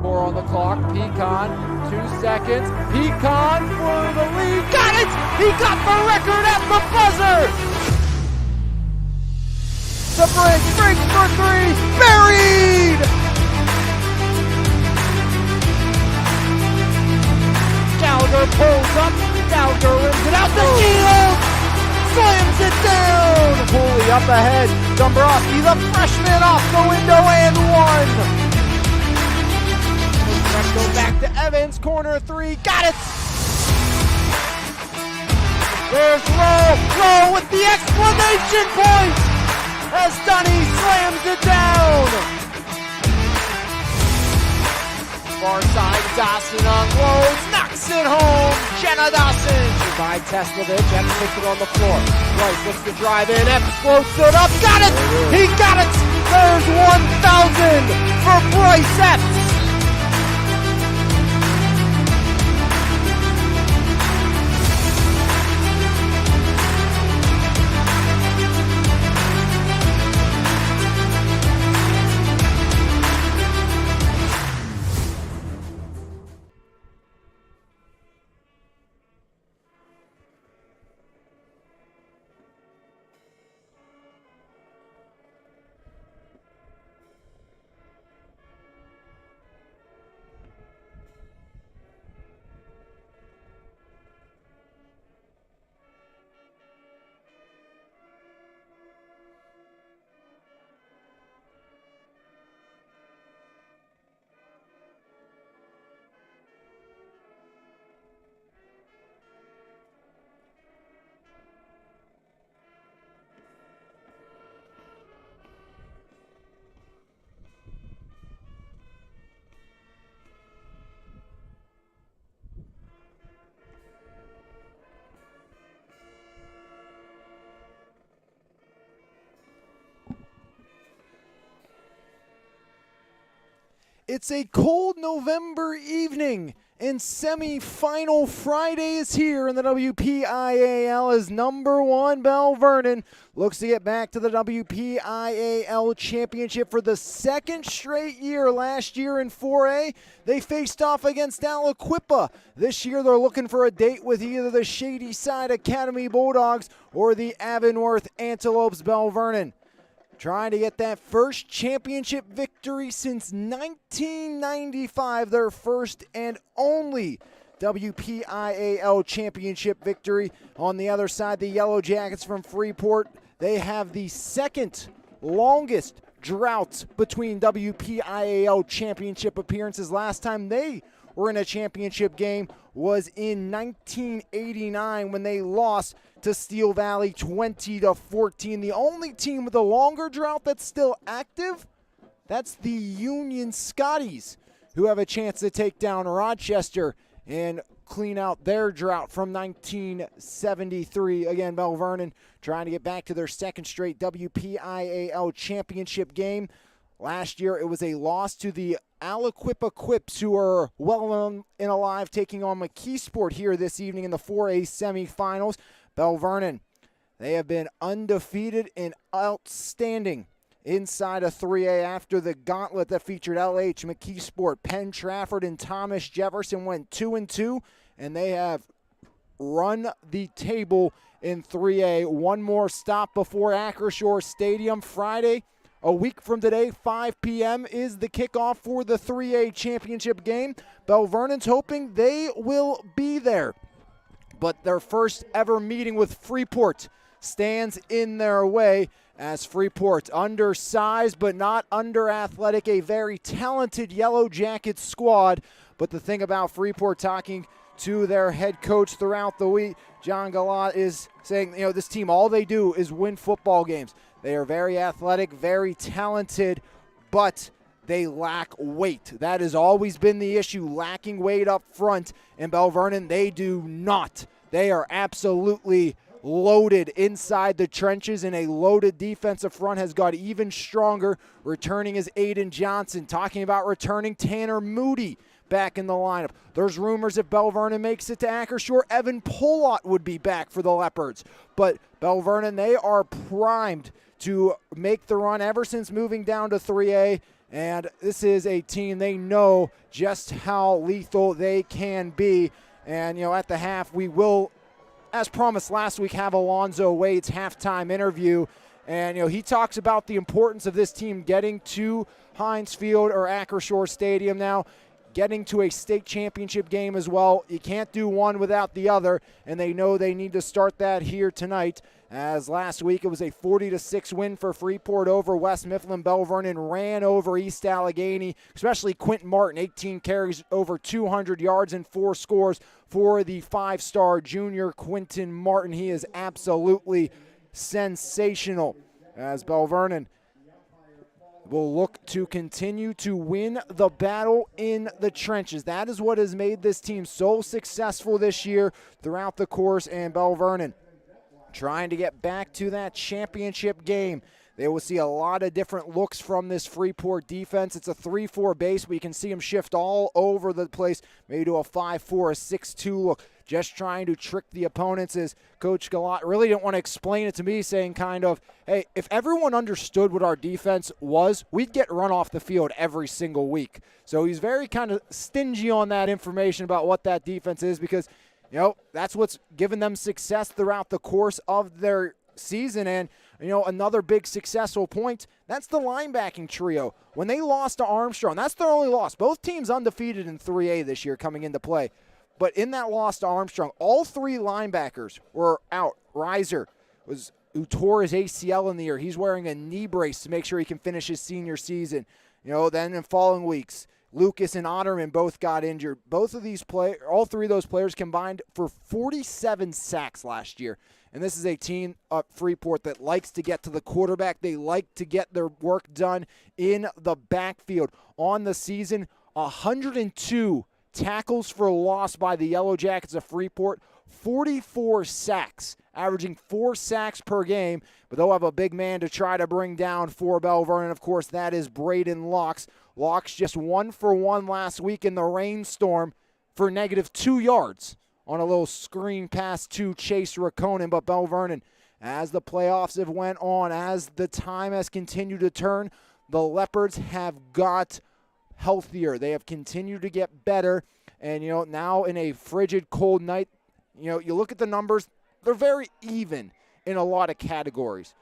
more on the clock. Pecan, 2 seconds. Pecan for the lead. Got it! He got the record at the buzzer! The break for three. Buried! Gallagher pulls up. Gallagher rims it out the field. Slams it down. Cooley up ahead. Dombrowski, the freshman, off the window and one. Go back to Evans, corner three, got it! There's Lowe with the exclamation point as Dunny slams it down. Far side, Dawson unloads, knocks it home. Jenna Dawson by Testovich, Evans puts it on the floor. Bryce looks to drive in, Evans floats it up, got it! He got it! There's 1,000 for Bryce Epps. It's a cold November evening, and semi-final Friday is here in the WPIAL as number one Belle Vernon looks to get back to the WPIAL championship for the second straight year. Last year in 4A, they faced off against Aliquippa. This year, they're looking for a date with either the Shady Side Academy Bulldogs or the Avonworth Antelopes. Belle Vernon trying to get that first championship victory since 1995, their first and only WPIAL championship victory. On the other side, the Yellow Jackets from Freeport, they have the second longest drought between WPIAL championship appearances. Last time they were in a championship game was in 1989 when they lost to Steel Valley 20-14. The only team with a longer drought that's still active, that's the Union Scotties, who have a chance to take down Rochester and clean out their drought from 1973. Again, Belle Vernon trying to get back to their second straight WPIAL championship game. Last year, it was a loss to the Aliquippa Quips, who are well and alive, taking on McKeesport here this evening in the 4A semifinals. Belle Vernon, they have been undefeated and outstanding inside of 3A after the gauntlet that featured LH, McKeesport, Penn Trafford, and Thomas Jefferson went 2-2, and they have run the table in 3A. One more stop before Acrisure Stadium Friday. A week from today, 5 p.m. is the kickoff for the 3A championship game. Belle Vernon's hoping they will be there, but their first ever meeting with Freeport stands in their way, as Freeport, undersized but not under-athletic, a very talented Yellow Jacket squad. But the thing about Freeport, talking to their head coach throughout the week, John Galat, is saying, this team, all they do is win football games. They are very athletic, very talented, but they lack weight. That has always been the issue, lacking weight up front. And Belle Vernon, they do not. They are absolutely loaded inside the trenches, and a loaded defensive front has got even stronger. Returning is Aiden Johnson. Talking about returning, Tanner Moody back in the lineup. There's rumors if Belle Vernon makes it to Acrisure, Evan Polott would be back for the Leopards. But Belle Vernon, they are primed to make the run ever since moving down to 3A. And this is a team, they know just how lethal they can be. And, at the half, we will, as promised last week, have Alonzo Wade's halftime interview. And, he talks about the importance of this team getting to Heinz Field or Acrisure Stadium now, getting to a state championship game as well. You can't do one without the other, and they know they need to start that here tonight. As last week it was a 40-6 win for Freeport over West Mifflin. Belle Vernon ran over East Allegheny, especially Quentin Martin, 18 carries, over 200 yards and 4 scores for the 5-star junior Quentin Martin. He is absolutely sensational, as Belle Vernon will look to continue to win the battle in the trenches. That is what has made this team so successful this year throughout the course, and Belle Vernon trying to get back to that championship game. They will see a lot of different looks from this Freeport defense. It's a 3-4 base, but you can see them shift all over the place, maybe to a 5-4, a 6-2 look, just trying to trick the opponents. As Coach Galat really didn't want to explain it to me, saying kind of, hey, if everyone understood what our defense was, we'd get run off the field every single week. So he's very kind of stingy on that information about what that defense is, because that's what's given them success throughout the course of their season. And, another big successful point, that's the linebacking trio. When they lost to Armstrong, that's their only loss. Both teams undefeated in 3A this year coming into play. But in that loss to Armstrong, all 3 linebackers were out. Reiser, who tore his ACL in the year, he's wearing a knee brace to make sure he can finish his senior season. Then in following weeks, Lucas and Otterman both got injured. Both of these all 3 of those players combined for 47 sacks last year. And this is a team at Freeport that likes to get to the quarterback. They like to get their work done in the backfield. On the season, 102 tackles for loss by the Yellow Jackets of Freeport, 44 sacks, averaging 4 sacks per game. But they'll have a big man to try to bring down for Belle Vernon. Of course, that is Braden Locks. Locks just 1 for 1 last week in the rainstorm for -2 yards on a little screen pass to Chase Rakonen. But Belle Vernon, as the playoffs have went on, as the time has continued to turn, the Leopards have got healthier. They have continued to get better. And, now in a frigid, cold night, you look at the numbers, they're very even in a lot of categories.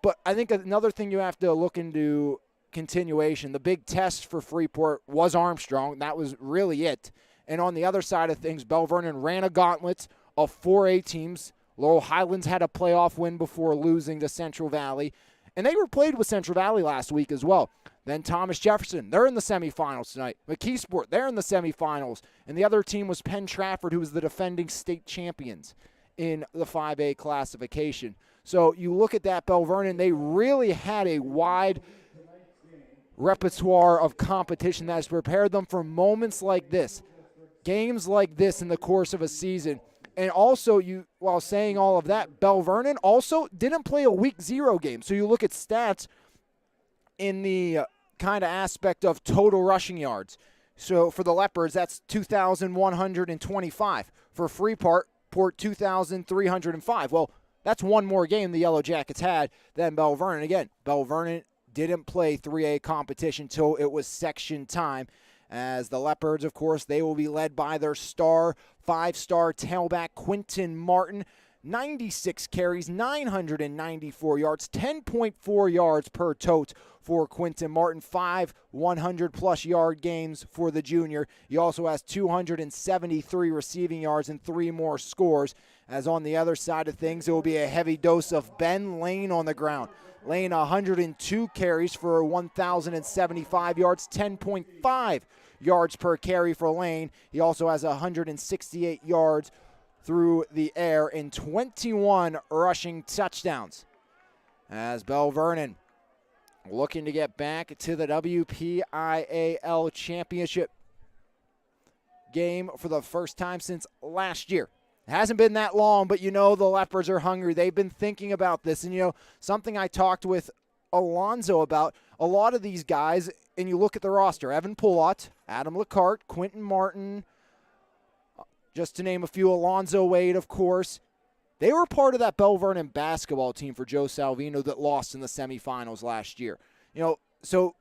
But I think another thing you have to look into continuation, the big test for Freeport was Armstrong. That was really it. And on the other side of things, Belle Vernon ran a gauntlet of 4A teams. Laurel Highlands had a playoff win before losing to Central Valley. And they were played with Central Valley last week as well. Then Thomas Jefferson, they're in the semifinals tonight. McKeesport, they're in the semifinals. And the other team was Penn Trafford, who was the defending state champions in the 5A classification. So you look at that, Belle Vernon, they really had a wide repertoire of competition that has prepared them for moments like this, games like this in the course of a season. And also, while saying all of that, Belle Vernon also didn't play a week 0 game. So you look at stats in the kind of aspect of total rushing yards. So for the Leopards, that's 2,125. For Freeport, 2,305. Well, that's one more game the Yellow Jackets had than Belle Vernon. Again, Belle Vernon didn't play 3A competition till it was section time. As the Leopards, of course, they will be led by their 5-star tailback, Quentin Martin. 96 carries, 994 yards, 10.4 yards per tote for Quentin Martin. 5 100-plus yard games for the junior. He also has 273 receiving yards and 3 more scores. As on the other side of things, it will be a heavy dose of Ben Lane on the ground. Lane, 102 carries for 1,075 yards, 10.5 yards per carry for Lane. He also has 168 yards through the air and 21 rushing touchdowns. As Belle Vernon looking to get back to the WPIAL championship game for the first time since last year. It hasn't been that long, but the Leopards are hungry. They've been thinking about this. And, something I talked with Alonzo about, a lot of these guys, and you look at the roster, Evan Pulot, Adam LeCarte, Quentin Martin, just to name a few, Alonzo Wade, of course. They were part of that Belle Vernon basketball team for Joe Salvino that lost in the semifinals last year. So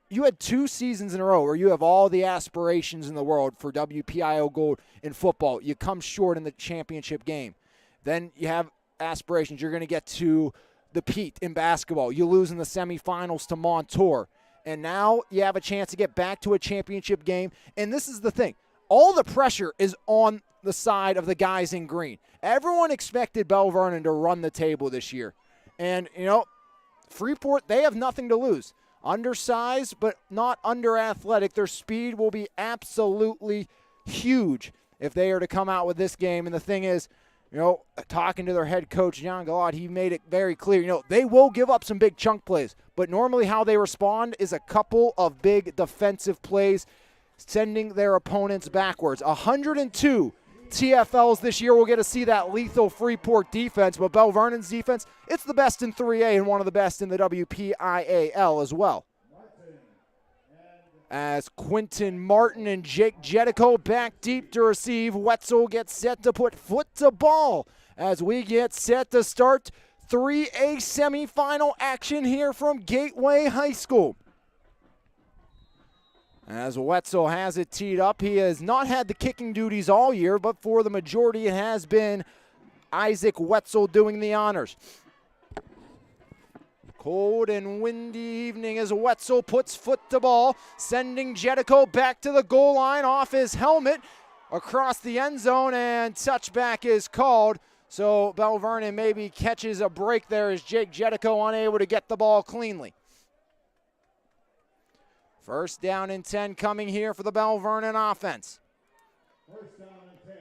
you had 2 seasons in a row where you have all the aspirations in the world for WPIO gold in football. You come short in the championship game. Then you have aspirations. You're going to get to the Pete in basketball. You lose in the semifinals to Montour. And now you have a chance to get back to a championship game. And this is the thing. All the pressure is on the side of the guys in green. Everyone expected Belle Vernon to run the table this year. And, Freeport, they have nothing to lose. Undersized, but not under-athletic. Their speed will be absolutely huge if they are to come out with this game. And the thing is, talking to their head coach, John Galad, he made it very clear, they will give up some big chunk plays. But normally how they respond is a couple of big defensive plays, sending their opponents backwards. 102 TFLs this year. We'll get to see that lethal Freeport defense, but Belle Vernon's defense, it's the best in 3A and one of the best in the WPIAL as well. As Quentin Martin and Jake Jetico back deep to receive, Wetzel gets set to put foot to ball as we get set to start 3A semifinal action here from Gateway High School. As Wetzel has it teed up, he has not had the kicking duties all year, but for the majority it has been Isaac Wetzel doing the honors. Cold and windy evening as Wetzel puts foot to ball, sending Jetico back to the goal line off his helmet across the end zone, and touchback is called. So Belle Vernon maybe catches a break there as Jake Jetico unable to get the ball cleanly. First down and 10 coming here for the Belle Vernon offense. First down and 10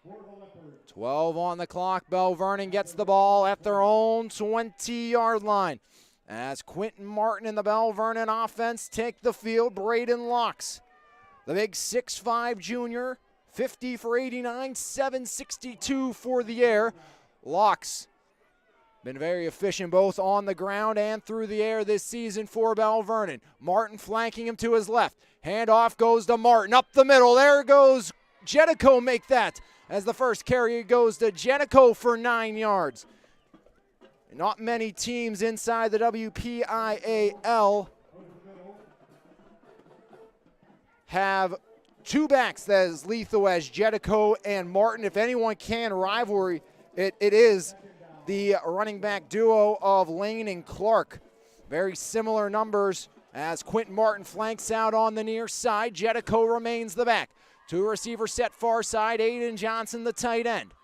for the Leopards. 12 on the clock. Belle Vernon gets the ball at their own 20-yard line. As Quentin Martin and the Belle Vernon offense take the field, Braden Locks, the big 6'5 junior, 50 for 89, 762 for the air. Locks been very efficient both on the ground and through the air this season for Belle Vernon. Martin flanking him to his left. Handoff goes to Martin up the middle. There goes Jetico, make that as the first carry goes to Jetico for 9 yards. Not many teams inside the WPIAL have 2 backs that is lethal as Jetico and Martin. If anyone can rivalry, it is the running back duo of Lane and Clark. Very similar numbers as Quentin Martin flanks out on the near side. Jetico remains the back. 2 receivers set far side. Aiden Johnson, the tight end.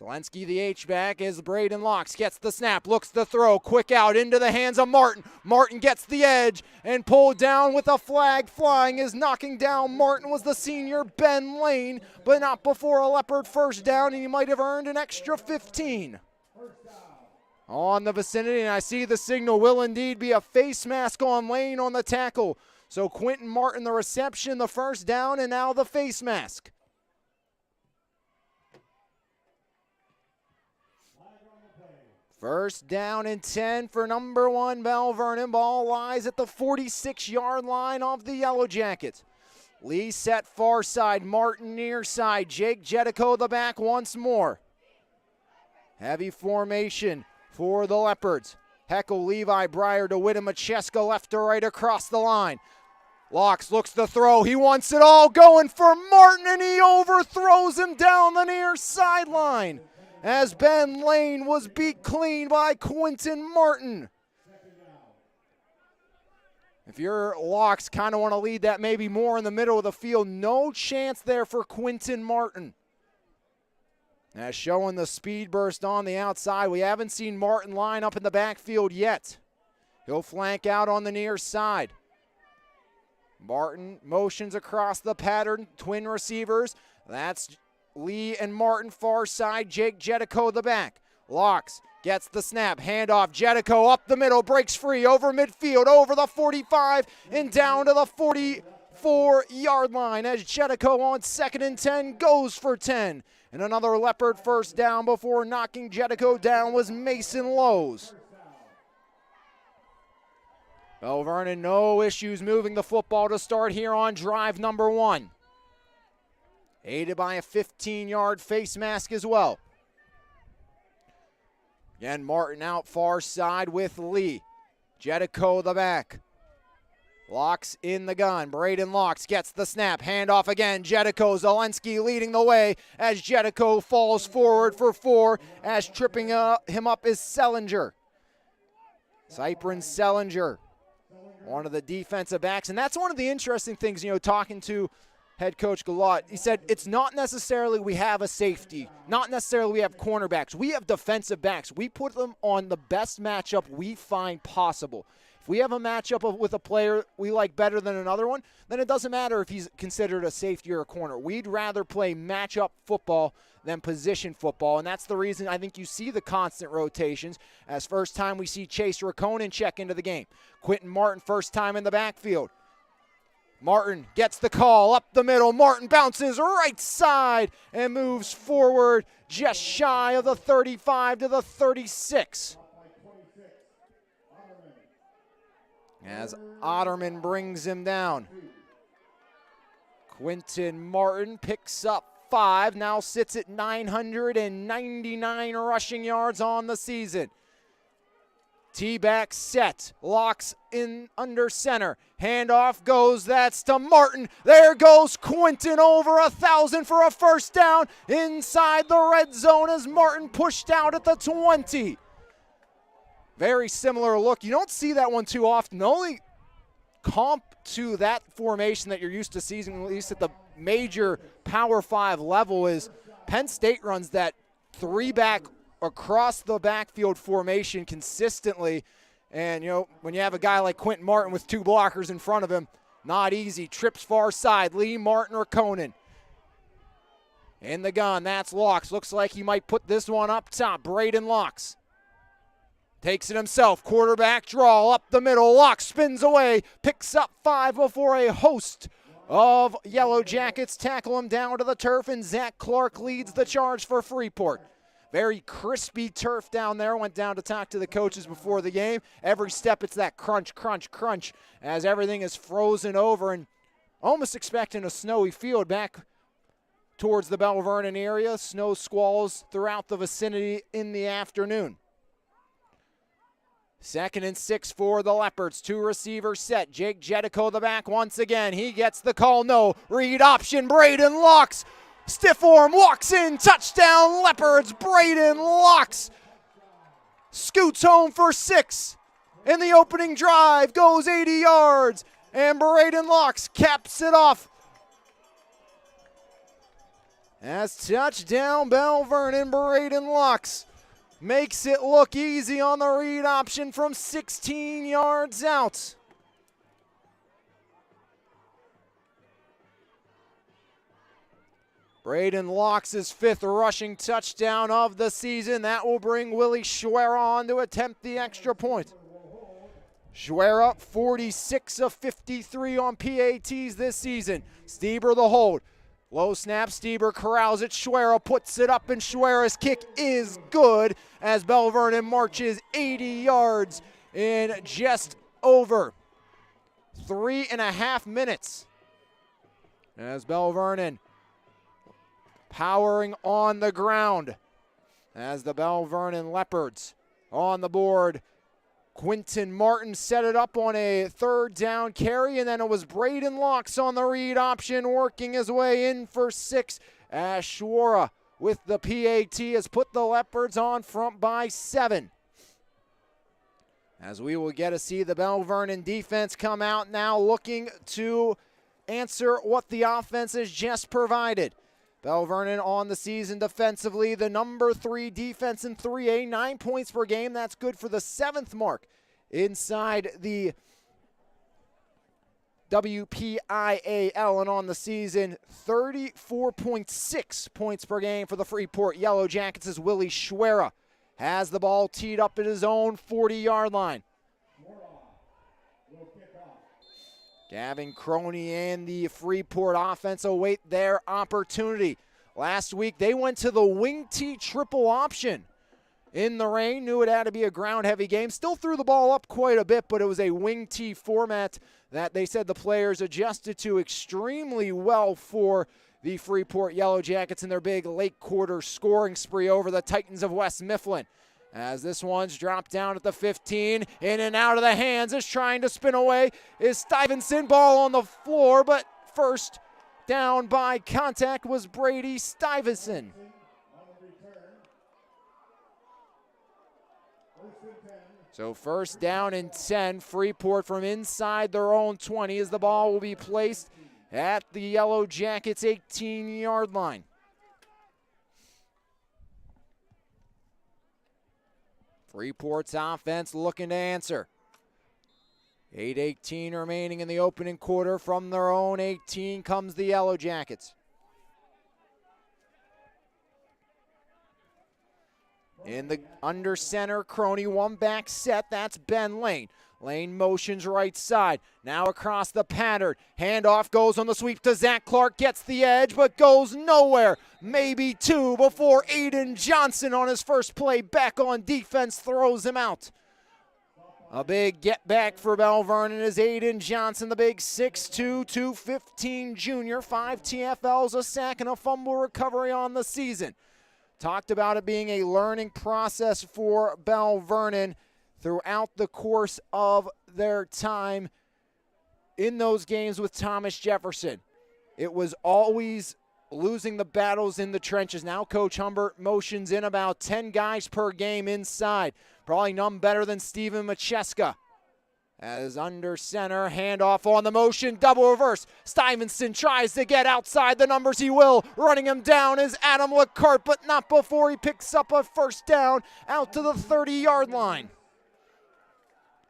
Zelensky, the H-back, as Braden Locks gets the snap, looks to throw, quick out into the hands of Martin. Martin gets the edge and pulled down with a flag flying as knocking down Martin was the senior Ben Lane, but not before a Leopard first down, and he might have earned an extra 15. On the vicinity, and I see the signal will indeed be a face mask on Lane on the tackle. So Quentin Martin, the reception, the first down, and now the face mask. First down and 10 for number 1 Belle Vernon. Ball lies at the 46-yard line of the Yellow Jackets. Lee set far side, Martin near side. Jake Jetico the back once more. Heavy formation for the Leopards. Heckle, Levi, Breyer, DeWitt, Macheska left to right across the line. Locks looks to throw. He wants it all going for Martin, and he overthrows him down the near sideline as Ben Lane was beat clean by Quentin Martin. If your Locks kind of want to lead that maybe more in the middle of the field, no chance there for Quentin Martin. As showing the speed burst on the outside, we haven't seen Martin line up in the backfield yet. He'll flank out on the near side. Martin motions across the pattern, twin receivers. That's Lee and Martin far side, Jake Jetico the back. Locks gets the snap, handoff, Jetico up the middle, breaks free over midfield, over the 45 and down to the 44-yard line as Jetico on 2nd and 10 goes for 10. And another Leopard first down before knocking Jetico down was Mason Lowe's. Belle Vernon, no issues moving the football to start here on drive number 1. Aided by a 15-yard face mask as well. Again, Martin out far side with Lee. Jedico the back. Locks in the gun. Braden Locks gets the snap. Handoff again. Jedico. Zelensky leading the way as Jedico falls forward for 4. As tripping him up is Sellinger. Cyprin Sellinger, one of the defensive backs. And that's one of the interesting things, talking to head coach Galot. He said it's not necessarily we have a safety, not necessarily we have cornerbacks. We have defensive backs. We put them on the best matchup we find possible. If we have a matchup with a player we like better than another one, then it doesn't matter if he's considered a safety or a corner. We'd rather play matchup football than position football, and that's the reason I think you see the constant rotations. As first time we see Chase Rakonen check into the game. Quentin Martin first time in the backfield. Martin gets the call up the middle. Martin bounces right side and moves forward just shy of the 35 to the 36. As Otterman brings him down. Quentin Martin picks up 5, now sits at 999 rushing yards on the season. T-back set, Locks in under center. Handoff goes, that's to Martin. There goes Quentin over 1,000 for a first down inside the red zone as Martin pushed out at the 20. Very similar look. You don't see that one too often. The only comp to that formation that you're used to seeing, at least at the major Power 5 level, is Penn State runs that 3-back across the backfield formation consistently. And, when you have a guy like Quentin Martin with 2 blockers in front of him, not easy. Trips far side. Lee Martin or Conan. In the gun, that's Locks. Looks like he might put this one up top. Braden Locks. Takes it himself, quarterback draw up the middle. Locks spins away, picks up 5 before a host of Yellow Jackets tackle him down to the turf, and Zach Clark leads the charge for Freeport. Very crispy turf down there. Went down to talk to the coaches before the game. Every step it's that crunch, crunch, crunch as everything is frozen over, and almost expecting a snowy field back towards the Belle Vernon area. Snow squalls throughout the vicinity in the afternoon. 2nd and 6 for the Leopards. 2 receivers set. Jake Jedico the back once again. He gets the call. No. Read option. Braden Locks. Stiff arm. Walks in. Touchdown Leopards. Braden Locks scoots home for 6. In the opening drive. Goes 80 yards. And Braden Locks caps it off. As touchdown Belle Vernon. Braden Locks makes it look easy on the read option from 16 yards out. Braden Locks' 5th rushing touchdown of the season. That will bring Willie Schwera on to attempt the extra point. Schwera, 46 of 53 on PATs this season. Stieber the hold. Low snap, Stieber corrals it, Schwera puts it up, and Schwera's kick is good as Belle Vernon marches 80 yards in just over 3.5 minutes. As Belle Vernon powering on the ground as the Belle Vernon Leopards on the board. Quentin Martin set it up on a 3rd down carry, and then it was Braden Locks on the read option working his way in for 6. Ashwara with the PAT has put the Leopards on front by 7. As we will get to see the Belle Vernon defense come out now looking to answer what the offense has just provided. Belle Vernon on the season defensively, the number 3 defense in 3A, 9 points per game. That's good for the 7th mark inside the WPIAL, and on the season, 34.6 points per game for the Freeport Yellow Jackets as Willie Schwera has the ball teed up at his own 40-yard line. Gavin Croney and the Freeport offense await their opportunity. Last week, they went to the wing T triple option in the rain. Knew it had to be a ground-heavy game. Still threw the ball up quite a bit, but it was a wing T format that they said the players adjusted to extremely well for the Freeport Yellow Jackets in their big late quarter scoring spree over the Titans of West Mifflin. As this one's dropped down at the 15, in and out of the hands, is trying to spin away, is Stuyvesant. Ball on the floor, but first down by contact was Brady Stuyvesant. So first down and 10, Freeport from inside their own 20 as the ball will be placed at the Yellow Jackets' 18-yard line. Freeport's offense looking to answer. 8:18 remaining in the opening quarter. From their own 18 comes the Yellow Jackets. In the under center, Crony, one back set, that's Ben Lane. Lane motions right side, now across the pattern. Handoff goes on the sweep to Zach Clark, gets the edge, but goes nowhere. Maybe two before Aiden Johnson on his first play back on defense throws him out. A big get back for Belle Vernon is Aiden Johnson, the big 6'2", 215 junior, 5 TFLs, a sack, and a fumble recovery on the season. Talked about it being a learning process for Belle Vernon throughout the course of their time in those games with Thomas Jefferson. It was always losing the battles in the trenches. Now Coach Humbert motions in about 10 guys per game inside. Probably none better than Steven Macheska. As under center, handoff on the motion, double reverse. Stuyvesant tries to get outside the numbers, he will. Running him down is Adam LeCarte, but not before he picks up a first down out to the 30-yard line.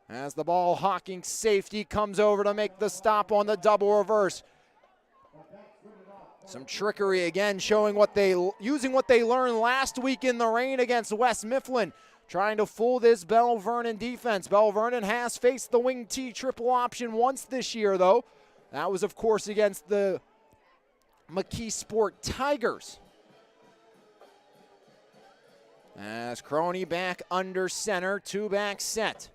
As the ball hawking safety comes over to make the stop on the double reverse. Some trickery again, showing using what they learned last week in the rain against West Mifflin. Trying to fool this Belle Vernon defense. Belle Vernon has faced the wing T triple option once this year, though. That was, of course, against the McKeesport Tigers. As Crony back under center, two-back set.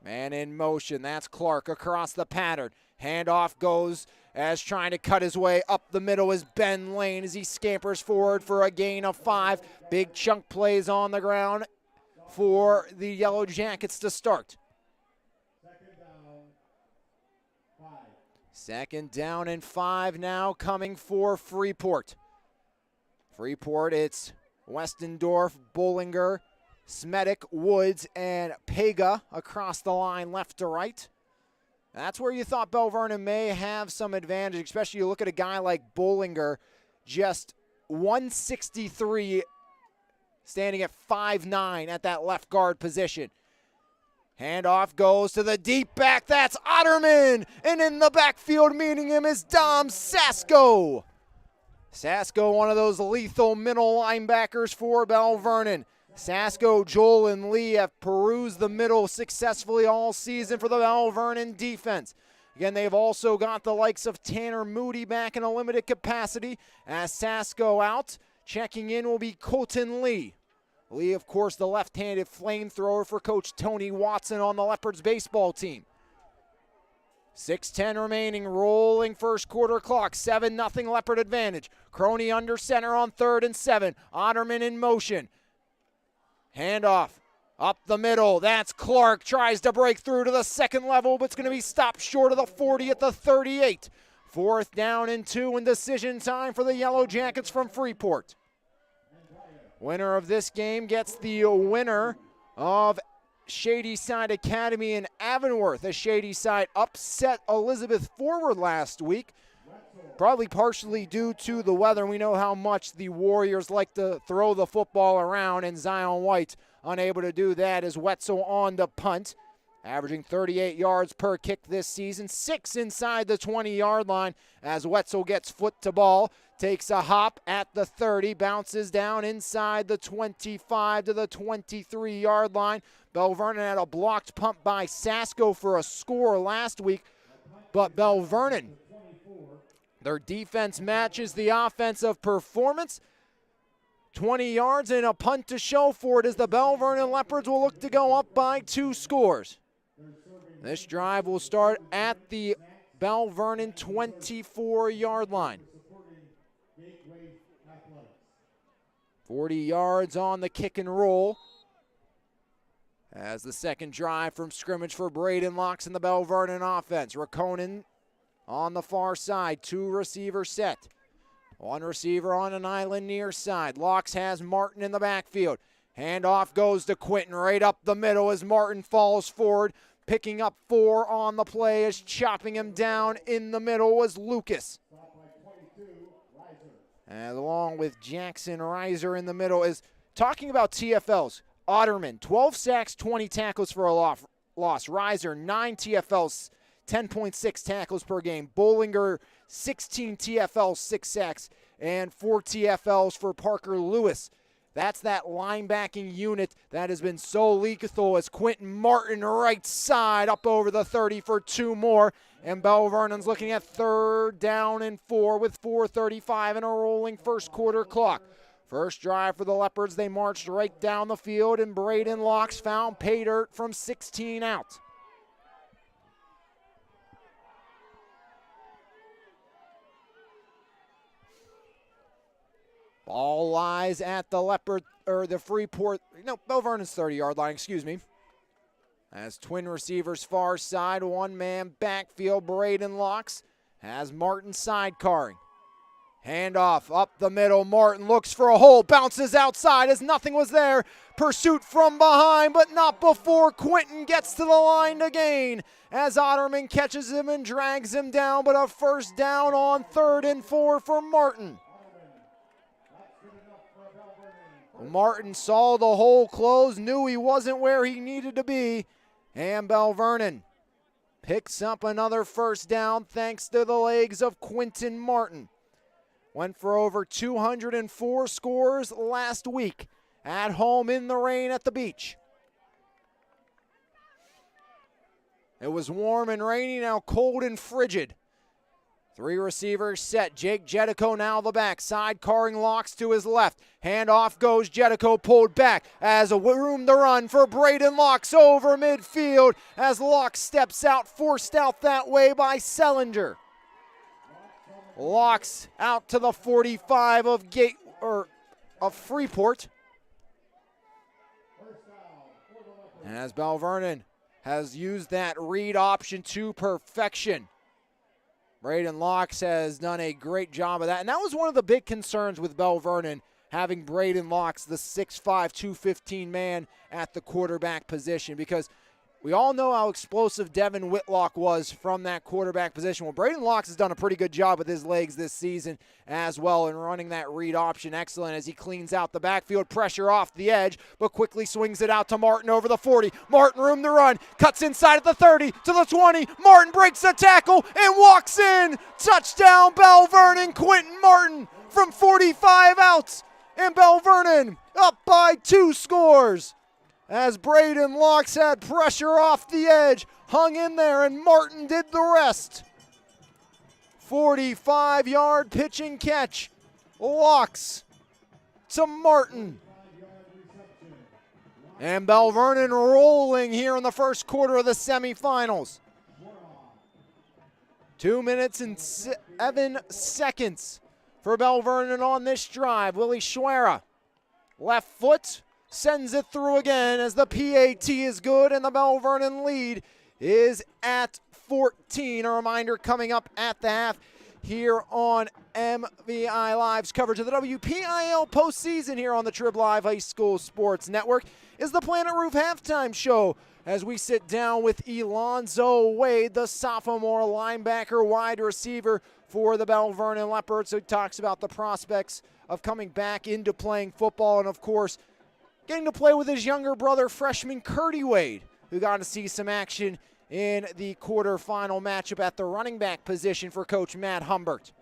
Man in motion, that's Clark across the pattern. Handoff goes as trying to cut his way up the middle is Ben Lane as he scampers forward for a gain of 5. Big chunk plays on the ground for the Yellow Jackets to start. Second down and 5 now coming for Freeport. Freeport, it's Westendorf, Bollinger, Smedic, Woods, and Pega across the line left to right. That's where you thought Belle Vernon may have some advantage, especially you look at a guy like Bollinger, just 163, standing at 5'9" at that left guard position. Handoff goes to the deep back, that's Otterman, and in the backfield meeting him is Dom Sasko. Sasko, one of those lethal middle linebackers for Belle Vernon. Sasko, Joel, and Lee have perused the middle successfully all season for the Belle Vernon defense. Again, they've also got the likes of Tanner Moody back in a limited capacity. As Sasko out, checking in will be Colton Lee. Lee, of course, the left-handed flamethrower for Coach Tony Watson on the Leopards baseball team. 6:10 remaining, rolling first quarter clock, 7-0 Leopard advantage. Crony under center on 3rd and 7. Otterman in motion. Handoff up the middle. That's Clark. Tries to break through to the second level, but it's going to be stopped short of the 40 at the 38. 4th down and 2 and decision time for the Yellow Jackets from Freeport. Winner of this game gets the winner of Shadyside Academy in Avonworth, as Shadyside upset Elizabeth Forward last week. Probably partially due to the weather. We know how much the Warriors like to throw the football around, and Zion White unable to do that as Wetzel on the punt. Averaging 38 yards per kick this season, 6 inside the 20-yard line as Wetzel gets foot to ball, takes a hop at the 30, bounces down inside the 25 to the 23-yard line. Belle Vernon had a blocked punt by Sasko for a score last week, but Belle Vernon, their defense matches the offensive performance. 20 yards and a punt to show for it as the Belle Vernon Leopards will look to go up by 2 scores. This drive will start at the Belle Vernon 24-yard line. 40 yards on the kick and roll. As the second drive from scrimmage for Braden Locks in the Belle Vernon offense. Rakonen on the far side, 2 receiver set. 1 receiver on an island near side. Locks has Martin in the backfield. Handoff goes to Quinton right up the middle as Martin falls forward. Picking up 4 on the play as chopping him down in the middle was Lucas. And along with Jackson Reiser in the middle is talking about TFLs. Otterman, 12 sacks, 20 tackles for a loss. Reiser, 9 TFLs, 10.6 tackles per game. Bollinger, 16 TFLs, 6 sacks, and 4 TFLs for Parker Lewis. That's that linebacking unit that has been so lethal as Quinton Martin right side up over the 30 for 2 more. And Belle Vernon's looking at 3rd down and 4 with 4:35 and a rolling first quarter clock. First drive for the Leopards, they marched right down the field, and Braden Locks found pay dirt from 16 out. Ball lies at the Freeport, Belle Vernon's 30-yard line, excuse me. As twin receivers far side, 1-man backfield, Braden Locks has Martin sidecarring. Handoff up the middle, Martin looks for a hole, bounces outside as nothing was there. Pursuit from behind, but not before Quinton gets to the line to gain. As Otterman catches him and drags him down, but a first down on 3rd and 4 for Martin. Martin saw the hole close, knew he wasn't where he needed to be, and Belle Vernon picks up another first down thanks to the legs of Quinton Martin. Went for over 204 scores last week at home in the rain at the beach. It was warm and rainy, now cold and frigid. 3 receivers set. Jake Jetico now the back. Sidecarring Locks to his left. Handoff goes. Jetico pulled back as a room to run for Braden Locks over midfield as Locks steps out, forced out that way by Sellinger. Locks out to the 45 of Freeport. As Belle Vernon has used that read option to perfection. Braden Locks has done a great job of that. And that was one of the big concerns with Belle Vernon, having Braden Locks, the 6'5", 215 man at the quarterback position, because we all know how explosive Devin Whitlock was from that quarterback position. Well, Braden Locks has done a pretty good job with his legs this season as well in running that read option. Excellent as he cleans out the backfield, pressure off the edge, but quickly swings it out to Martin over the 40. Martin room to run, cuts inside at the 30 to the 20. Martin breaks the tackle and walks in. Touchdown, Belle Vernon. Quinton Martin from 45 outs. And Belle Vernon up by 2 scores. As Braden Locks had pressure off the edge, hung in there, and Martin did the rest. 45-yard pitch and catch. Locks to Martin. And Belle Vernon rolling here in the first quarter of the semifinals. 2 minutes and 7 seconds for Belle Vernon on this drive. Willie Schwera, left foot, sends it through again as the PAT is good and the Belle Vernon lead is at 14. A reminder coming up at the half here on MVI Live's coverage of the WPIL postseason here on the Trib Live High School Sports Network is the Planet Roof Halftime Show as we sit down with Elonzo Wade, the sophomore linebacker wide receiver for the Belle Vernon Leopards, who talks about the prospects of coming back into playing football and, of course, getting to play with his younger brother, freshman Curdy Wade, who got to see some action in the quarterfinal matchup at the running back position for Coach Matt Humbert.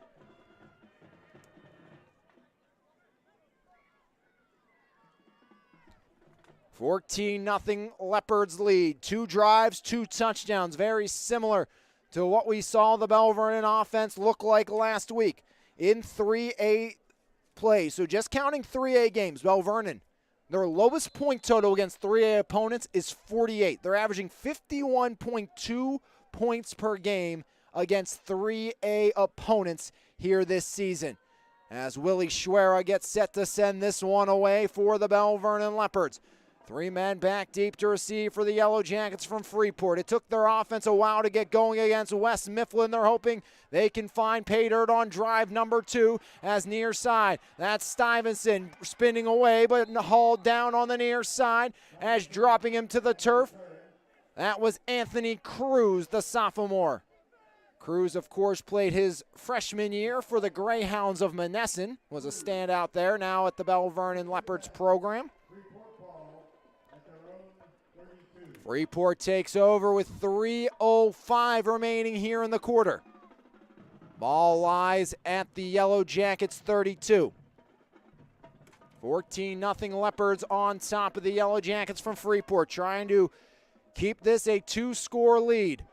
$14-0 Leopards lead. 2 drives, 2 touchdowns. Very similar to what we saw the Belle Vernon offense look like last week in 3A play. So just counting 3A games, Belle Vernon, their lowest point total against 3A opponents is 48. They're averaging 51.2 points per game against 3A opponents here this season. as Willie Schwera gets set to send this one away for the Belle Vernon Leopards. 3 men back deep to receive for the Yellow Jackets from Freeport. It took their offense a while to get going against West Mifflin. They're hoping they can find pay dirt on drive number 2 as near side. That's Stuyvesant spinning away, but hauled down on the near side as dropping him to the turf. That was Anthony Cruz, the sophomore. Cruz, of course, played his freshman year for the Greyhounds of Monessen, was a standout there, now at the Belle Vernon Leopards program. Freeport takes over with 3:05 remaining here in the quarter. Ball lies at the Yellow Jackets 32. 14-0 Leopards on top of the Yellow Jackets from Freeport, trying to keep this a 2-score lead.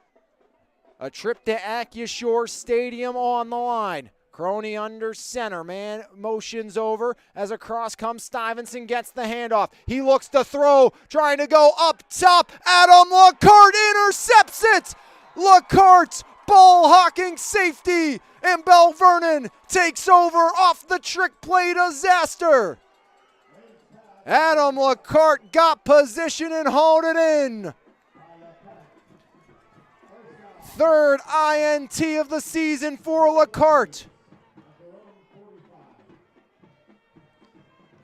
A trip to Accushore Stadium on the line. Crony under center, man motions over as across comes Stuyvesant, gets the handoff. He looks to throw, trying to go up top. Adam LaCarte intercepts it. LaCarte, ball hawking safety, and Belle Vernon takes over off the trick play disaster. Adam LaCarte got position and hauled it in. 3rd INT of the season for LaCarte.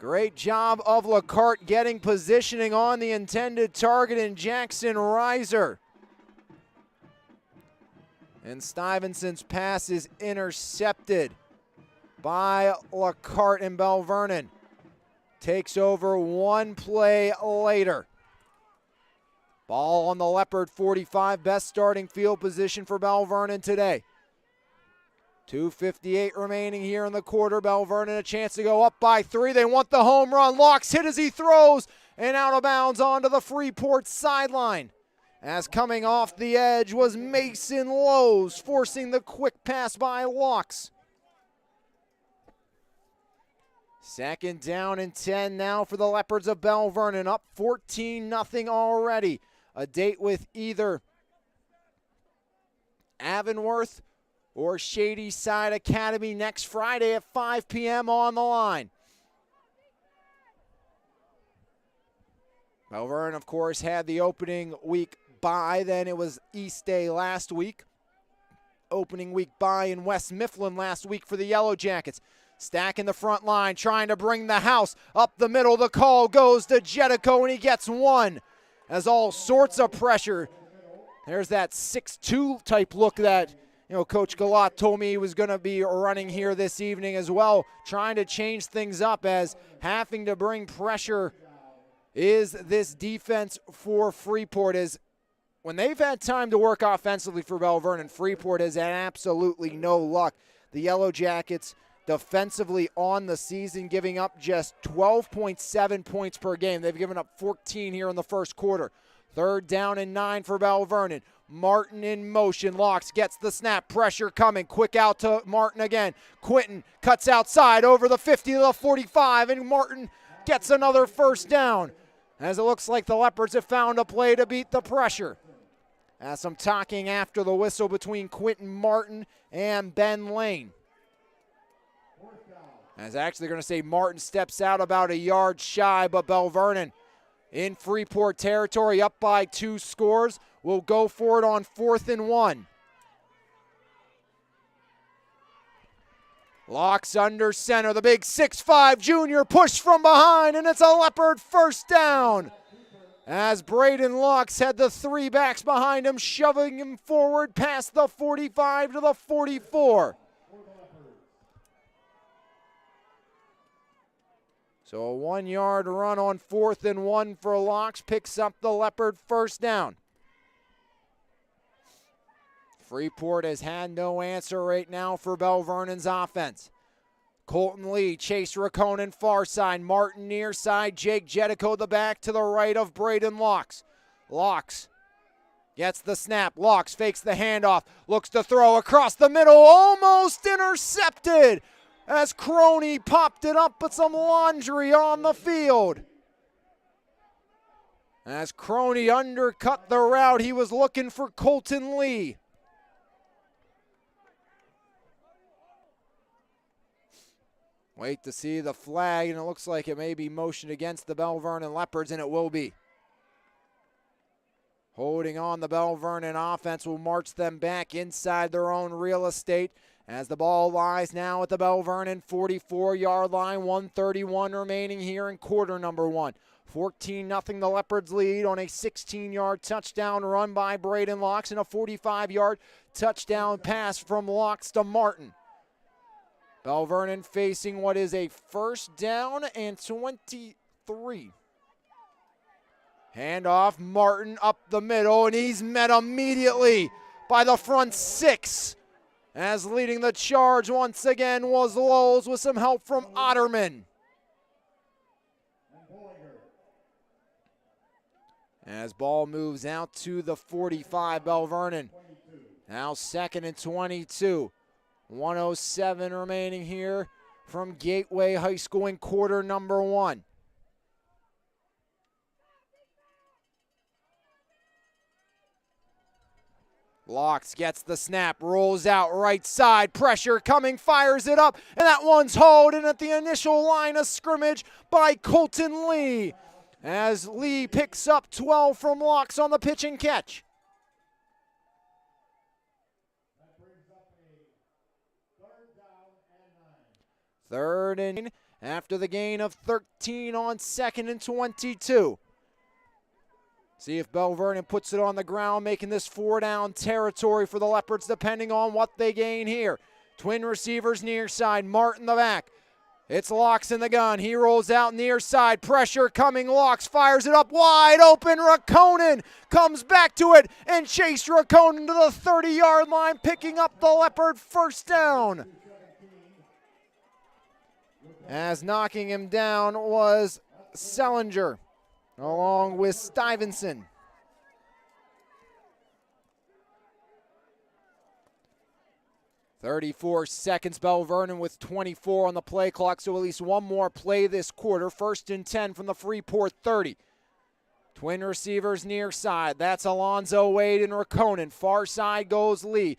Great job of LaCarte getting positioning on the intended target in Jackson Reiser. And Stuyvesant's pass is intercepted by LaCarte, and Belle Vernon takes over one play later. Ball on the Leopard 45, best starting field position for Belle Vernon today. 2:58 remaining here in the quarter. Belle Vernon a chance to go up by 3. They want the home run. Locks hit as he throws, and out of bounds onto the Freeport sideline. As coming off the edge was Mason Lowe's, forcing the quick pass by Locks. 2nd down and 10 now for the Leopards of Belle Vernon, up 14-0 already. A date with either Avonworth or Shady Side Academy next Friday at 5 p.m. on the line. Belle Vernon, of course, had the opening week bye. Then it was East Day last week. Opening week bye in West Mifflin last week for the Yellow Jackets. Stacking the front line, trying to bring the house up the middle. The call goes to Jetico, and he gets one. As all sorts of pressure. There's that 6'2 type look that, Coach Galat told me he was going to be running here this evening as well, trying to change things up as having to bring pressure is this defense for Freeport. Is when they've had time to work offensively for Belle Vernon, Freeport has had absolutely no luck. The Yellow Jackets defensively on the season, giving up just 12.7 points per game. They've given up 14 here in the first quarter. 3rd down and 9 for Belle Vernon. Martin in motion. Locks gets the snap. Pressure coming. Quick out to Martin again. Quinton cuts outside over the 50 to the 45, and Martin gets another 1st down. As it looks like the Leopards have found a play to beat the pressure. As some talking after the whistle between Quinton Martin and Ben Lane. As actually going to say Martin steps out about a yard shy, but Belle Vernon in Freeport territory, up by 2 scores, will go for it on 4th and 1. Locks under center, the big 6'5 junior push from behind, and it's a Leopard 1st down. As Braden Locks had the 3 backs behind him, shoving him forward past the 45 to the 44. So a 1-yard run on 4th and 1 for Locks picks up the Leopard 1st down. Freeport has had no answer right now for Belle Vernon's offense. Colton Lee, Chase Rakonen far side, Martin near side, Jake Jetico the back to the right of Braden Locks. Locks gets the snap, Locks fakes the handoff, looks to throw across the middle, almost intercepted as Crony popped it up, but some laundry on the field. As Crony undercut the route, he was looking for Colton Lee. Wait to see the flag, and it looks like it may be motioned against the Belle Vernon Leopards, and it will be. Holding on, the Belle Vernon offense will march them back inside their own real estate as the ball lies now at the Belle Vernon 44-yard line. 1:31 remaining here in quarter number one. 14-0 the Leopards lead on a 16-yard touchdown run by Braden Locks and a 45-yard touchdown pass from Locks to Martin. Belle Vernon facing what is a first down and 23. Handoff, Martin up the middle, and he's met immediately by the front six. As leading the charge once again was Lowes with some help from Otterman. As ball moves out to the 45, Belle Vernon. Now 2nd and 22. 1:07 remaining here from Gateway High School in quarter number one. Locks gets the snap, rolls out right side, pressure coming, fires it up, and that one's hauled in at the initial line of scrimmage by Colton Lee. As Lee picks up 12 from Locks on the pitch and catch. That brings up a 3rd down and 9. 3rd and 9 after the gain of 13 on 2nd and 22. See if Belle Vernon puts it on the ground, making this 4-down territory for the Leopards, depending on what they gain here. Twin receivers near side, Martin the back. It's Locks in the gun. He rolls out near side. Pressure coming. Locks fires it up wide open. Rakonen comes back to it and chased Rakonen to the 30-yard line, picking up the Leopard first down. As knocking him down was Sellinger, along with Stuyvesant. 34 seconds, Belle Vernon with 24 on the play clock, so at least one more play this quarter. 1st and 10 from the Freeport 30. Twin receivers near side. That's Alonzo Wade and Rakonen. Far side goes Lee.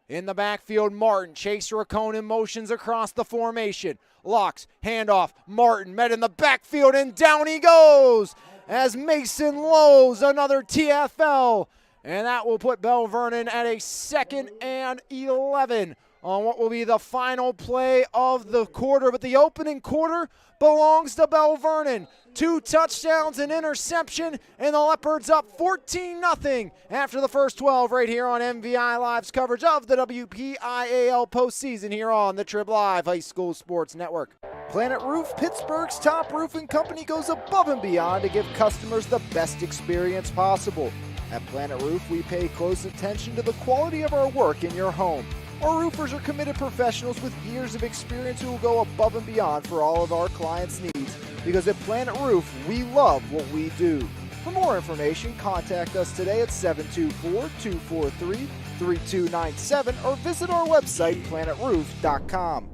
In the backfield, Martin. Chase Rakonen motions across the formation. Locks, handoff. Martin met in the backfield, and down he goes as Mason Lowes, another TFL. And that will put Belle Vernon at a 2nd and 11 on what will be the final play of the quarter. But the opening quarter belongs to Belle Vernon. 2 touchdowns, an interception, and the Leopards up 14-0 after the first 12 right here on MVI Live's coverage of the WPIAL postseason here on the Trib Live High School Sports Network. Planet Roof, Pittsburgh's top roofing company, goes above and beyond to give customers the best experience possible. At Planet Roof, we pay close attention to the quality of our work in your home. Our roofers are committed professionals with years of experience who will go above and beyond for all of our clients' needs. Because at Planet Roof, we love what we do. For more information, contact us today at 724-243-3297 or visit our website, planetroof.com.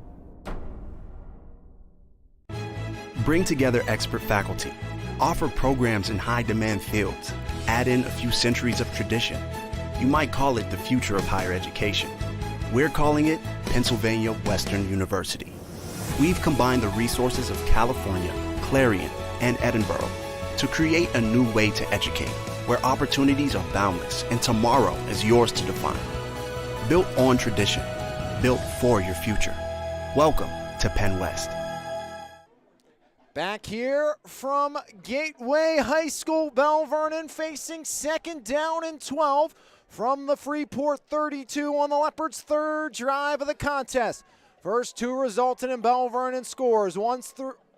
Bring together expert faculty. Offer programs in high-demand fields. Add in a few centuries of tradition. You might call it the future of higher education. We're calling it Pennsylvania Western University. We've combined the resources of California, Clarion, and Edinburgh to create a new way to educate, where opportunities are boundless and tomorrow is yours to define. Built on tradition, built for your future. Welcome to Penn West. Back here from Gateway High School, Belle Vernon facing 2nd down and 12 from the Freeport 32 on the Leopards' 3rd drive of the contest. First 2 resulted in Belle Vernon scores. Once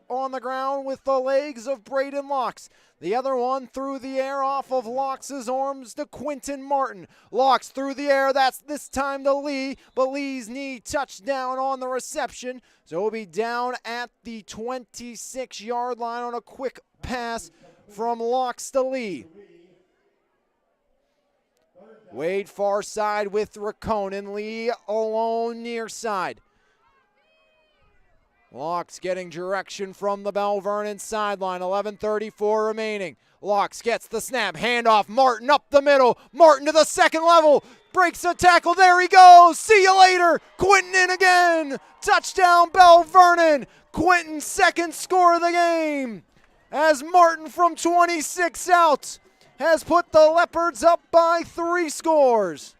on the ground with the legs of Braden Locks. The other one through the air off of Locks' arms to Quinton Martin. Locks through the air, that's this time to Lee, but Lee's knee touchdown on the reception. So he'll be down at the 26-yard line on a quick pass from Locks to Lee. Wade far side with Rakonen. Lee alone near side. Locks getting direction from the Belle Vernon sideline. 11:34 remaining. Locks gets the snap. Handoff. Martin up the middle. Martin to the 2nd level. Breaks a tackle. There he goes. See you later. Quinton in again. Touchdown, Belle Vernon. Quinton's second score of the game, as Martin from 26 out has put the Leopards up by 3 scores.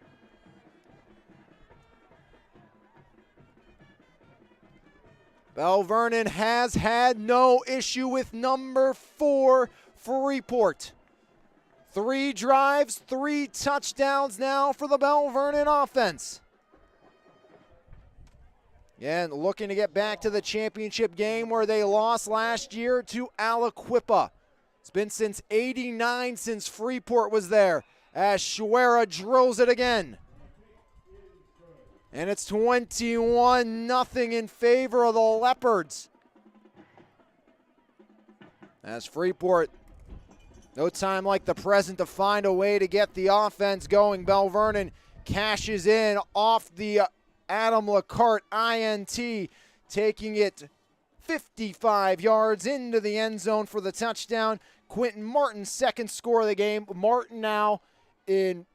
Belle Vernon has had no issue with number 4, Freeport. 3 drives, 3 touchdowns now for the Belle Vernon offense. Again, looking to get back to the championship game where they lost last year to Aliquippa. It's been since '89 since Freeport was there, as Schwera drills it again. And it's 21-0 in favor of the Leopards. As Freeport, no time like the present to find a way to get the offense going. Belle Vernon cashes in off the Adam LaCarte INT, taking it 55 yards into the end zone for the touchdown. Quinton Martin's second score of the game. Martin now in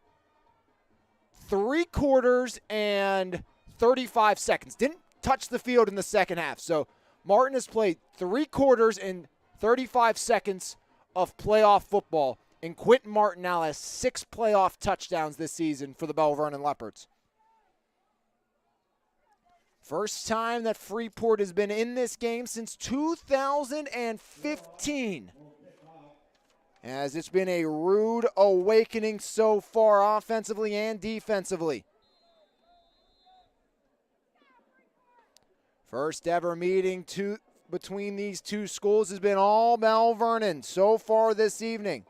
3 quarters and 35 seconds. Didn't touch the field in the second half. So Martin has played 3 quarters and 35 seconds of playoff football. And Quinton Martin now has 6 playoff touchdowns this season for the Belle Vernon Leopards. First time that Freeport has been in this game since 2015. As it's been a rude awakening so far, offensively and defensively. First ever meeting between these 2 schools has been all Belle Vernon so far this evening.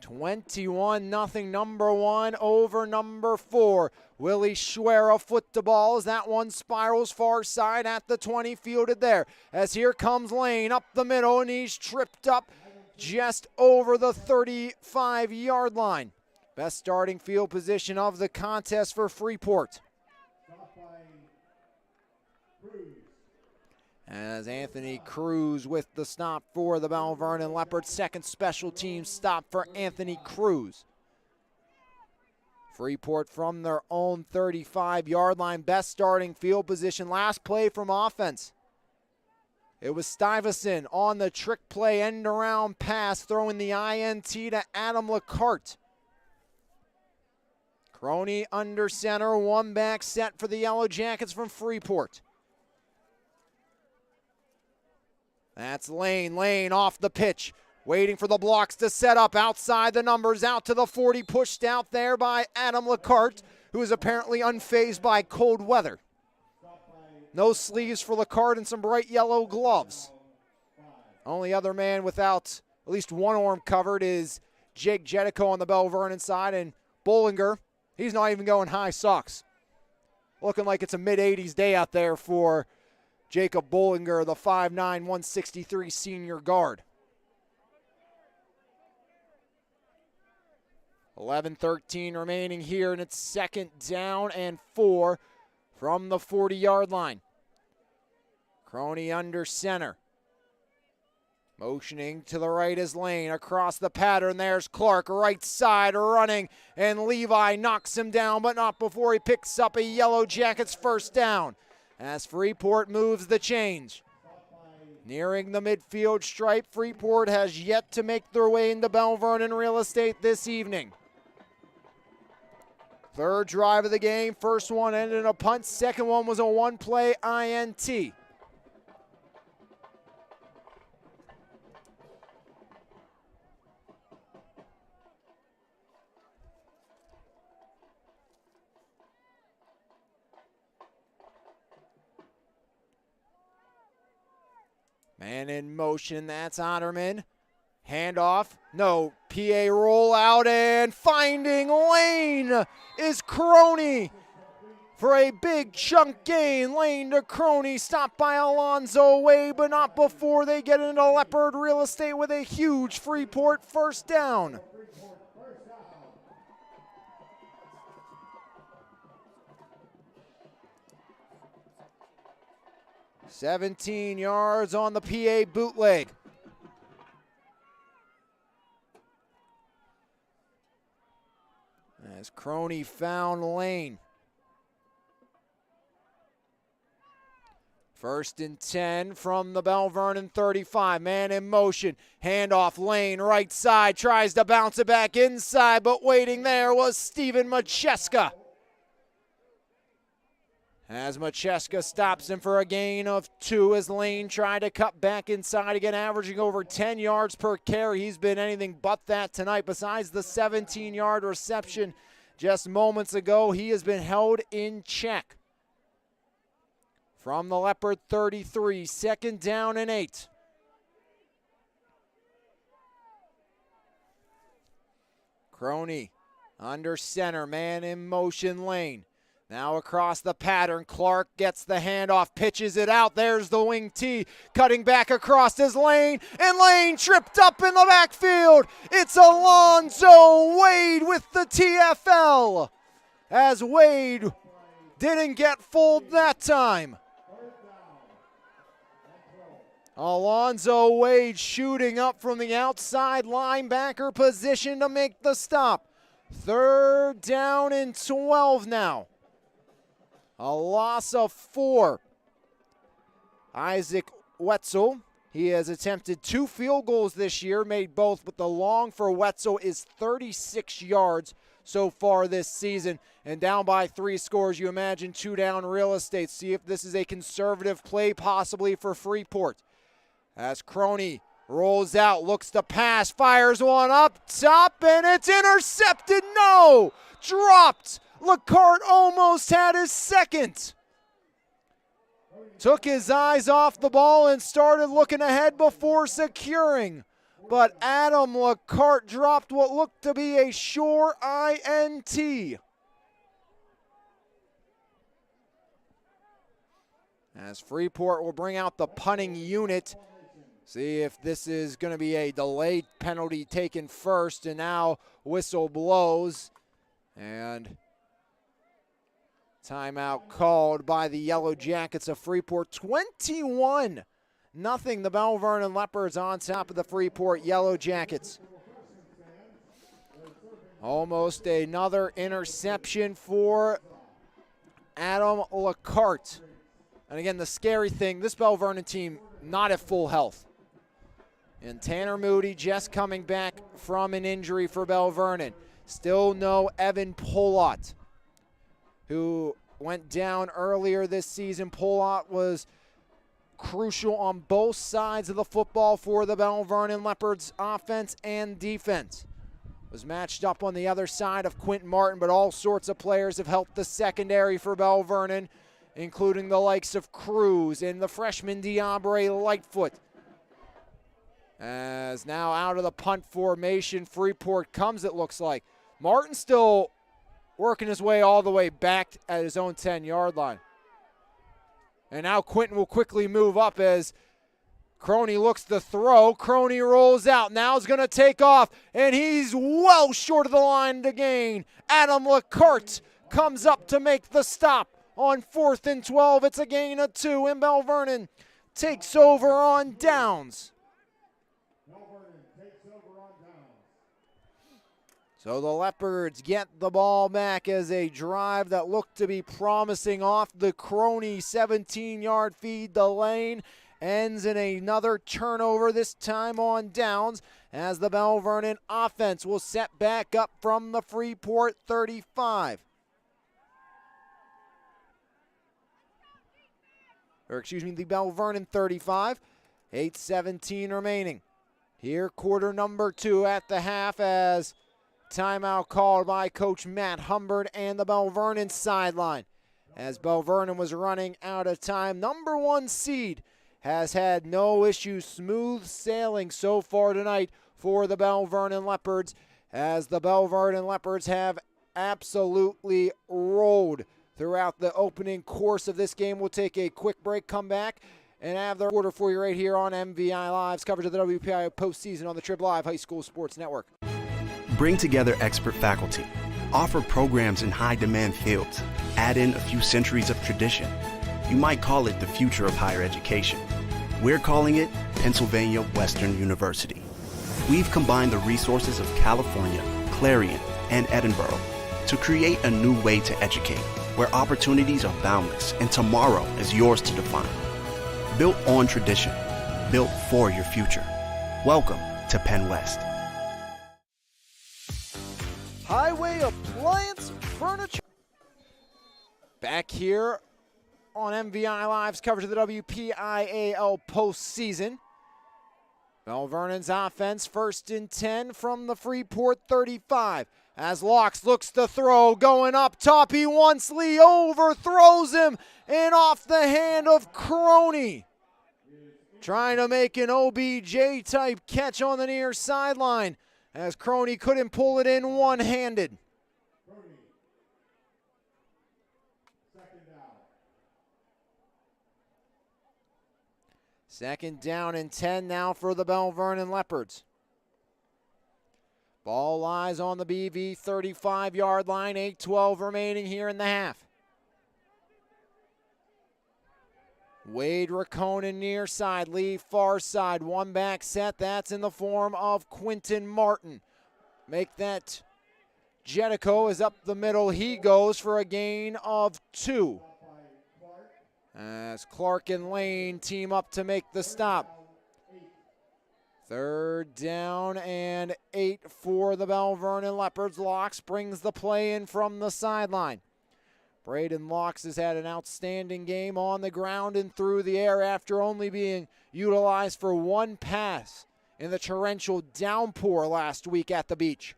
21-0, number 1 over number 4. Willie Schwera foot the ball as that one spirals far side at the 20, fielded there. As here comes Lane up the middle, and he's tripped up just over the 35-yard line. Best starting field position of the contest for Freeport. As Anthony Cruz with the stop for the Belle Vernon Leopards. Second special team stop for Anthony Cruz. Freeport from their own 35-yard line. Best starting field position. Last play from offense. It was Stuyvesant on the trick play end around pass, throwing the INT to Adam LaCarte. Crony under center, 1 back set for the Yellow Jackets from Freeport. That's Lane. Lane off the pitch, waiting for the blocks to set up outside the numbers, out to the 40, pushed out there by Adam LaCarte, who is apparently unfazed by cold weather. No sleeves for LaCarte and some bright yellow gloves. Only other man without at least one arm covered is Jake Jetico on the Belle Vernon side, and Bollinger, he's not even going high socks. Looking like it's a mid-80s day out there for Jacob Bollinger, the 5'9", 163 senior guard. 11-13 remaining here, and it's 2nd down and 4 from the 40-yard line. Crony under center. Motioning to the right is Lane. Across the pattern, there's Clark, right side running, and Levi knocks him down, but not before he picks up a Yellow Jackets first down. As Freeport moves the change. Nearing the midfield stripe, Freeport has yet to make their way into Belle Vernon real estate this evening. 3rd drive of the game. First one ended in a punt. Second one was a 1-play INT. Man in motion, that's Otterman. Handoff, no, PA roll out, and finding Lane is Crony for a big chunk gain. Lane to Crony, stopped by Alonzo Wade, but not before they get into Leopard real estate with a huge Freeport first down. "17 yards on the PA bootleg. As Crony found Lane. First and 10 from the Belle Vernon 35. Man in motion. Handoff lane, right side. Tries to bounce it back inside, but waiting there was Steven Macheska. As Macheska stops him for a gain of 2 as Lane tried to cut back inside again, averaging over 10 yards per carry. He's been anything but that tonight. Besides the 17-yard reception just moments ago, he has been held in check. From the Leopard 33, 2nd down and 8. Crony under center, man in motion lane. Now across the pattern, Clark gets the handoff, pitches it out. There's the wing T, cutting back across his lane, and Lane tripped up in the backfield. It's Alonzo Wade with the TFL, as Wade didn't get fooled that time. Alonzo Wade shooting up from the outside linebacker position to make the stop. 3rd down and 12 now. A loss of 4. Isaac Wetzel, he has attempted 2 field goals this year, made both, but the long for Wetzel is 36 yards so far this season. And down by 3 scores, you imagine 2 down real estate. See if this is a conservative play possibly for Freeport. As Crony rolls out, looks to pass, fires one up top, and it's intercepted. No! Dropped. LeCart almost had his second. Took his eyes off the ball and started looking ahead before securing. But Adam LeCart dropped what looked to be a sure INT. As Freeport will bring out the punting unit. See if this is going to be a delayed penalty taken first, and now whistle blows. And timeout called by the Yellow Jackets of Freeport. 21-0, the Belle Vernon Leopards on top of the Freeport Yellow Jackets. Almost another interception for Adam LeCart. And again, the scary thing, this Belle Vernon team not at full health. And Tanner Moody just coming back from an injury for Belle Vernon. Still no Evan Polott, who went down earlier this season. Polott was crucial on both sides of the football for the Belle Vernon Leopards offense and defense. Was matched up on the other side of Quentin Martin, but all sorts of players have helped the secondary for Belle Vernon, including the likes of Cruz and the freshman Diabre Lightfoot. As now out of the punt formation, Freeport comes, it looks like. Martin still working his way all the way back at his own 10-yard line. And now Quentin will quickly move up as Crony looks to throw. Crony rolls out. Now he's going to take off, and he's well short of the line to gain. Adam LeCart comes up to make the stop on 4th and 12. It's a gain of 2, and Belle Vernon takes over on downs. So the Leopards get the ball back as a drive that looked to be promising off the Crony 17-yard feed to Lane ends in another turnover, this time on downs, as the Belle Vernon offense will set back up from the Freeport 35. The Belle Vernon 35. 8:17 remaining. Here, quarter number 2 at the half, as timeout called by Coach Matt Humbert and the Belle Vernon sideline. As Belle Vernon was running out of time, number 1 seed has had no issues, smooth sailing so far tonight for the Belle Vernon Leopards, as the Belle Vernon Leopards have absolutely rolled throughout the opening course of this game. We'll take a quick break, come back, and have the order for you right here on MVI Live's coverage of the WPI postseason on the Trib Live High School Sports Network. Bring together expert faculty, offer programs in high-demand fields, add in a few centuries of tradition. You might call it the future of higher education. We're calling it Pennsylvania Western University. We've combined the resources of California, Clarion, and Edinburgh to create a new way to educate, where opportunities are boundless and tomorrow is yours to define. built on tradition, built for your future. Welcome to Penn West. Highway Appliance Furniture. Back here on MVI Live's coverage of the WPIAL postseason. Belle Vernon's offense 1st and 10 from the Freeport 35. As Locks looks to throw, going up top, he wants Lee, overthrows him, and off the hand of Crony. Trying to make an OBJ-type catch on the near sideline, as Crony couldn't pull it in one-handed. Second down and 10 now for the Belle Vernon Leopards. Ball lies on the BV 35-yard line, 8:12 remaining here in the half. Wade Raconen near side, Lee far side, one back set. That's in the form of Quinton Martin. Make that Jetico is up the middle. He goes for a gain of 2. As Clark and Lane team up to make the stop. 3rd down and 8 for the Belle Vernon Leopards. Locks brings the play in from the sideline. Braden Locks has had an outstanding game on the ground and through the air after only being utilized for one pass in the torrential downpour last week at the beach.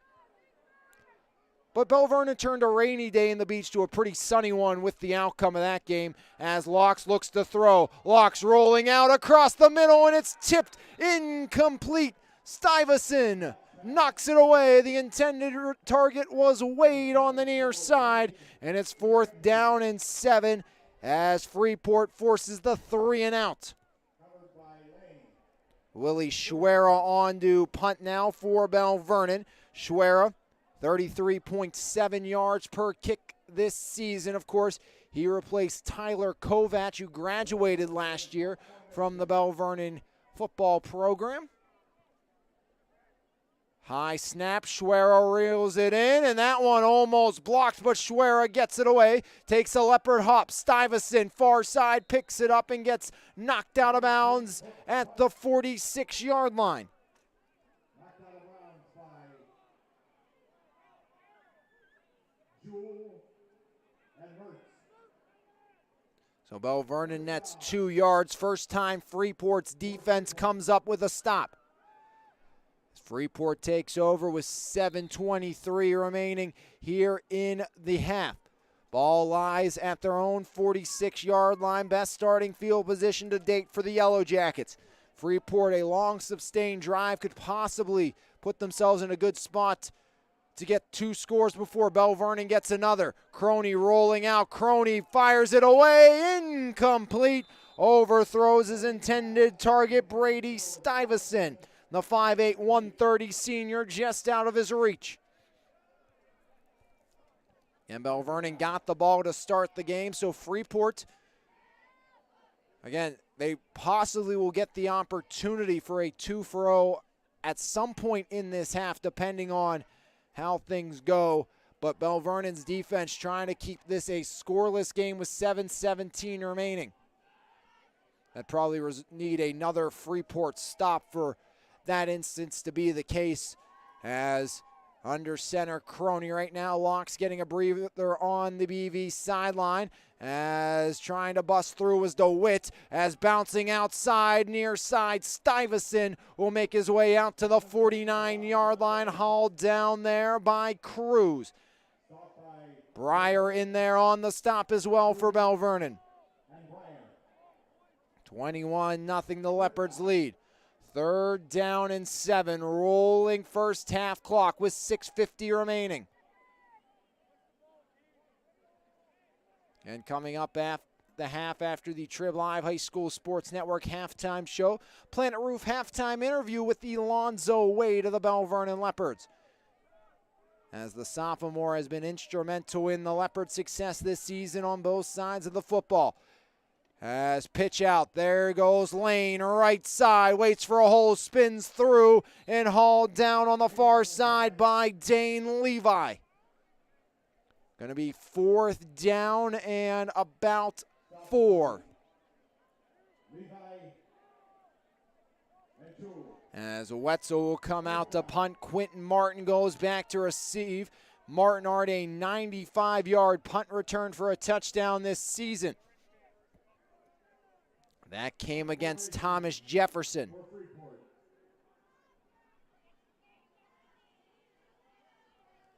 But Belle Vernon turned a rainy day in the beach to a pretty sunny one with the outcome of that game as Locks looks to throw. Locks rolling out across the middle, and it's tipped incomplete. Stuyvesant knocks it away. The intended target was Wade on the near side, and it's 4th down and 7 as Freeport forces the 3 and out. Willie Schwera on to punt now for Belle Vernon. Schwera, 33.7 yards per kick this season. Of course, he replaced Tyler Kovac, who graduated last year from the Belle Vernon football program. High snap, Schwera reels it in, and that one almost blocked, but Schwera gets it away. Takes a leopard hop. Stuyvesant, far side, picks it up and gets knocked out of bounds at the 46-yard line. So Belle Vernon nets 2 yards. First time Freeport's defense comes up with a stop. Freeport takes over with 7:23 remaining here in the half. Ball lies at their own 46-yard line. Best starting field position to date for the Yellow Jackets. Freeport, a long sustained drive, could possibly put themselves in a good spot to get 2 scores before Belle Vernon gets another. Crony rolling out. Crony fires it away. Incomplete. Overthrows his intended target, Brady Stuyvesant. The 5'8", 130 senior just out of his reach. And Belle Vernon got the ball to start the game, so Freeport, again, they possibly will get the opportunity for a 2-for-0 at some point in this half, depending on how things go. But Belle Vernon's defense trying to keep this a scoreless game with 7:17 remaining. That probably need another Freeport stop for that instance to be the case, as under center Crony right now. Locks getting a breather on the BV sideline, as trying to bust through was DeWitt, as bouncing outside near side Stuyvesant will make his way out to the 49-yard line, hauled down there by Cruz. Breyer in there on the stop as well for Belle Vernon. 21-0 the Leopards lead. 3rd down and 7, rolling first half clock with 6:50 remaining. And coming up after the half, after the Trib Live High School Sports Network halftime show, Planet Roof halftime interview with Alonzo Wade of the Belle Vernon Leopards. As the sophomore has been instrumental in the Leopard success this season on both sides of the football. As pitch out, there goes Lane, right side, waits for a hole, spins through, and hauled down on the far side by Dane Levi. Going to be 4th down and about 4. Levi As Wetzel will come out to punt, Quentin Martin goes back to receive. Martin already a 95-yard punt return for a touchdown this season. That came against Thomas Jefferson.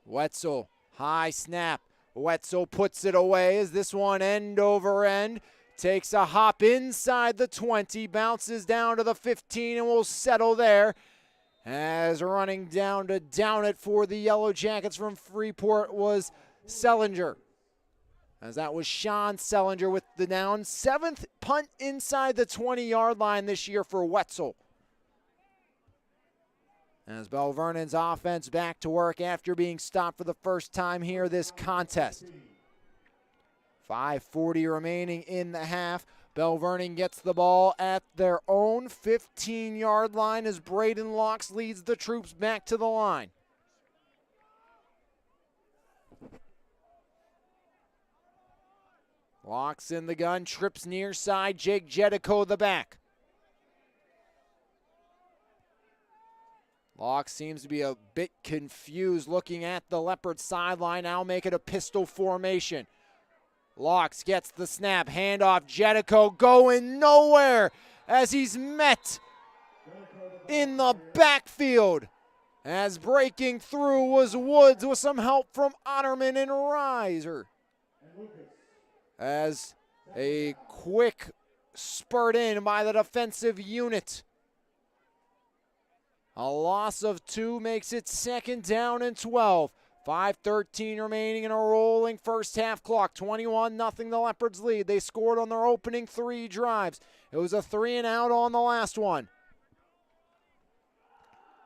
Wetzel, high snap. Wetzel puts it away as this one end over end. Takes a hop inside the 20, bounces down to the 15 and will settle there. As running down to down it for the Yellow Jackets from Freeport was Sellinger. As that was Sean Sellinger with the down. 7th punt inside the 20-yard line this year for Wetzel. As Belle Vernon's offense back to work after being stopped for the first time here this contest. 5:40 remaining in the half. Belle Vernon gets the ball at their own 15-yard line as Braden Locks leads the troops back to the line. Locks in the gun, trips near side, Jake Jedico the back. Locks seems to be a bit confused looking at the Leopard sideline. Now make it a pistol formation. Locks gets the snap, handoff, Jedico going nowhere as he's met in the backfield. As breaking through was Woods with some help from Otterman and Reiser. As a quick spurt in by the defensive unit. A loss of 2 makes it 2nd down and 12. 5:13 remaining in a rolling first half clock. 21-0 the Leopards lead. They scored on their opening 3 drives. It was a 3 and out on the last one.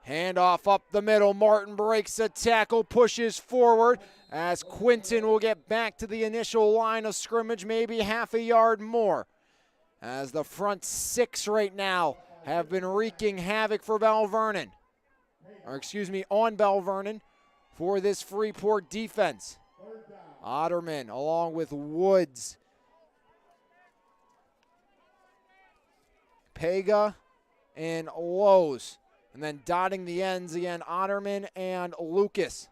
Handoff up the middle. Martin breaks a tackle, pushes forward as Quinton will get back to the initial line of scrimmage, maybe half a yard more. As the front 6 right now have been wreaking havoc for Belle Vernon. On Belle Vernon. For this Freeport defense. Otterman along with Woods. Pega and Lowe's. And then dotting the ends again, Otterman and Lucas.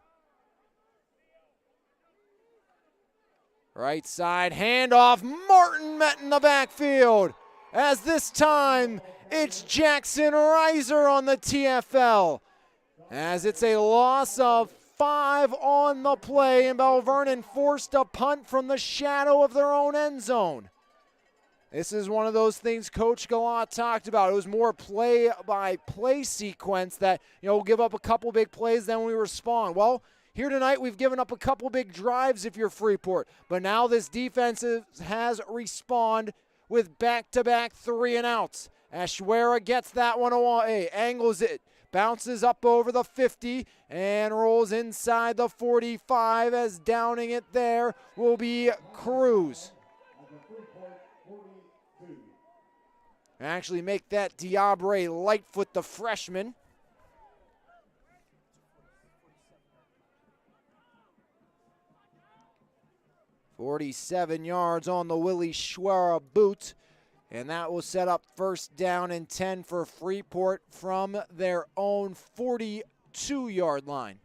Right side, handoff, Martin met in the backfield. As this time, it's Jackson Reiser on the TFL. As it's a loss of 5 on the play, and Belle Vernon forced a punt from the shadow of their own end zone. This is one of those things Coach Galat talked about. It was more play-by-play sequence that, we'll give up a couple big plays, then we respond. Well, here tonight we've given up a couple big drives if you're Freeport, but now this defense has responded with back-to-back 3 and outs. Ashwara gets that one away, angles it. Bounces up over the 50 and rolls inside the 45 as downing it there will be Cruz. Actually make that Diabre Lightfoot the freshman. .47 yards on the Willie Schwera boot. And that will set up 1st down and 10 for Freeport from their own 42-yard line.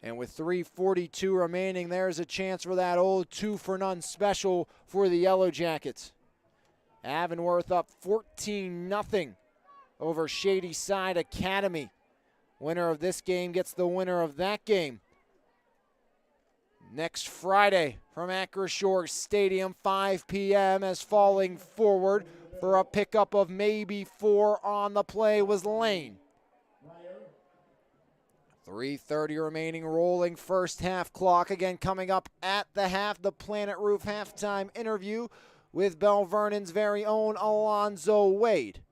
And with 3:42 remaining, there's a chance for that old 2-for-none special for the Yellow Jackets. Avonworth up 14-0 over Shady Side Academy. Winner of this game gets the winner of that game. Next Friday from Acrisure Stadium, 5 p.m. as falling forward for a pickup of maybe 4 on the play was Lane. 3:30 remaining, rolling first half clock. Again, coming up at the half, the Planet Roof halftime interview with Belle Vernon's very own Alonzo Wade.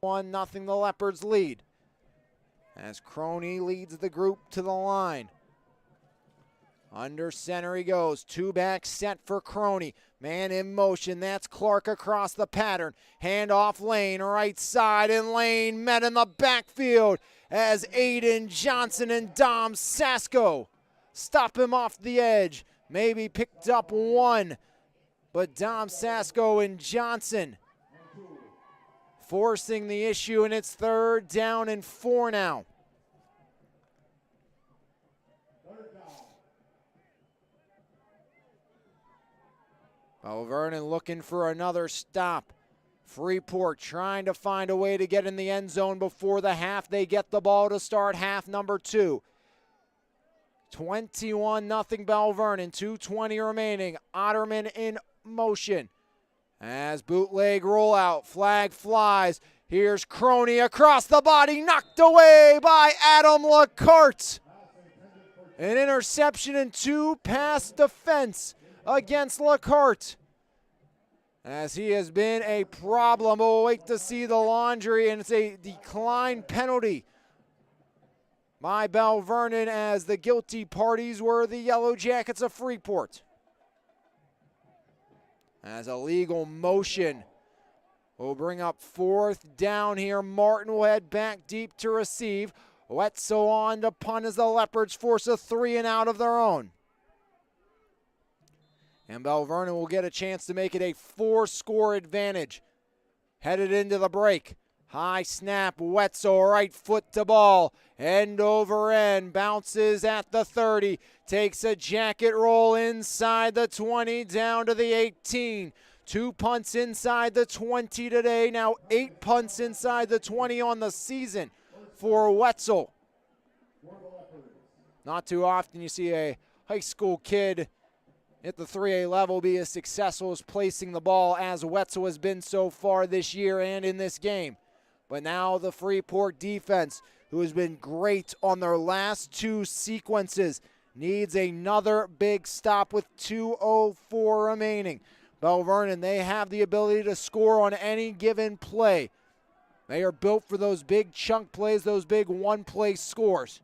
1-0 the Leopards lead. As Crony leads the group to the line. Under center he goes. 2-back set for Crony. Man in motion. That's Clark across the pattern. Hand off Lane. Right side, and Lane met in the backfield as Aiden Johnson and Dom Sasko stop him off the edge. Maybe picked up 1 but Dom Sasko and Johnson forcing the issue, and it's 3rd down and 4 now. Vernon looking for another stop. Freeport trying to find a way to get in the end zone before the half. They get the ball to start half number 2. 21-0 Belle Vernon, 2:20 remaining. Otterman in motion. As bootleg rollout, flag flies. Here's Crony across the body, knocked away by Adam LaCarte. An interception and 2 pass defense against LaCarte, as he has been a problem. We'll wait to see the laundry, and it's a decline penalty by Belle Vernon, as the guilty parties were the Yellow Jackets of Freeport. As a legal motion will bring up 4th down here. Martin will head back deep to receive. Wetzel on to punt as the Leopards force a 3 and out of their own. And Belle Vernon will get a chance to make it a 4-score advantage. Headed into the break. High snap, Wetzel, right foot to ball. End over end, bounces at the 30. Takes a jacket roll inside the 20, down to the 18. 2 punts inside the 20 today. Now 8 punts inside the 20 on the season for Wetzel. Not too often you see a high school kid at the 3A level be as successful as placing the ball as Wetzel has been so far this year and in this game. But now the Freeport defense, who has been great on their last 2 sequences, needs another big stop with 2:04 remaining. Belle Vernon, they have the ability to score on any given play. They are built for those big chunk plays, those big one-play scores.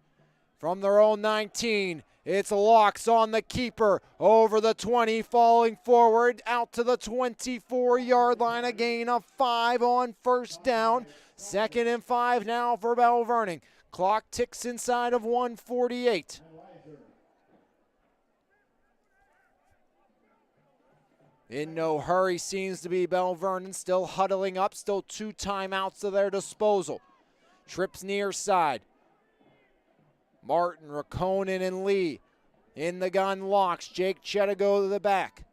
From their own 19, it's Locks on the keeper, over the 20, falling forward, out to the 24-yard line, a gain of 5 on 1st down. 2nd and 5 now for Belle Vernon. Clock ticks inside of 1:48. In no hurry seems to be Belle Vernon, still huddling up, still 2 timeouts to their disposal. Trips near side. Martin, Rakonen, and Lee. In the gun, Locks. Jake Chetico to the back.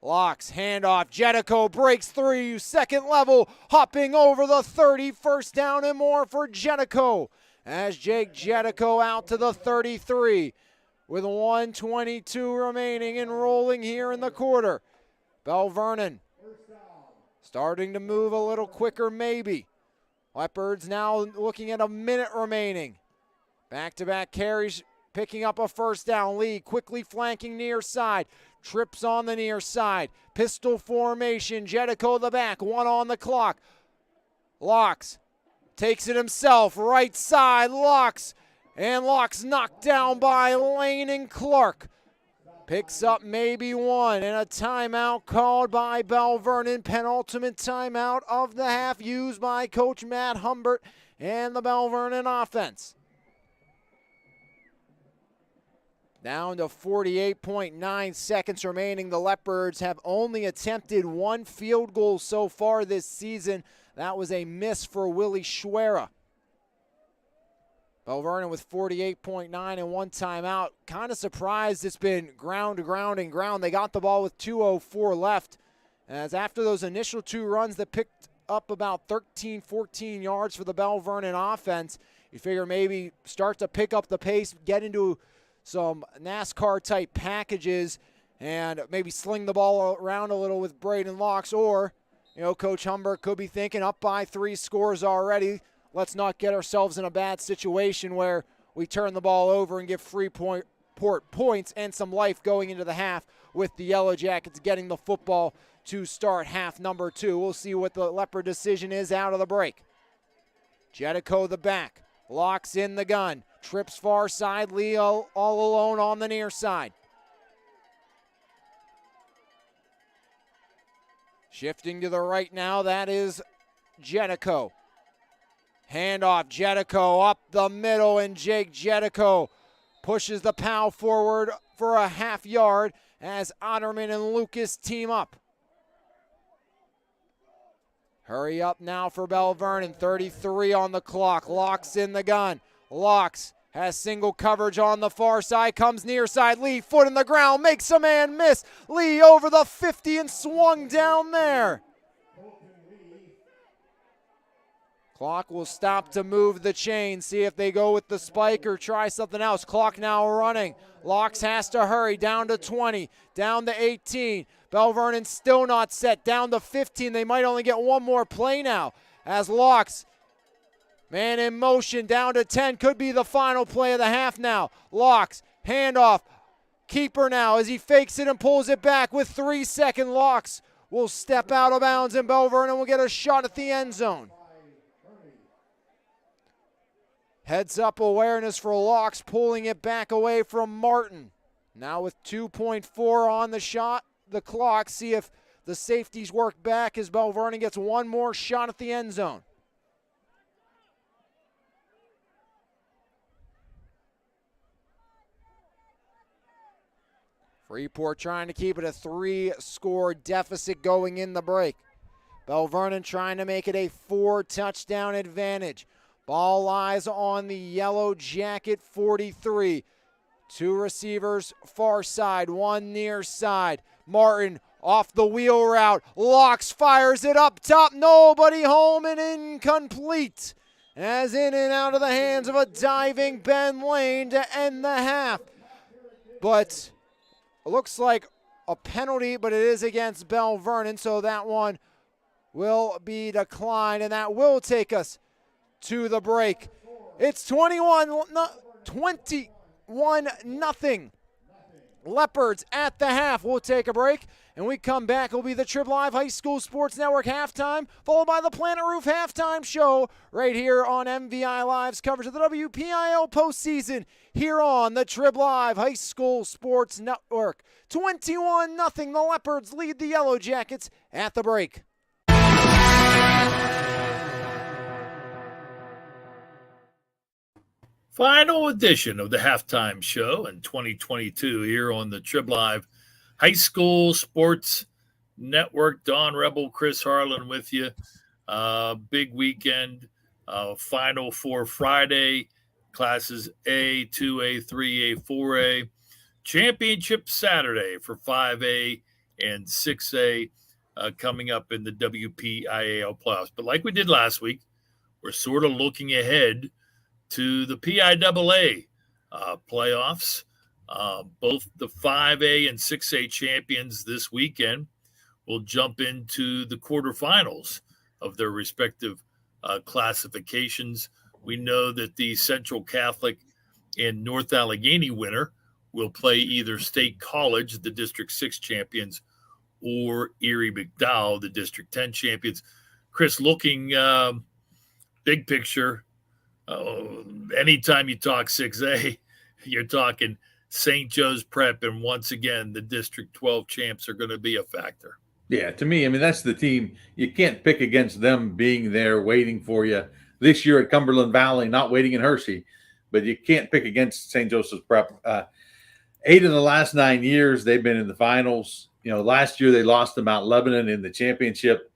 Locks, handoff. Jetico breaks through. 2nd level, hopping over the 30. 1st down and more for Jetico, as Jake Jetico out to the 33 with 1:22 remaining and rolling here in the quarter. Belle Vernon starting to move a little quicker maybe. Leopards now looking at a minute remaining. Back-to-back carries, picking up a 1st down. Lee quickly flanking near side. Trips on the near side. Pistol formation. Jetico the back. 1 on the clock. Locks takes it himself. Right side. Locks. And Locks knocked down by Lane and Clark. Picks up maybe 1, and a timeout called by Belle Vernon. Penultimate timeout of the half used by Coach Matt Humbert and the Belle Vernon offense. Down to 48.9 seconds remaining. The Leopards have only attempted 1 field goal so far this season. That was a miss for Willie Schwera. Belle Vernon with 48.9 and 1 timeout. Kind of surprised it's been ground to ground and ground. They got the ball with 2:04 left. As after those initial 2 runs that picked up about 13, 14 yards for the Belle Vernon offense, you figure maybe start to pick up the pace, get into some NASCAR-type packages, and maybe sling the ball around a little with Braden Locks. Or, Coach Humbert could be thinking, up by 3 scores already, let's not get ourselves in a bad situation where we turn the ball over and give Freeport points and some life going into the half, with the Yellow Jackets getting the football to start half number 2. We'll see what the Leopard decision is out of the break. Jetico the back. Locks in the gun. Trips far side. Leo all alone on the near side. Shifting to the right now, that is Jetico. Handoff, Jetico up the middle, and Jake Jetico pushes the POW forward for a half yard. as Otterman and Lucas team up. Hurry up now for Belle Vernon. 33 on the clock. Locks in the gun. Locks has single coverage on the far side. Comes near side. Lee, foot in the ground. Makes a man miss. Lee over the 50 and swung down there. Clock will stop to move the chain. See if they go with the spike or try something else. Clock now running. Locks has to hurry. Down to 20. Down to 18. Belle Vernon still not set. Down to 15. They might only get one more play now. As Locks, man in motion, down to 10. Could be the final play of the half now. Locks, handoff. Keeper now as he fakes it and pulls it back with 3 seconds. Locks will step out of bounds and Belle Vernon will get a shot at the end zone. Heads up awareness for Locks, pulling it back away from Martin. Now with 2.4 on the clock, see if the safeties work back as Belle Vernon gets one more shot at the end zone. Freeport trying to keep it a 3-score deficit going in the break. Belle Vernon trying to make it a 4-touchdown advantage. Ball lies on the yellow jacket 43. 2 receivers far side, 1 near side. Martin off the wheel route. Locks fires it up top. Nobody home and incomplete. As in and out of the hands of a diving Ben Lane to end the half. But it looks like a penalty, but it is against Belle Vernon, so that one will be declined, and that will take us to the break. It's 21-0. Leopards at the half. We'll take a break, and we come back. It'll be the Trib Live High School Sports Network halftime, followed by the Planet Roof halftime show right here on MVI Live's coverage of the WPIL postseason here on the Trib Live High School Sports Network. 21-0. The Leopards lead the Yellow Jackets at the break. Final edition of the halftime show in 2022 here on the Trib Live High School Sports Network. Don Rebel, Chris Harlan with you. Big weekend. Final for Friday. Classes A, 2A, 3A, 4A. Championship Saturday for 5A and 6A coming up in the WPIAL playoffs. But like we did last week, we're sort of looking ahead to the PIAA playoffs. Both the 5A and 6A champions this weekend will jump into the quarterfinals of their respective classifications. We know that the Central Catholic and North Allegheny winner will play either State College, the District 6 champions, or Erie McDowell, the District 10 champions. Chris, looking big picture, anytime you talk 6A, you're talking St. Joe's Prep, and once again, the District 12 champs are going to be a factor. Yeah, to me, I mean, that's the team. You can't pick against them being there waiting for you. This year at Cumberland Valley, not waiting in Hershey, but you can't pick against St. Joseph's Prep. 8 of the last 9 years, they've been in the finals. You know, last year they lost to Mount Lebanon in the championship.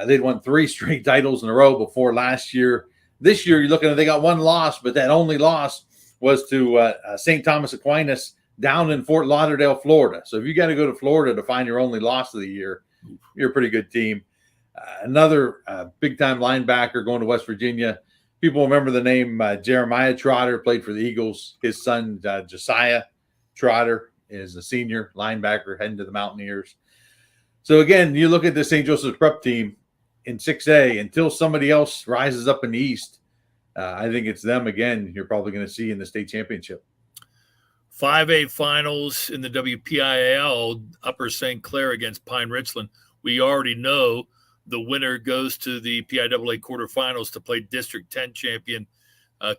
They'd won 3 straight titles in a row before last year. This year, you're looking at they got 1 loss, but that only loss was to St. Thomas Aquinas down in Fort Lauderdale, Florida. So if you got to go to Florida to find your only loss of the year, you're a pretty good team. Another big-time linebacker going to West Virginia. People remember the name Jeremiah Trotter, played for the Eagles. His son, Josiah Trotter, is a senior linebacker heading to the Mountaineers. So, again, you look at the St. Joseph's Prep team in 6A, until somebody else rises up in the East, I think it's them again you're probably going to see in the state championship. 5A finals in the WPIAL, Upper St. Clair against Pine Richland. We already know the winner goes to the PIAA quarterfinals to play District 10 champion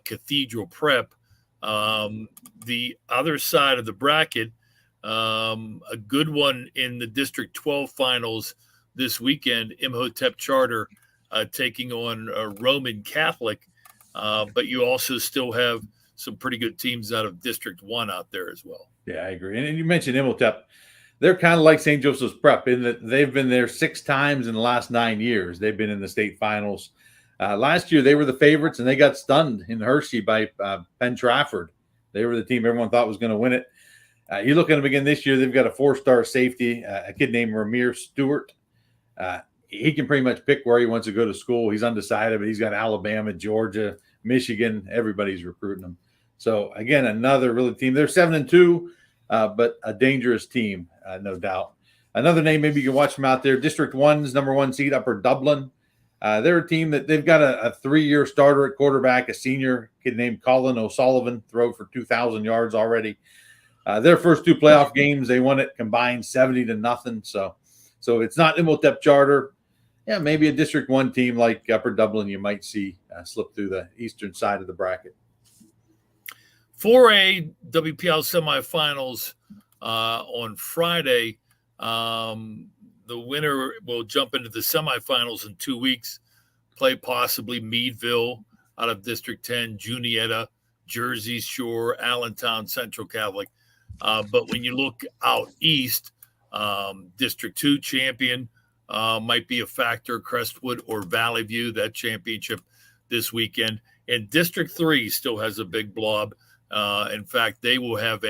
Cathedral Prep. The other side of the bracket, a good one in the District 12 finals this weekend, Imhotep Charter taking on a Roman Catholic. But you also still have some pretty good teams out of District 1 out there as well. Yeah, I agree. And you mentioned Imhotep. They're kind of like St. Joseph's Prep in that they've been there 6 times in the last 9 years. They've been in the state finals. Last year, they were the favorites, and they got stunned in Hershey by Penn Trafford. They were the team everyone thought was going to win it. You look at them again this year, they've got a 4-star safety, a kid named Ramir Stewart. He can pretty much pick where he wants to go to school. He's undecided, but he's got Alabama, Georgia, Michigan. Everybody's recruiting him. So, again, another really team. They're 7-2, but a dangerous team, no doubt. Another name maybe you can watch from out there, District 1's number 1 seed, Upper Dublin. They're a team that they've got a 3-year starter at quarterback, a senior kid named Colin O'Sullivan, throw for 2,000 yards already. Their first 2 playoff games, they won it combined 70-0. So it's not Imhotep Charter. Yeah, maybe a District 1 team like Upper Dublin you might see slip through the eastern side of the bracket. 4A WPL semifinals on Friday. The winner will jump into the semifinals in 2 weeks, play possibly Meadville out of District 10, Juniata, Jersey Shore, Allentown, Central Catholic. But when you look out east, District 2 champion might be a factor, Crestwood or Valley View, that championship this weekend. And District 3 still has a big blob. In fact, they will have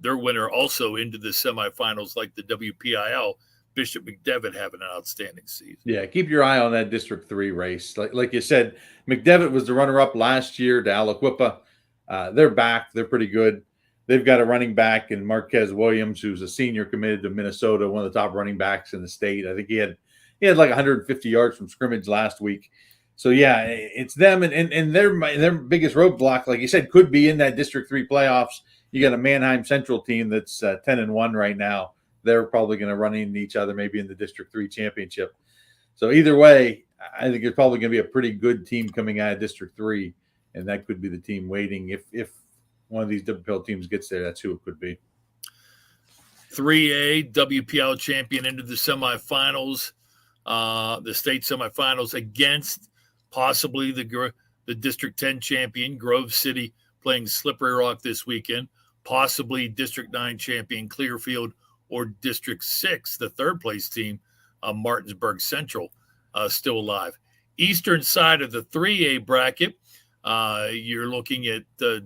their winner also into the semifinals like the WPIL. Bishop McDevitt having an outstanding season. Yeah, keep your eye on that District 3 race. Like you said, McDevitt was the runner-up last year to Aliquippa. They're back. They're pretty good. They've got a running back in Marquez Williams, who's a senior committed to Minnesota, one of the top running backs in the state. I think he had like 150 yards from scrimmage last week. So, yeah, it's them. And their biggest roadblock, like you said, could be in that District 3 playoffs. You got a Manheim Central team that's 10-1 right now. They're probably going to run into each other maybe in the District 3 championship. So either way, I think it's probably going to be a pretty good team coming out of District 3, and that could be the team waiting. If one of these WPL teams gets there, that's who it could be. 3A WPL champion into the semifinals, the state semifinals against possibly the District 10 champion, Grove City, playing Slippery Rock this weekend, possibly District 9 champion, Clearfield, or District 6, the third-place team, Martinsburg Central, still alive. Eastern side of the 3A bracket, you're looking at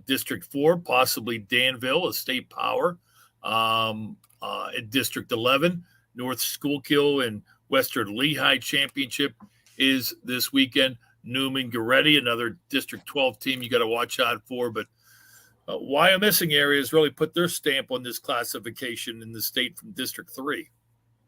District 4, possibly Danville, a state power. At District 11, North Schuylkill and Western Lehigh championship is this weekend. Newman Goretti, another District 12 team you got to watch out for, but Wyomissing areas really put their stamp on this classification in the state from District 3.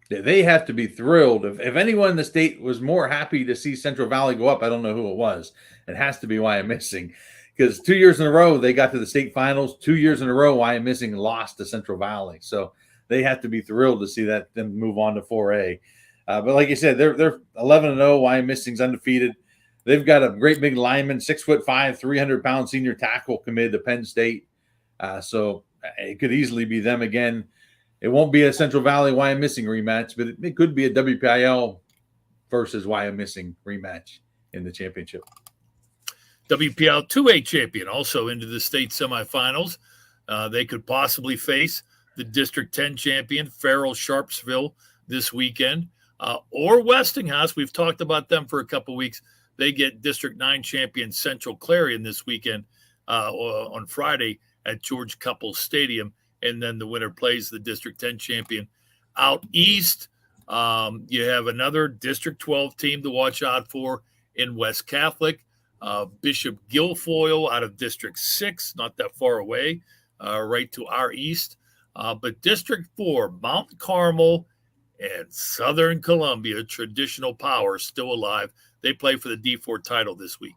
They have to be thrilled. If anyone in the state was more happy to see Central Valley go up, I don't know who it was. It has to be Wyomissing, because 2 years in a row they got to the state finals. 2 years in a row, Wyomissing lost to Central Valley. So they have to be thrilled to see that them move on to 4A. But like you said, they're 11-0. Wyomissing's undefeated. They've got a great big lineman, 6'5", 300-pound senior tackle committed to Penn State. So it could easily be them again. It won't be a Central Valley Wyomissing rematch, but it could be a WPIL versus Wyomissing rematch in the championship. WPL 2A champion also into the state semifinals. They could possibly face the District 10 champion, Farrell Sharpsville, this weekend, or Westinghouse. We've talked about them for a couple weeks. They get District 9 champion Central Clarion this weekend on Friday at George Couples Stadium, and then the winner plays the District 10 champion. Out east, you have another District 12 team to watch out for in West Catholic. Bishop Guilfoyle out of District 6, not that far away, right to our east. But District 4, Mount Carmel and Southern Columbia, traditional power, still alive. They play for the D4 title this week.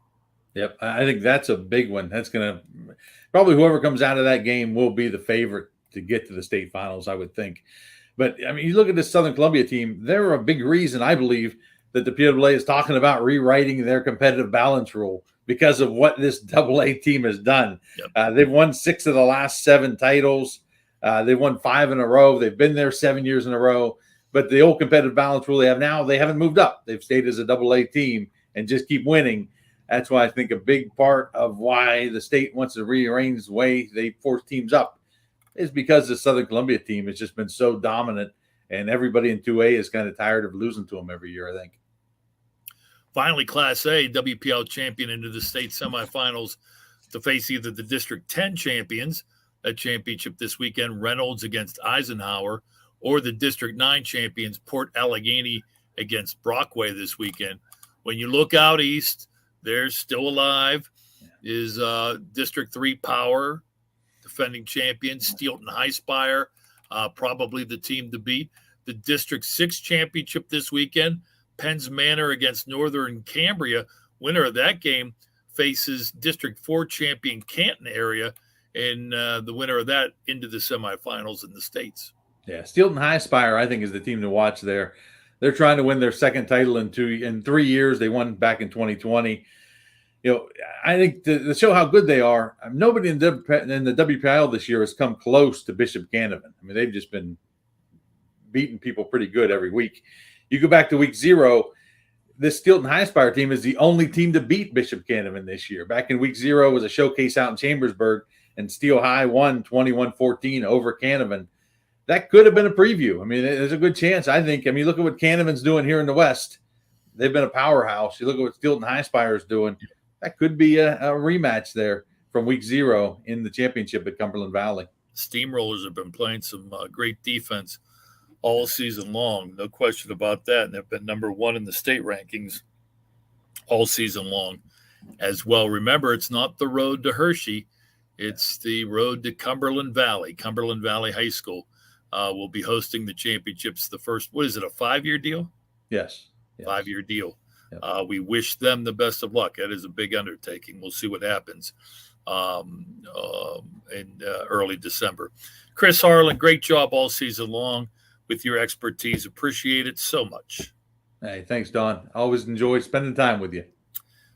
Yep, I think that's a big one. That's going to probably whoever comes out of that game will be the favorite to get to the state finals, I would think. But, I mean, you look at this Southern Columbia team, they're a big reason, I believe, that the PWA is talking about rewriting their competitive balance rule because of what this AA team has done. Yep. They've won 6 of the last 7 titles. They've won 5 in a row. They've been there 7 years in a row. But the old competitive balance rule they have now, they haven't moved up. They've stayed as a AA team and just keep winning. That's why I think a big part of why the state wants to rearrange the way they force teams up is because the Southern Columbia team has just been so dominant, and everybody in 2A is kind of tired of losing to them every year, I think. Finally, Class A, WPL champion into the state semifinals to face either the District 10 champions, that championship this weekend, Reynolds against Eisenhower, or the District 9 champions, Port Allegheny against Brockway this weekend. When you look out east, they're still alive. Is District 3 Power, defending champions, Steelton High Spire, probably the team to beat. The District 6 championship this weekend, Penns Manor against Northern Cambria. Winner of that game faces District 4 champion Canton area, and the winner of that into the semifinals in the States. Yeah, Steelton High Spire, I think, is the team to watch there. They're trying to win their second title in 3 years. They won back in 2020. I think to show how good they are, nobody in the WPIL this year has come close to Bishop Canevin. I mean, they've just been beating people pretty good every week. You go back to week 0, this Steelton High Spire team is the only team to beat Bishop Canevin this year. Back in week 0 was a showcase out in Chambersburg, and Steel High won 21-14 over Canevin. That could have been a preview. I mean, there's a good chance, I think. I mean, look at what Canevin's doing here in the West. They've been a powerhouse. You look at what Steelton High Spire is doing. That could be a rematch there from week 0 in the championship at Cumberland Valley. Steamrollers have been playing some great defense all season long. No question about that. And they've been number 1 in the state rankings all season long as well. Remember, it's not the road to Hershey. It's the road to Cumberland Valley. Cumberland Valley High School will be hosting the championships. The first, what is it, a 5-year deal? Yes. 5-year deal. Yep. We wish them the best of luck. That is a big undertaking. We'll see what happens in early December. Chris Harlan, great job all season long with your expertise. Appreciate it so much. Hey, thanks, Don. Always enjoy spending time with you.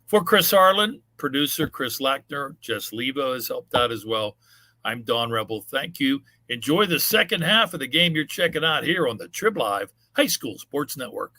For Chris Harlan, producer Chris Lackner, Jess Levo has helped out as well. I'm Don Rebel. Thank you. Enjoy the second half of the game you're checking out here on the Trib Live High School Sports Network.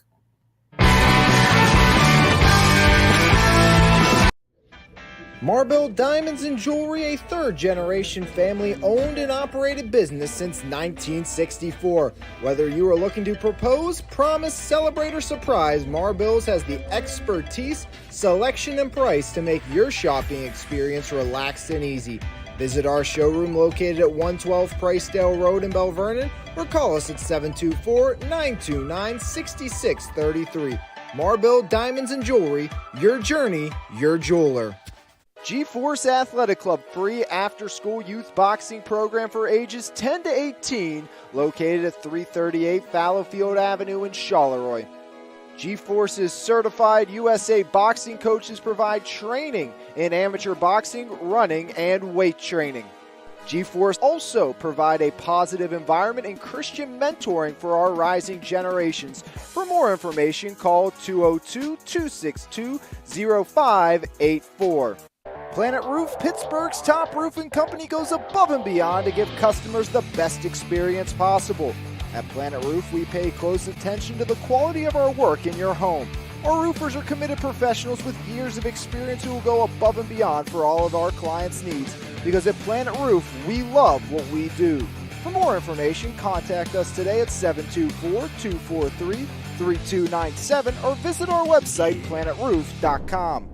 Marble Diamonds and Jewelry, a third-generation family-owned and operated business since 1964. Whether you are looking to propose, promise, celebrate, or surprise, Marble's has the expertise, selection, and price to make your shopping experience relaxed and easy. Visit our showroom located at 112 Pricedale Road in Belle Vernon, or call us at 724-929-6633. Marble Diamonds and Jewelry, your journey, your jeweler. G-Force Athletic Club free after-school youth boxing program for ages 10 to 18, located at 338 Fallowfield Avenue in Charleroi. G-Force's certified USA boxing coaches provide training in amateur boxing, running, and weight training. G-Force also provide a positive environment and Christian mentoring for our rising generations. For more information, call 202-262-0584. Planet Roof, Pittsburgh's top roofing company, goes above and beyond to give customers the best experience possible. At Planet Roof, we pay close attention to the quality of our work in your home. Our roofers are committed professionals with years of experience who will go above and beyond for all of our clients' needs. Because at Planet Roof, we love what we do. For more information, contact us today at 724-243-3297 or visit our website, planetroof.com.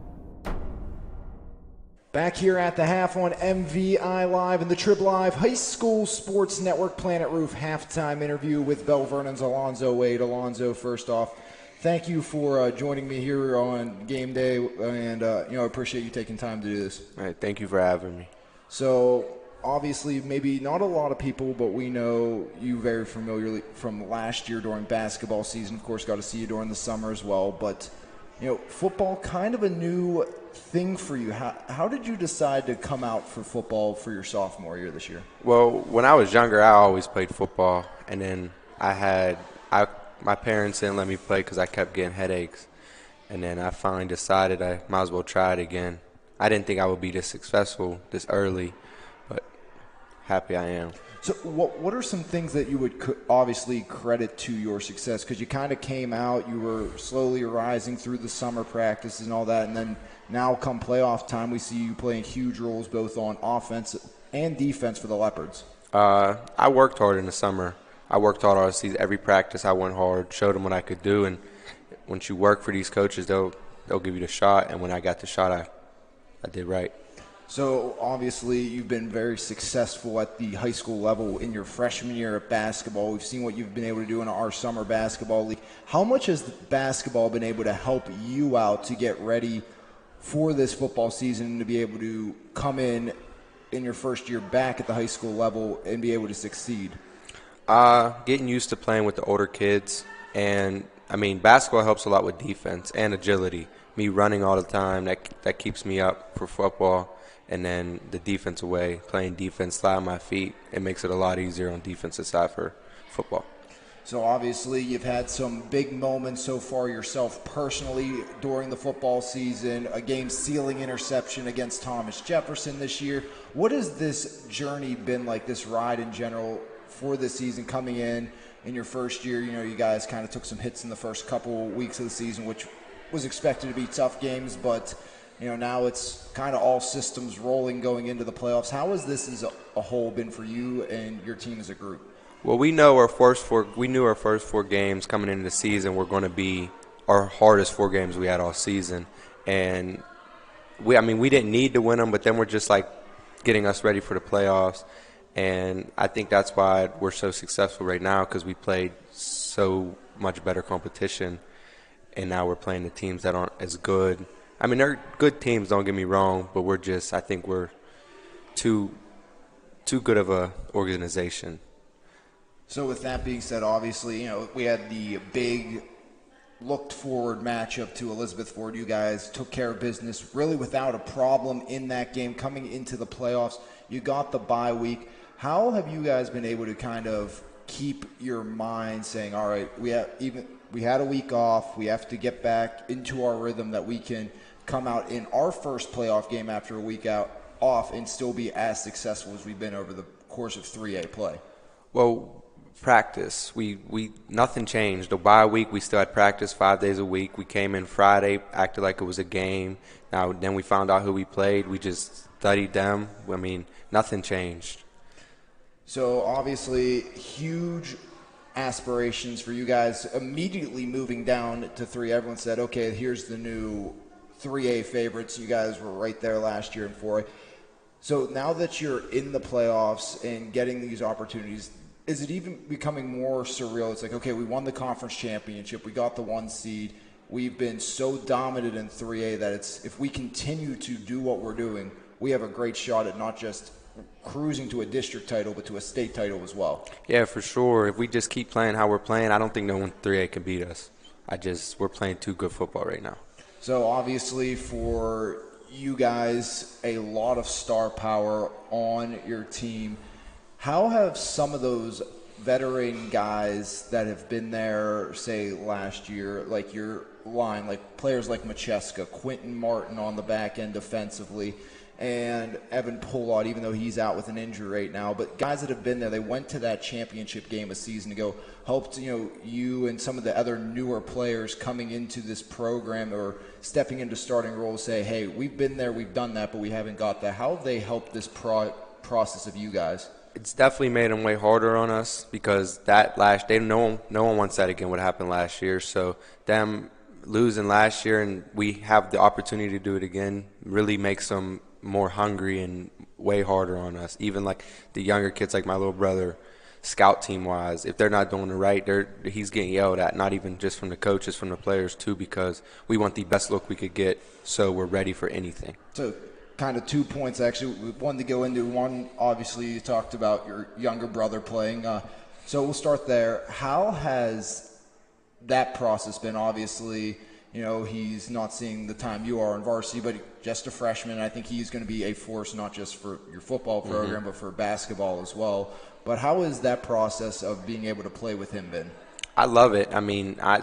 Back here at the half on MVI Live and the Trib Live High School Sports Network Planet Roof halftime interview with Belle Vernon's Alonzo Wade. Alonzo, first off, thank you for joining me here on game day, and I appreciate you taking time to do this. All right, thank you for having me. So, obviously, maybe not a lot of people, but we know you very familiarly from last year during basketball season. Of course, got to see you during the summer as well, but football, kind of a new thing for you. How did you decide to come out for football for your sophomore year this year? Well, when I was younger, I always played football, and then my parents didn't let me play because I kept getting headaches, and then I finally decided I might as well try it again. I didn't think I would be this successful this early, but happy I am. So what are some things that you would obviously credit to your success? Because you kind of came out, you were slowly rising through the summer practices and all that, and then now come playoff time, we see you playing huge roles both on offense and defense for the Leopards. I worked hard in the summer. I worked hard all season. Every practice I went hard, showed them what I could do, and once you work for these coaches, they'll give you the shot, and when I got the shot, I did right. So obviously you've been very successful at the high school level in your freshman year of basketball. We've seen what you've been able to do in our summer basketball league. How much has basketball been able to help you out to get ready for this football season and to be able to come in your first year back at the high school level and be able to succeed? Getting used to playing with the older kids, and I mean basketball helps a lot with defense and agility. Me running all the time, that keeps me up for football. And then the defensive way, playing defense, sliding my feet, it makes it a lot easier on defensive side for football. So obviously you've had some big moments so far yourself personally during the football season, a game-sealing interception against Thomas Jefferson this year. What has this journey been like, this ride in general for this season coming in your first year? You know, you guys kind of took some hits in the first couple weeks of the season, which was expected to be tough games, but you know, now it's kind of all systems rolling going into the playoffs. How has this as a whole been for you and your team as a group? Well, we knew our first four games coming into the season were going to be our hardest 4 games we had all season. And we didn't need to win them, but then we're just like getting us ready for the playoffs. And I think that's why we're so successful right now, because we played so much better competition. And now we're playing the teams that aren't as good. I mean, they're good teams, don't get me wrong, but I think we're too good of a organization. So with that being said, obviously, you know, we had the big looked forward matchup to Elizabeth Ford. You guys took care of business really without a problem in that game. Coming into the playoffs, you got the bye week. How have you guys been able to kind of keep your mind saying, all right, we had a week off, we have to get back into our rhythm that we can come out in our first playoff game after a week off and still be as successful as we've been over the course of 3A play? Well, practice. Nothing changed. The bye week, we still had practice 5 days a week. We came in Friday, acted like it was a game. Then we found out who we played. We just studied them. I mean, nothing changed. So obviously, huge aspirations for you guys. Immediately moving down to 3, everyone said, okay, here's the new 3A favorites. You guys were right there last year in 4A. So now that you're in the playoffs and getting these opportunities, is it even becoming more surreal? It's like, okay, we won the conference championship. We got the 1 seed. We've been so dominant in 3A that if we continue to do what we're doing, we have a great shot at not just cruising to a district title, but to a state title as well. Yeah, for sure. If we just keep playing how we're playing, I don't think no one 3A can beat us. We're playing too good football right now. So obviously for you guys, a lot of star power on your team. How have some of those veteran guys that have been there, say, last year, like your line, like players like Macheska, Quentin Martin on the back end defensively, and Evan Pollard, even though he's out with an injury right now, but guys that have been there, they went to that championship game a season ago, helped you and some of the other newer players coming into this program or stepping into starting roles say, hey, we've been there, we've done that, but we haven't got that. How have they helped this process of you guys? It's definitely made them way harder on us, because no one wants that again, what happened last year. So them losing last year and we have the opportunity to do it again really makes them more hungry and way harder on us. Even like the younger kids, like my little brother, scout team wise, if they're not doing it right, he's getting yelled at, not even just from the coaches, from the players too, because we want the best look we could get, so we're ready for anything. So kind of 2 points actually we wanted to go into. One, obviously you talked about your younger brother playing, so we'll start there. How has that process been? Obviously, he's not seeing the time you are in varsity, but just a freshman. I think he's going to be a force not just for your football program, but for basketball as well. But how has that process of being able to play with him been? I love it. I mean, I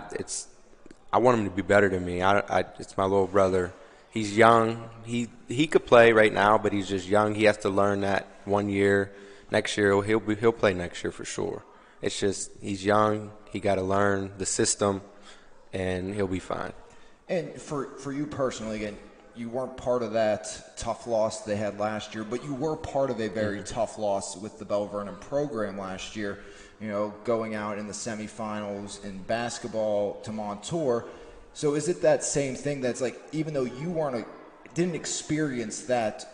want him to be better than me. It's my little brother. He's young. He could play right now, but he's just young. He has to learn that 1 year next year he'll play next year for sure. It's just he's young. He got to learn the system, and he'll be fine. And for you personally, again, you weren't part of that tough loss they had last year, but you were part of a very tough loss with the Belle Vernon program last year, going out in the semifinals in basketball to Montour. So is it that same thing that's like, even though you didn't experience that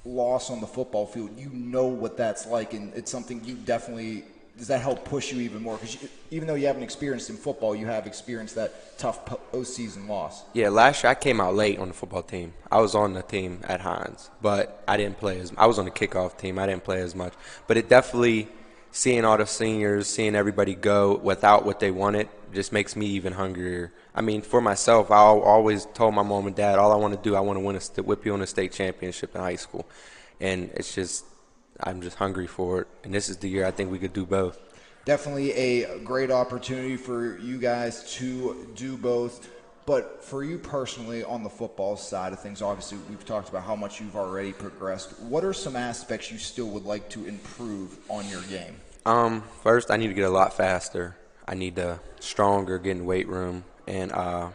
loss on the football field, you know what that's like, and it's something you definitely – does that help push you even more? Because even though you haven't experienced in football, you have experienced that tough postseason loss. Yeah, last year I came out late on the football team. I was on the team at Hines, but I didn't play I was on the kickoff team. I didn't play as much. But it definitely, seeing all the seniors, seeing everybody go without what they wanted, just makes me even hungrier. I mean, for myself, I always told my mom and dad, all I want to do, I want to whip you on a state championship in high school. And it's just, I'm just hungry for it. And this is the year I think we could do both. Definitely a great opportunity for you guys to do both. But for you personally, on the football side of things, obviously we've talked about how much you've already progressed. What are some aspects you still would like to improve on your game? First, I need to get a lot faster. I need to stronger, get in the weight room. And other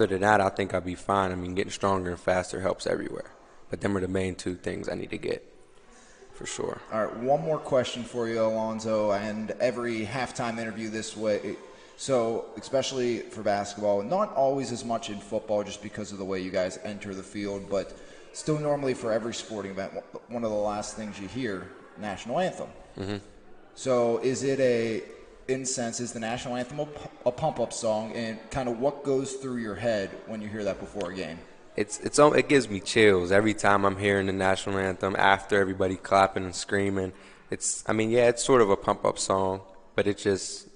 than that, I think I'll be fine. I mean, getting stronger and faster helps everywhere. But them are the main two things I need to get, for sure. All right, one more question for you, Alonzo, and every halftime interview this way. So, especially for basketball, not always as much in football just because of the way you guys enter the field, but still normally for every sporting event, one of the last things you hear, national anthem. Mm-hmm. So is it is the national anthem a pump-up song, and kind of what goes through your head when you hear that before a game? It gives me chills every time I'm hearing the national anthem after everybody clapping and screaming. It's sort of a pump-up song, but it gets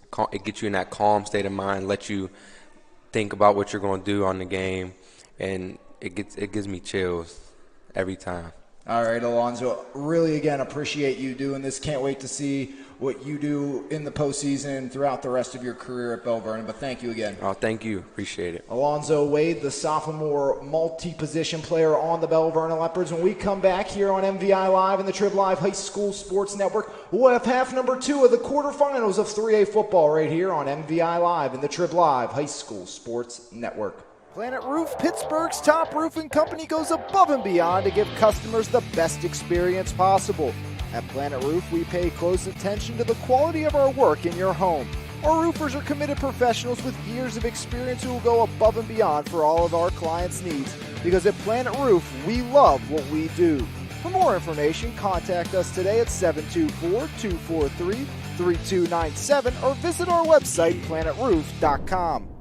you in that calm state of mind, lets you think about what you're going to do on the game, and it gives me chills every time. All right, Alonzo, really, again, appreciate you doing this. Can't wait to see what you do in the postseason throughout the rest of your career at Belle Vernon, but thank you again. Oh, thank you. Appreciate it. Alonzo Wade, the sophomore multi-position player on the Belle Vernon Leopards. When we come back here on MVI Live and the Trib Live High School Sports Network, we'll have half number 2 of the quarterfinals of 3A football right here on MVI Live and the Trib Live High School Sports Network. Planet Roof, Pittsburgh's top roofing company, goes above and beyond to give customers the best experience possible. At Planet Roof, we pay close attention to the quality of our work in your home. Our roofers are committed professionals with years of experience who will go above and beyond for all of our clients' needs. Because at Planet Roof, we love what we do. For more information, contact us today at 724-243-3297 or visit our website, planetroof.com.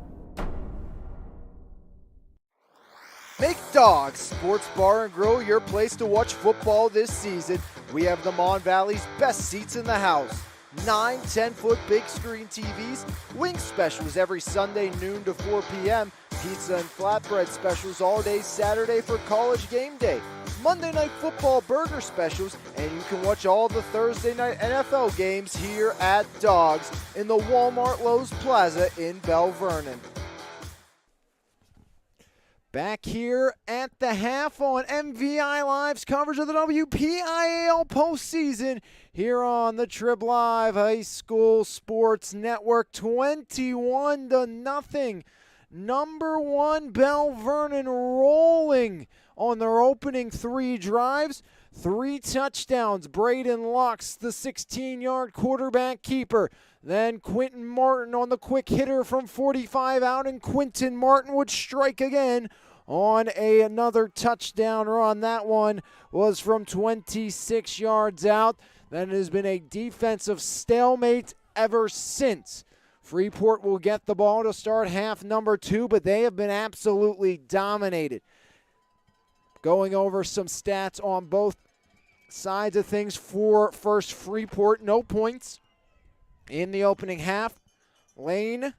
Make Dogs Sports Bar and Grill your place to watch football this season. We have the Mon Valley's best seats in the house. 9 10-foot big screen TVs, wing specials every Sunday noon to 4 p.m., pizza and flatbread specials all day Saturday for college game day, Monday night football burger specials, and you can watch all the Thursday night NFL games here at Dogs in the Walmart Lowe's Plaza in Belle Vernon. Back here at the half on MVI Live's coverage of the WPIAL postseason here on the Trib Live High School Sports Network. 21-0. Number 1 Belle Vernon rolling on their opening 3 drives. 3 touchdowns. Braden Lux, the 16-yard quarterback keeper. Then Quentin Martin on the quick hitter from 45 out, and Quentin Martin would strike again on another touchdown run. That one was from 26 yards out. That has been a defensive stalemate ever since. Freeport will get the ball to start half number 2, but they have been absolutely dominated. Going over some stats on both sides of things for first Freeport. No points in the opening half. Lane,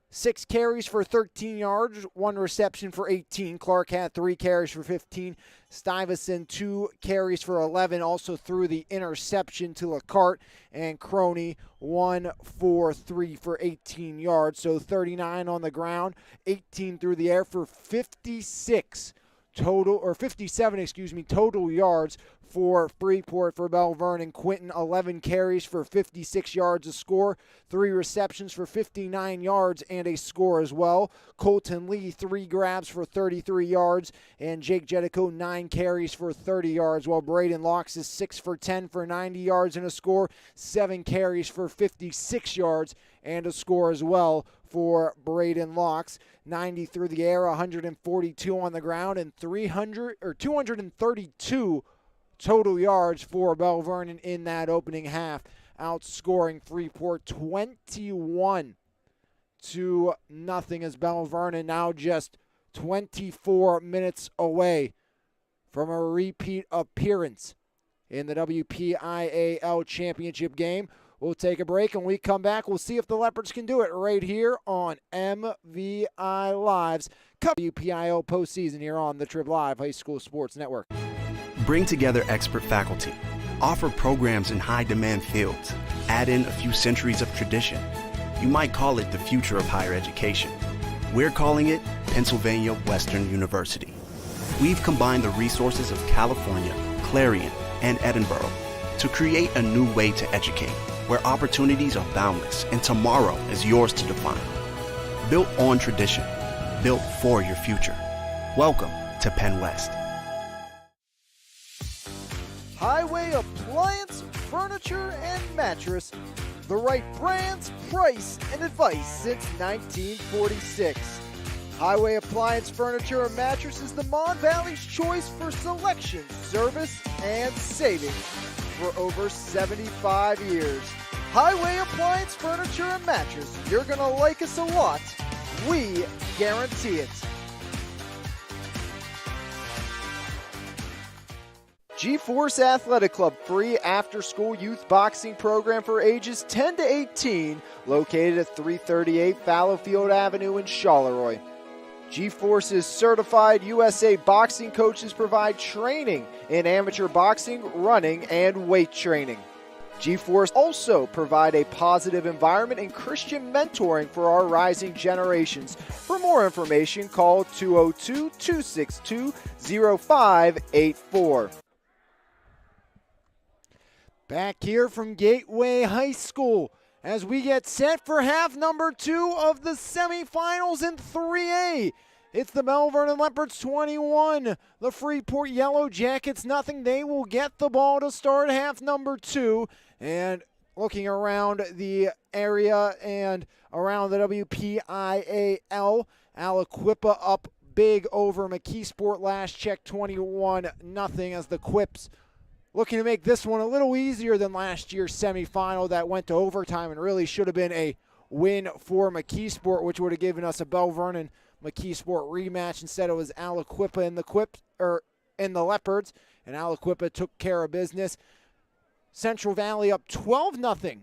6 carries for 13 yards, 1 reception for 18. Clark had 3 carries for 15. Stuyvesant, 2 carries for 11, also threw the interception to LaCarte. And Croney, 1 for 3 for 18 yards. So 39 on the ground, 18 through the air for 57 total yards for Freeport for Belle Vernon. Quinton, 11 carries for 56 yards, a score. 3 receptions for 59 yards and a score as well. Colton Lee, 3 grabs for 33 yards. And Jake Jedico, 9 carries for 30 yards, while Braden Locks is 6 for 10 for 90 yards and a score. 7 carries for 56 yards and a score as well for Braden Locks. 90 through the air, 142 on the ground, and 232 total yards for Belle Vernon in that opening half, outscoring Freeport 21-0 as Belle Vernon now just 24 minutes away from a repeat appearance in the WPIAL championship game. We'll take a break, and when we come back, we'll see if the Leopards can do it right here on MVI Live's WPIAL postseason here on the Trib Live High School Sports Network. Bring together expert faculty. Offer programs in high-demand fields. Add in a few centuries of tradition. You might call it the future of higher education. We're calling it Pennsylvania Western University. We've combined the resources of California, Clarion, and Edinburgh to create a new way to educate, where opportunities are boundless and tomorrow is yours to define. Built on tradition, built for your future. Welcome to Penn West. Highway Appliance, Furniture, and Mattress. The right brands, price, and advice since 1946. Highway Appliance, Furniture, and Mattress is the Mon Valley's choice for selection, service, and savings for over 75 years. Highway Appliance, Furniture, and Mattress. You're going to like us a lot. We guarantee it. G-Force Athletic Club, free after-school youth boxing program for ages 10 to 18, located at 338 Fallowfield Avenue in Charleroi. G-Force's certified USA boxing coaches provide training in amateur boxing, running, and weight training. G-Force also provide a positive environment and Christian mentoring for our rising generations. For more information, call 202-262-0584. Back here from Gateway High School as we get set for half number 2 of the semifinals in 3A. It's the Belle Vernon Leopards 21, the Freeport Yellow Jackets nothing. They will get the ball to start half number 2. And looking around the area and around the WPIAL, Aliquippa up big over McKeesport last check 21-0 as the Quips looking to make this one a little easier than last year's semifinal that went to overtime and really should have been a win for McKeesport, which would have given us a Belle Vernon McKeesport rematch. Instead, it was Aliquippa in the Leopards, and Aliquippa took care of business. Central Valley up 12-0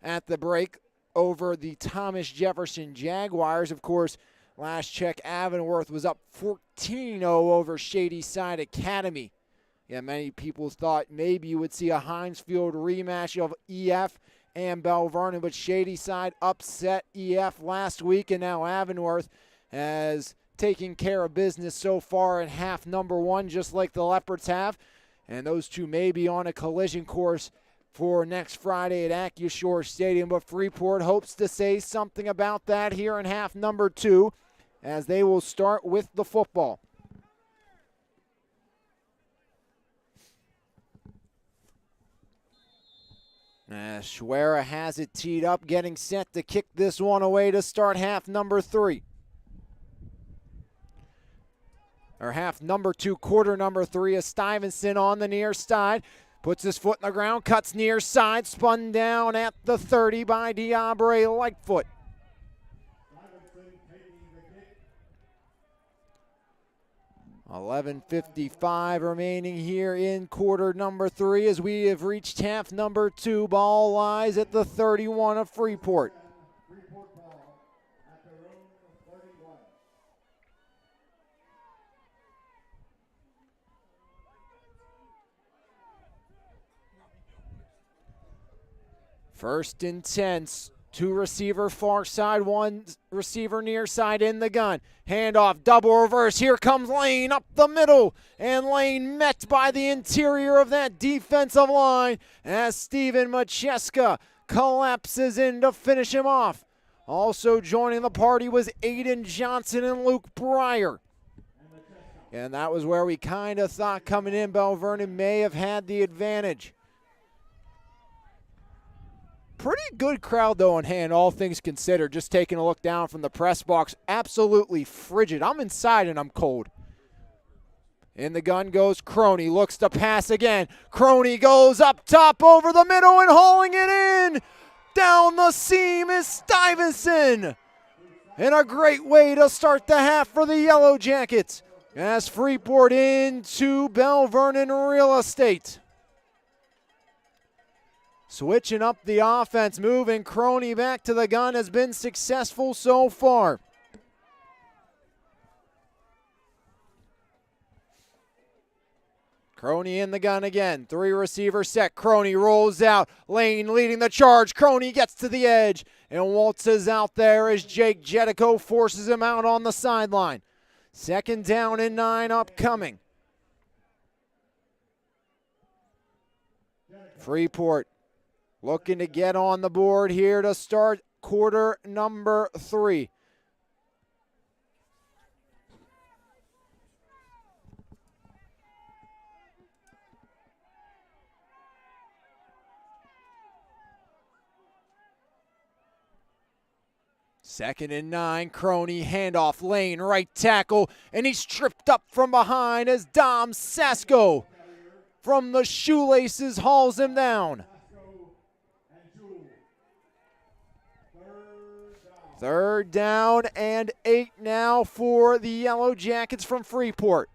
at the break over the Thomas Jefferson Jaguars. Of course, last check, Avonworth was up 14-0 over Shady Side Academy. Yeah, many people thought maybe you would see a Heinz Field rematch of EF and Belle Vernon, but Shady Side upset EF last week, and now Avonworth has taken care of business so far in half number 1, just like the Leopards have. And those two may be on a collision course for next Friday at AccuShore Stadium, but Freeport hopes to say something about that here in half number 2 as they will start with the football. Schwera has it teed up, getting set to kick this one away to start half number 3. Or half number 2, quarter number 3, is Stuyvesant on the near side. Puts his foot in the ground, cuts near side, spun down at the 30 by Diabre Lightfoot. 11:55 remaining here in quarter number 3 as we have reached half number 2. Ball lies at the 31 of Freeport. Freeport ball at their own 31. First and 10, Two receiver far side, one receiver near side in the gun. Handoff, double reverse. Here comes Lane up the middle. And Lane met by the interior of that defensive line as Steven Macheska collapses in to finish him off. Also joining the party was Aiden Johnson and Luke Breyer. And that was where we kind of thought coming in, Belle Vernon may have had the advantage. Pretty good crowd, though, in hand, all things considered. Just taking a look down from the press box. Absolutely frigid. I'm inside and I'm cold. In the gun goes Croney. Looks to pass again. Croney goes up top over the middle and hauling it in. Down the seam is Stuyvesant. And a great way to start the half for the Yellow Jackets as Freeport into Belle Vernon real estate. Switching up the offense, moving Croney back to the gun has been successful so far. Croney in the gun again. Three receiver set. Croney rolls out. Lane leading the charge. Croney gets to the edge and waltzes out there as Jake Jetico forces him out on the sideline. 2nd down and 9 upcoming. Freeport looking to get on the board here to start quarter number 3. Second and 9, Croney, handoff, Lane, right tackle, and he's tripped up from behind as Dom Sasko from the shoelaces hauls him down. 3rd down and 8 now for the Yellow Jackets from Freeport.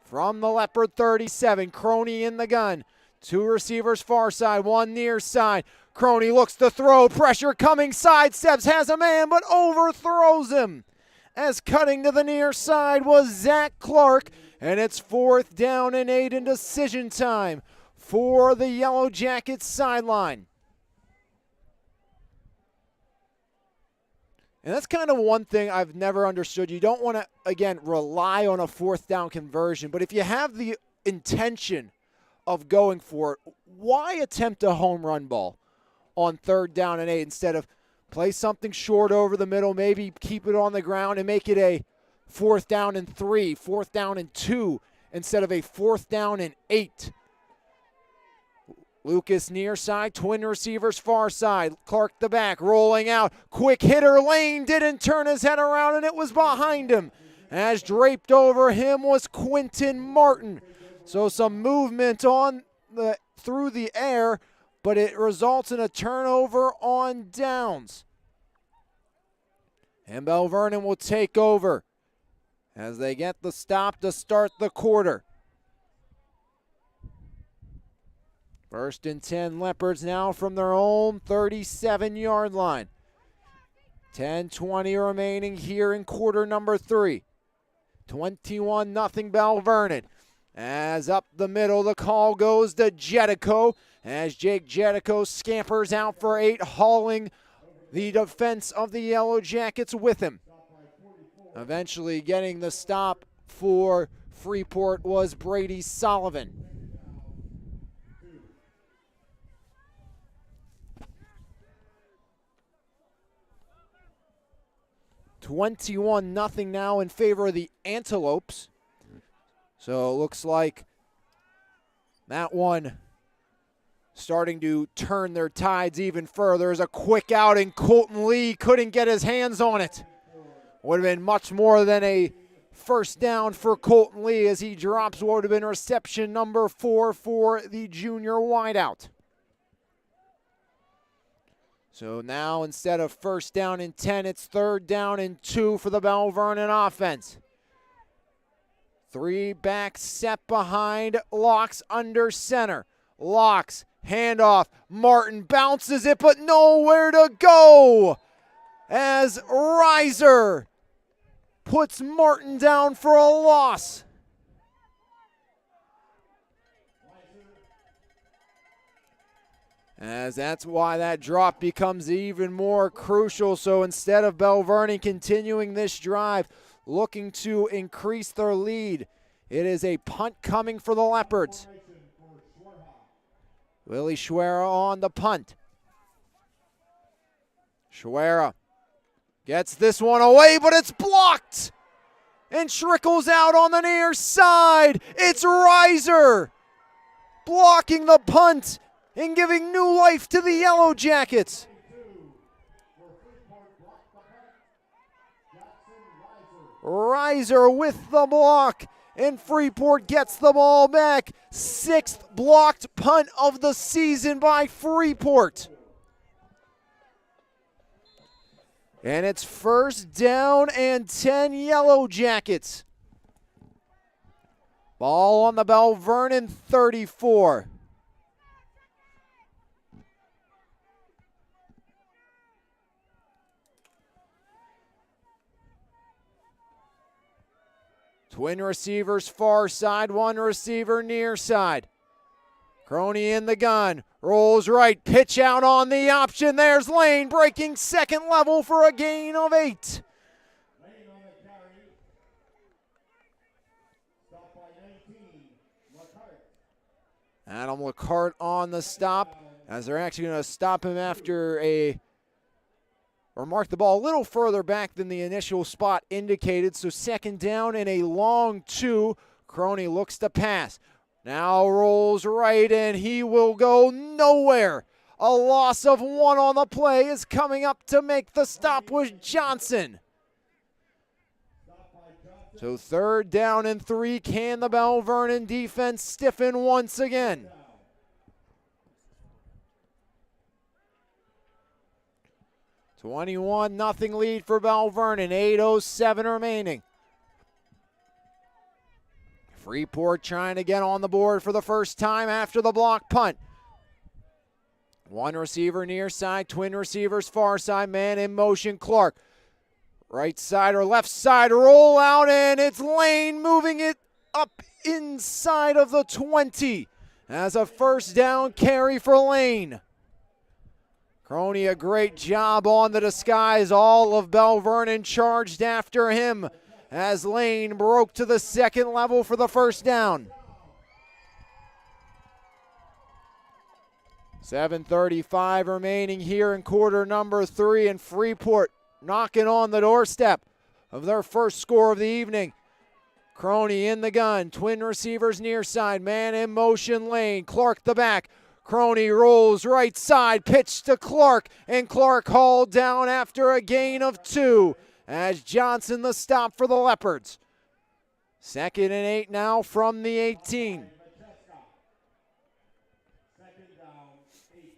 From the Leopard 37, Croney in the gun. 2 receivers far side, 1 near side. Croney looks to throw, pressure coming, sidesteps, has a man, but overthrows him. As cutting to the near side was Zach Clark, and it's 4th down and 8 in decision time for the Yellow Jackets sideline. And that's kind of one thing I've never understood. You don't want to, again, rely on a 4th down conversion, but if you have the intention of going for it, why attempt a home run ball on 3rd down and 8 instead of play something short over the middle, maybe keep it on the ground and make it a 4th down and 3, 4th down and 2 instead of a 4th down and 8. Lucas near side, twin receivers far side. Clark the back, rolling out. Quick hitter, Lane didn't turn his head around and it was behind him. As draped over him was Quentin Martin. So some movement on through the air, but it results in a turnover on downs. And Belle Vernon will take over as they get the stop to start the quarter. 1st and 10 Leopards now from their own 37-yard line. 10:20 remaining here in quarter number 3. 21-0 Belle Vernon. As up the middle, the call goes to Jetico as Jake Jetico scampers out for 8, hauling the defense of the Yellow Jackets with him. Eventually getting the stop for Freeport was Brady Sullivan. 21-0 now in favor of the Antelopes. So it looks like that one starting to turn their tides even further. As a quick out and Colton Lee couldn't get his hands on it. Would have been much more than a 1st down for Colton Lee as he drops what would have been reception number 4 for the junior wideout. So now instead of 1st down and 10, it's 3rd down and 2 for the Belle Vernon offense. 3 back set behind Locks under center. Locks, handoff. Martin bounces it, but nowhere to go. As Reiser puts Martin down for a loss. as that's why that drop becomes even more crucial. So instead of Belle Vernon continuing this drive, looking to increase their lead, it is a punt coming for the Leopards. Willie Schwera on the punt. Schwera gets this one away, but it's blocked and trickles out on the near side. It's Reiser blocking the punt and giving new life to the Yellow Jackets. Reiser with the block, and Freeport gets the ball back. 6th blocked punt of the season by Freeport. And it's 1st down and 10 Yellow Jackets. Ball on the Belle Vernon 34. Twin receivers far side, one receiver near side. Crony in the gun, rolls right, pitch out on the option. There's Lane breaking second level for a gain of 8. Lane on the carry. Stop by 19. McCart. Adam LeCart on the stop, as they're actually going to stop him after or mark the ball a little further back than the initial spot indicated. So 2nd down and a long 2. Crony looks to pass. Now rolls right, and he will go nowhere. A loss of 1 on the play is coming up to make the stop with Johnson. So 3rd down and 3. Can the Belle Vernon defense stiffen once again? $21-0 lead for Belle Vernon. 8:07 remaining. Freeport trying to get on the board for the first time after the block punt. One receiver near side, twin receivers far side, man in motion, Clark. Right side or left side, roll out, and it's Lane moving it up inside of the 20 as a 1st down carry for Lane. Crony, a great job on the disguise. All of Belle Vernon charged after him as Lane broke to the 2nd level for the 1st down. 7:35 remaining here in quarter number 3, and Freeport knocking on the doorstep of their first score of the evening. Crony in the gun, twin receivers near side, man in motion, Lane, Clark the back. Crony rolls right side, pitch to Clark, and Clark hauled down after a gain of 2 as Johnson the stop for the Leopards. 2nd and 8 now from the 18. Second down, 8.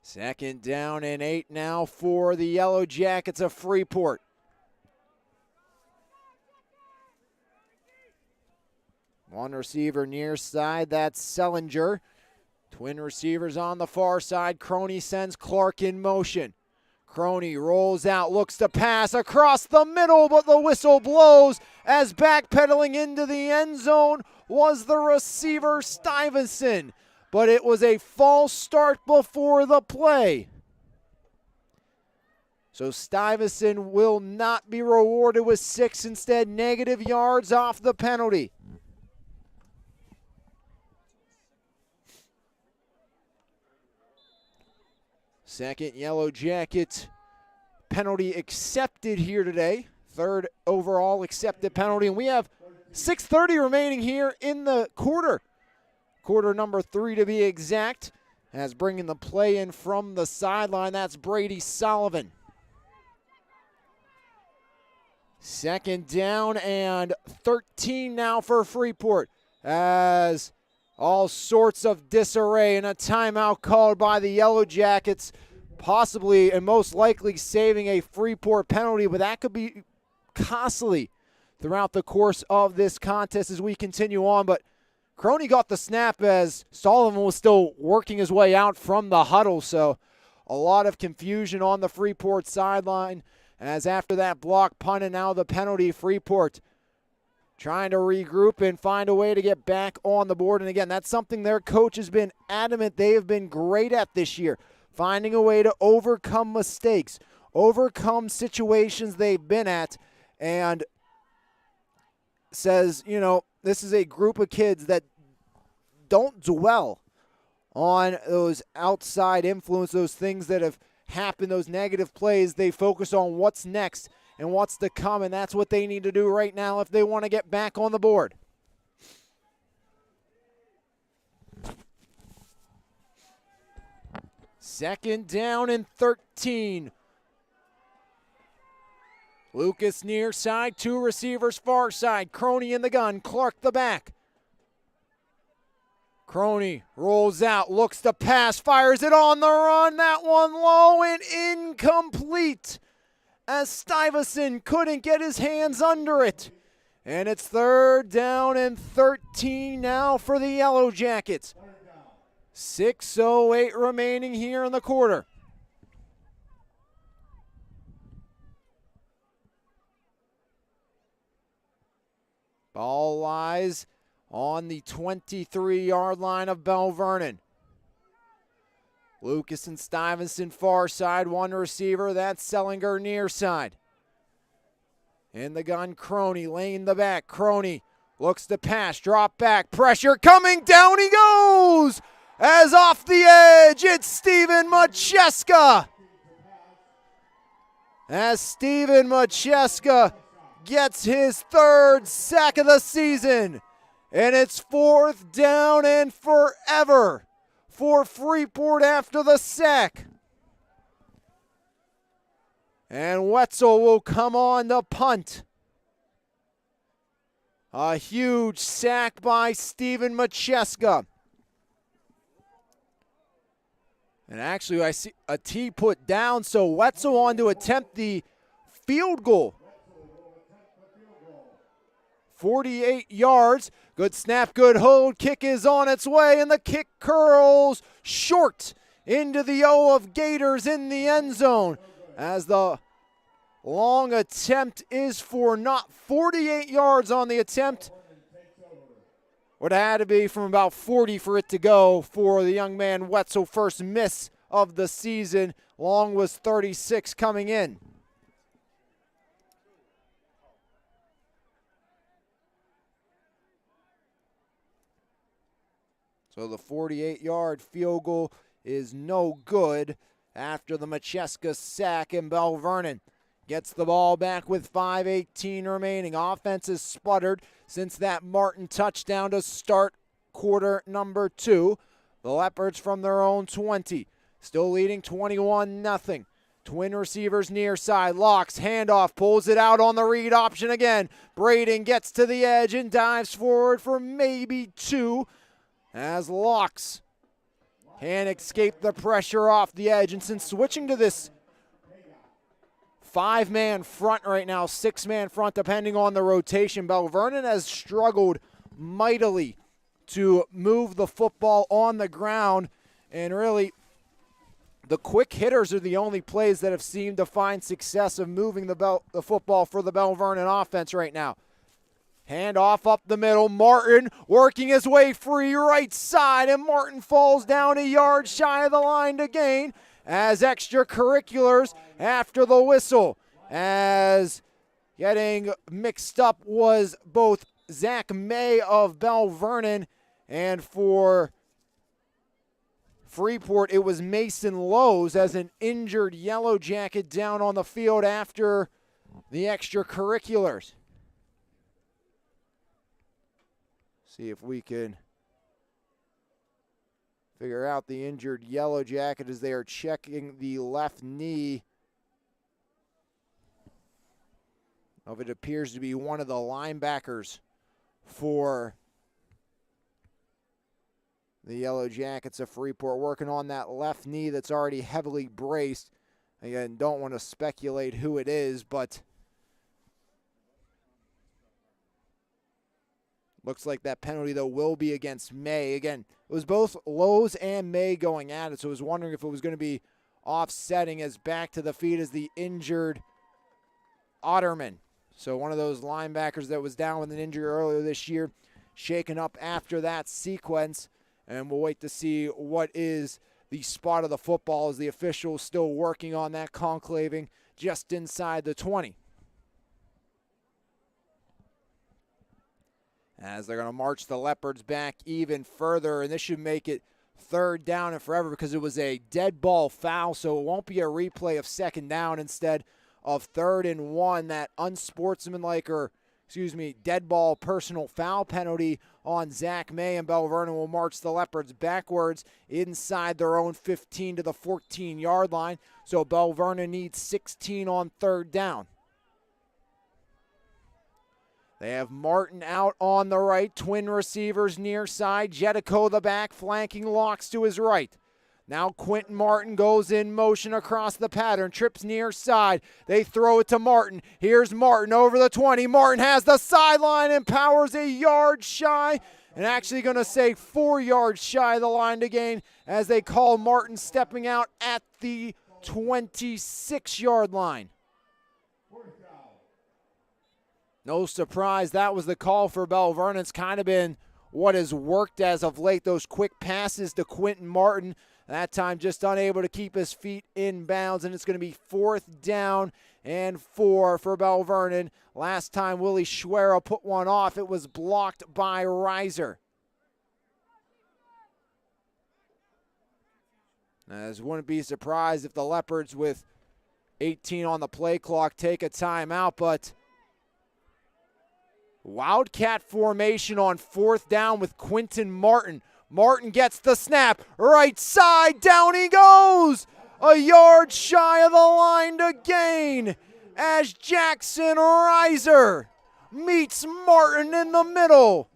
Second down and 8 now for the Yellow Jackets of Freeport. One receiver near side, that's Sellinger. Twin receivers on the far side. Crony sends Clark in motion. Crony rolls out, looks to pass across the middle, but the whistle blows as backpedaling into the end zone was the receiver Stuyvesant. But it was a false start before the play. So Stuyvesant will not be rewarded with 6, instead negative yards off the penalty. Second Yellow Jacket penalty accepted here today. 3rd overall accepted penalty. And we have 6:30 remaining here in the quarter. Quarter number 3 to be exact. As bringing the play in from the sideline, that's Brady Sullivan. 2nd down and 13 now for Freeport. As all sorts of disarray and a timeout called by the Yellow Jackets, possibly and most likely saving a Freeport penalty, but that could be costly throughout the course of this contest as we continue on. But Crony got the snap as Sullivan was still working his way out from the huddle, so a lot of confusion on the Freeport sideline as after that block punt and now the penalty, Freeport trying to regroup and find a way to get back on the board. And again, that's something their coach has been adamant they have been great at this year, finding a way to overcome mistakes, overcome situations they've been at, and says, you know, this is a group of kids that don't dwell on those outside influence, those things that have happened, those negative plays. They focus on what's next and what's to come, and that's what they need to do right now if they want to get back on the board. Second down and 13. Lucas near side, two receivers far side. Croney in the gun, Clark the back. Croney rolls out, looks to pass, fires it on the run. That one low and incomplete as Stuyvesant couldn't get his hands under it. And it's third down and 13 now for the Yellow Jackets. 6:08 remaining here in the quarter. Ball lies on the 23-yard line of Belle Vernon. Lucas and Stuyvesant far side, one receiver. That's Sellinger near side. In the gun, Croney, lane the back. Croney looks to pass, drop back, pressure coming, down he goes! As off the edge, it's Steven Macheska. As Steven Macheska gets his third sack of the season. And it's fourth down and forever for Freeport after the sack. And Wetzel will come on the punt. A huge sack by Steven Macheska. And actually, I see a tee put down, so Wetzel on to attempt the field goal. 48 yards. Good snap, good hold. Kick is on its way, and the kick curls short into the O of Gators in the end zone. As the long attempt is for not 48 yards on the attempt. Would have had to be from about 40 for it to go for the young man Wetzel. First miss of the season. Long was 36 coming in. So the 48-yard field goal is no good after the Macheska sack, and Belle Vernon gets the ball back with 5:18 remaining. Offense has sputtered since that Martin touchdown to start quarter number 2. The Leopards from their own 20, still leading 21-0. Twin receivers near side. Locks, handoff, pulls it out on the read option again. Braden gets to the edge and dives forward for maybe 2. As Locks can't escape the pressure off the edge. And since switching to this 5-man front right now, 6-man front depending on the rotation, Belle Vernon has struggled mightily to move the football on the ground. And really, the quick hitters are the only plays that have seemed to find success of moving the football for the Belle Vernon offense right now. Hand off up the middle. Martin working his way free right side, and Martin falls down a yard shy of the line to gain as extracurriculars after the whistle. As getting mixed up was both Zach May of Belle Vernon, and for Freeport it was Mason Lowe's as an injured Yellow Jacket down on the field after the extracurriculars. See if we can figure out the injured Yellow Jacket as they are checking the left knee of it appears to be one of the linebackers for the Yellow Jackets of Freeport, working on that left knee that's already heavily braced. Again, don't want to speculate who it is, but looks like that penalty, though, will be against May. Again, it was both Lowe's and May going at it, so I was wondering if it was going to be offsetting as back to the feet as the injured Otterman. So one of those linebackers that was down with an injury earlier this year, shaken up after that sequence. And we'll wait to see what is the spot of the football as the officials still working on that conclaving just inside the 20. As they're going to march the Leopards back even further, and this should make it 3rd down and forever because it was a dead ball foul, so it won't be a replay of 2nd down instead of 3rd and 1. That unsportsmanlike, or dead ball personal foul penalty on Zach May, and Belle Vernon will march the Leopards backwards inside their own 15 to the 14-yard line. So Belle Vernon needs 16 on 3rd down. They have Martin out on the right, twin receivers near side, Jetico the back, flanking Locks to his right. Now Quentin Martin goes in motion across the pattern, trips near side. They throw it to Martin. Here's Martin over the 20. Martin has the sideline and powers a yard shy, and actually going to say 4 yards shy of the line to gain as they call Martin stepping out at the 26-yard line. No surprise, that was the call for Belle Vernon. It's kind of been what has worked as of late, those quick passes to Quentin Martin. That time just unable to keep his feet in bounds, and it's going to be 4th down and 4 for Belle Vernon. Last time Willie Schwera put one off, it was blocked by Reiser. As wouldn't be surprised if the Leopards with 18 on the play clock take a timeout, but Wildcat formation on 4th down with Quentin Martin. Martin gets the snap. Right side, down he goes. A yard shy of the line to gain as Jackson Reiser meets Martin in the middle.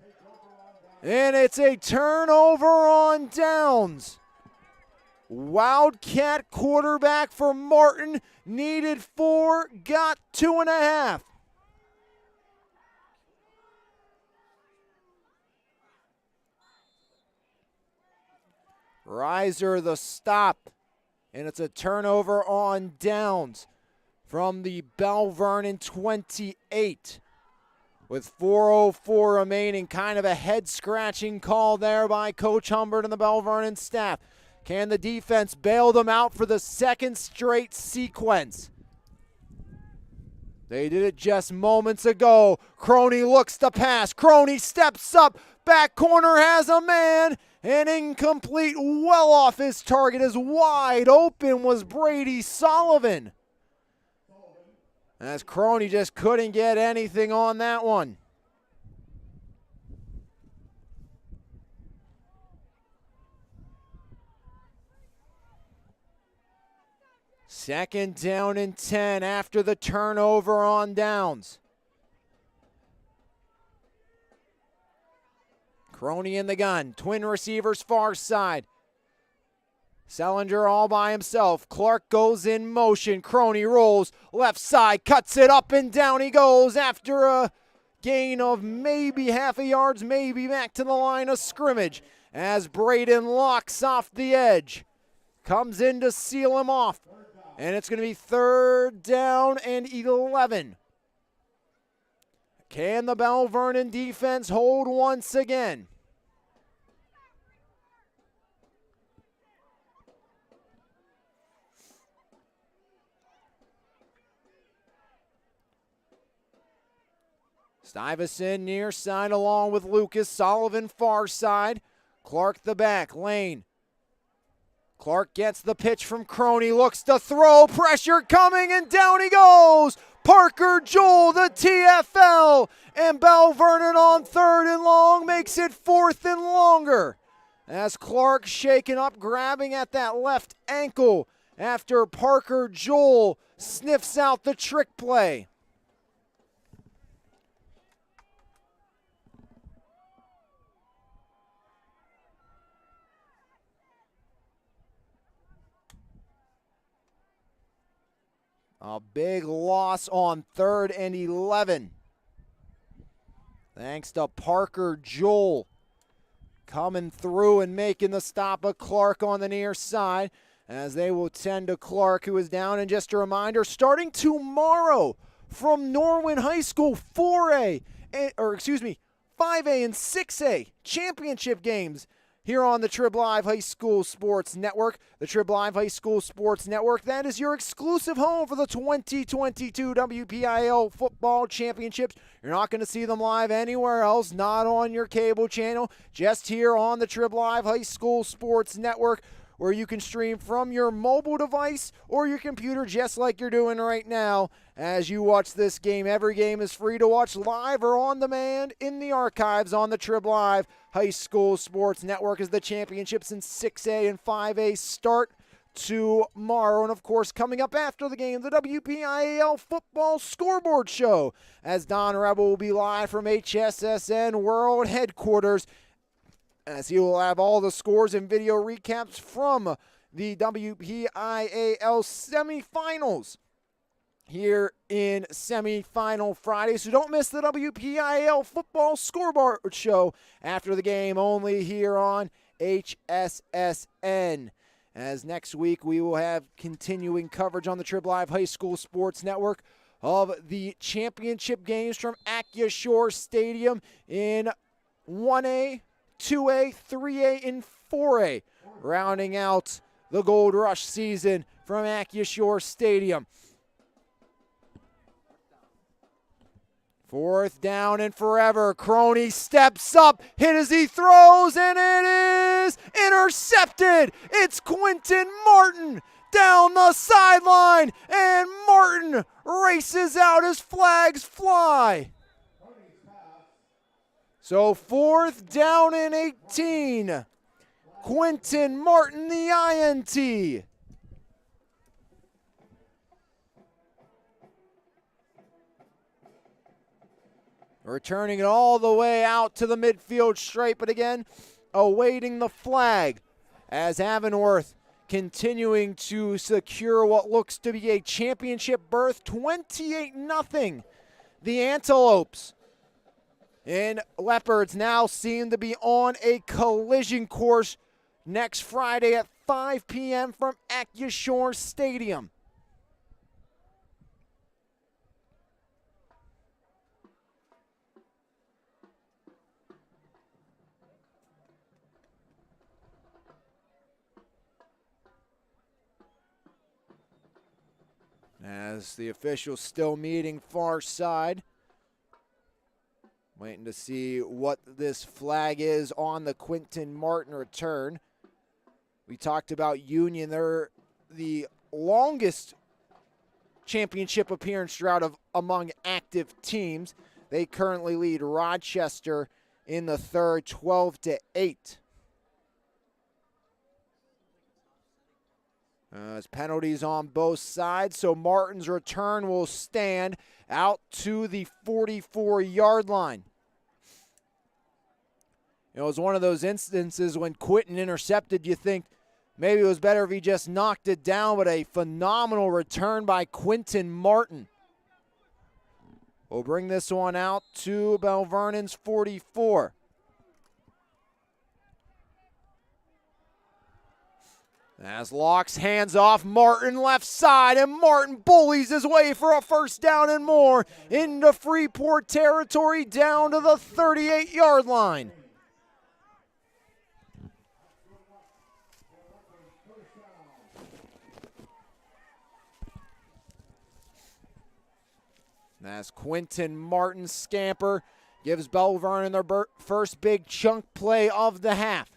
And it's a turnover on downs. Wildcat quarterback for Martin. Needed 4, got 2.5. Reiser the stop, and it's a turnover on downs from the Belle Vernon 28. With 4:04 remaining, kind of a head-scratching call there by Coach Humbert and the Belle Vernon staff. Can the defense bail them out for the 2nd straight sequence? They did it just moments ago. Croney looks to pass. Croney steps up. Back corner has a man. An incomplete, well off his target. As wide open was Brady Sullivan. As Croney just couldn't get anything on that one. Second down and 10 after the turnover on downs. Croney in the gun. Twin receivers far side. Sellinger all by himself. Clark goes in motion. Croney rolls left side, cuts it up and down he goes after a gain of maybe half a yard, maybe back to the line of scrimmage as Braden Locks off the edge. Comes in to seal him off. And it's going to be 3rd down and 11. Can the Belle Vernon defense hold once again? Stuyvesant near side along with Lucas. Sullivan far side. Clark the back. Lane. Clark gets the pitch from Croney. Looks to throw. Pressure coming and down he goes. Parker Joel, the TFL. And Belle Vernon on 3rd and long makes it 4th and longer. As Clark shaken up, grabbing at that left ankle after Parker Joel sniffs out the trick play. A big loss on 3rd and 11. Thanks to Parker Joel coming through and making the stop of Clark on the near side as they will tend to Clark, who is down. And just a reminder, starting tomorrow, from Norwin High School 5A and 6A championship games here on the Trib Live High School Sports Network. The Trib Live High School Sports Network, that is your exclusive home for the 2022 WPIAL Football Championships. You're not going to see them live anywhere else, not on your cable channel, just here on the Trib Live High School Sports Network, where you can stream from your mobile device or your computer just like you're doing right now as you watch this game. Every game is free to watch live or on demand in the archives on the Trib Live High School Sports Network as the championships in 6A and 5A start tomorrow. And, of course, coming up after the game, the WPIAL Football Scoreboard Show, as Don Rebel will be live from HSSN World Headquarters, as he will have all the scores and video recaps from the WPIAL semifinals here in semifinal Friday. So don't miss the WPIAL Football Scoreboard Show after the game, only here on HSSN. As next week we will have continuing coverage on the Trib Live High School Sports Network of the championship games from Acura Stadium in 1A, 2A, 3A, and 4A, rounding out the Gold Rush season from Acura Stadium. 4th down and forever. Crony steps up, hit as he throws, and it is intercepted. It's Quentin Martin down the sideline, and Martin races out as flags fly. So 4th down and 18. Quentin Martin, the INT. Returning it all the way out to the midfield straight, but again, awaiting the flag as Avonworth continuing to secure what looks to be a championship berth. 28-0. The Antelopes and Leopards now seem to be on a collision course next Friday at 5 p.m. from Acura Stadium. As the officials still meeting far side. Waiting to see what this flag is on the Quentin Martin return. We talked about Union. They're the longest championship appearance drought among active teams. They currently lead Rochester in the third, 12-8. As penalties on both sides, so Martin's return will stand out to the 44-yard line. It was one of those instances when Quentin intercepted, you think maybe it was better if he just knocked it down, but a phenomenal return by Quentin Martin. We'll bring this one out to Vernon's 44. As Locks hands off, Martin left side, and Martin bullies his way for a first down and more into Freeport territory down to the 38-yard line. As Quentin Martin scamper gives Belle Vernon their first big chunk play of the half.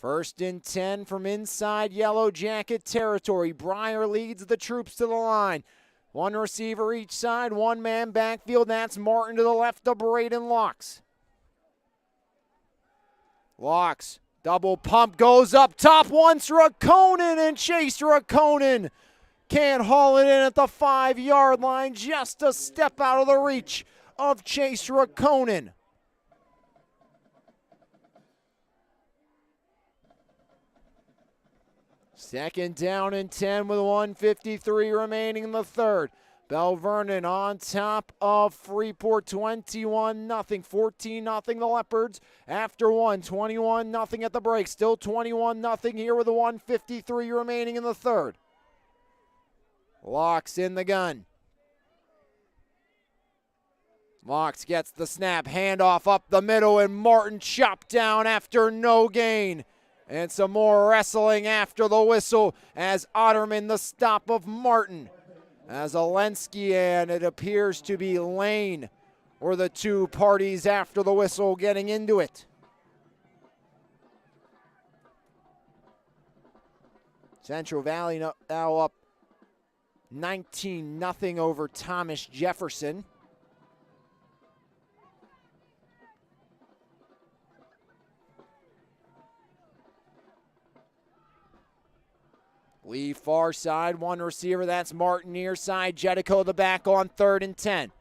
1st and 10 from inside Yellow Jacket territory. Breyer leads the troops to the line. One receiver each side, one man backfield. That's Martin to the left of Braden Locks. Locks, double pump, goes up top once. Rakonen, and Chase Rakonen can't haul it in at the 5-yard line. Just a step out of the reach of Chase Rakonen. Second down and 10 with 1:53 remaining in the third. Belle Vernon on top of Freeport, 21-0, 14-0 the Leopards after one, 21-0 at the break. Still 21-0 here with 1:53 remaining in the third. Locks in the gun. Locks gets the snap, handoff up the middle, and Martin chopped down after no gain. And some more wrestling after the whistle as Otterman the stop of Martin. As Alensky and it appears to be Lane were the two parties after the whistle getting into it. Central Valley now up 19-0 over Thomas Jefferson. Lee far side, one receiver, that's Martin near side. Jetico the back on 3rd and 10.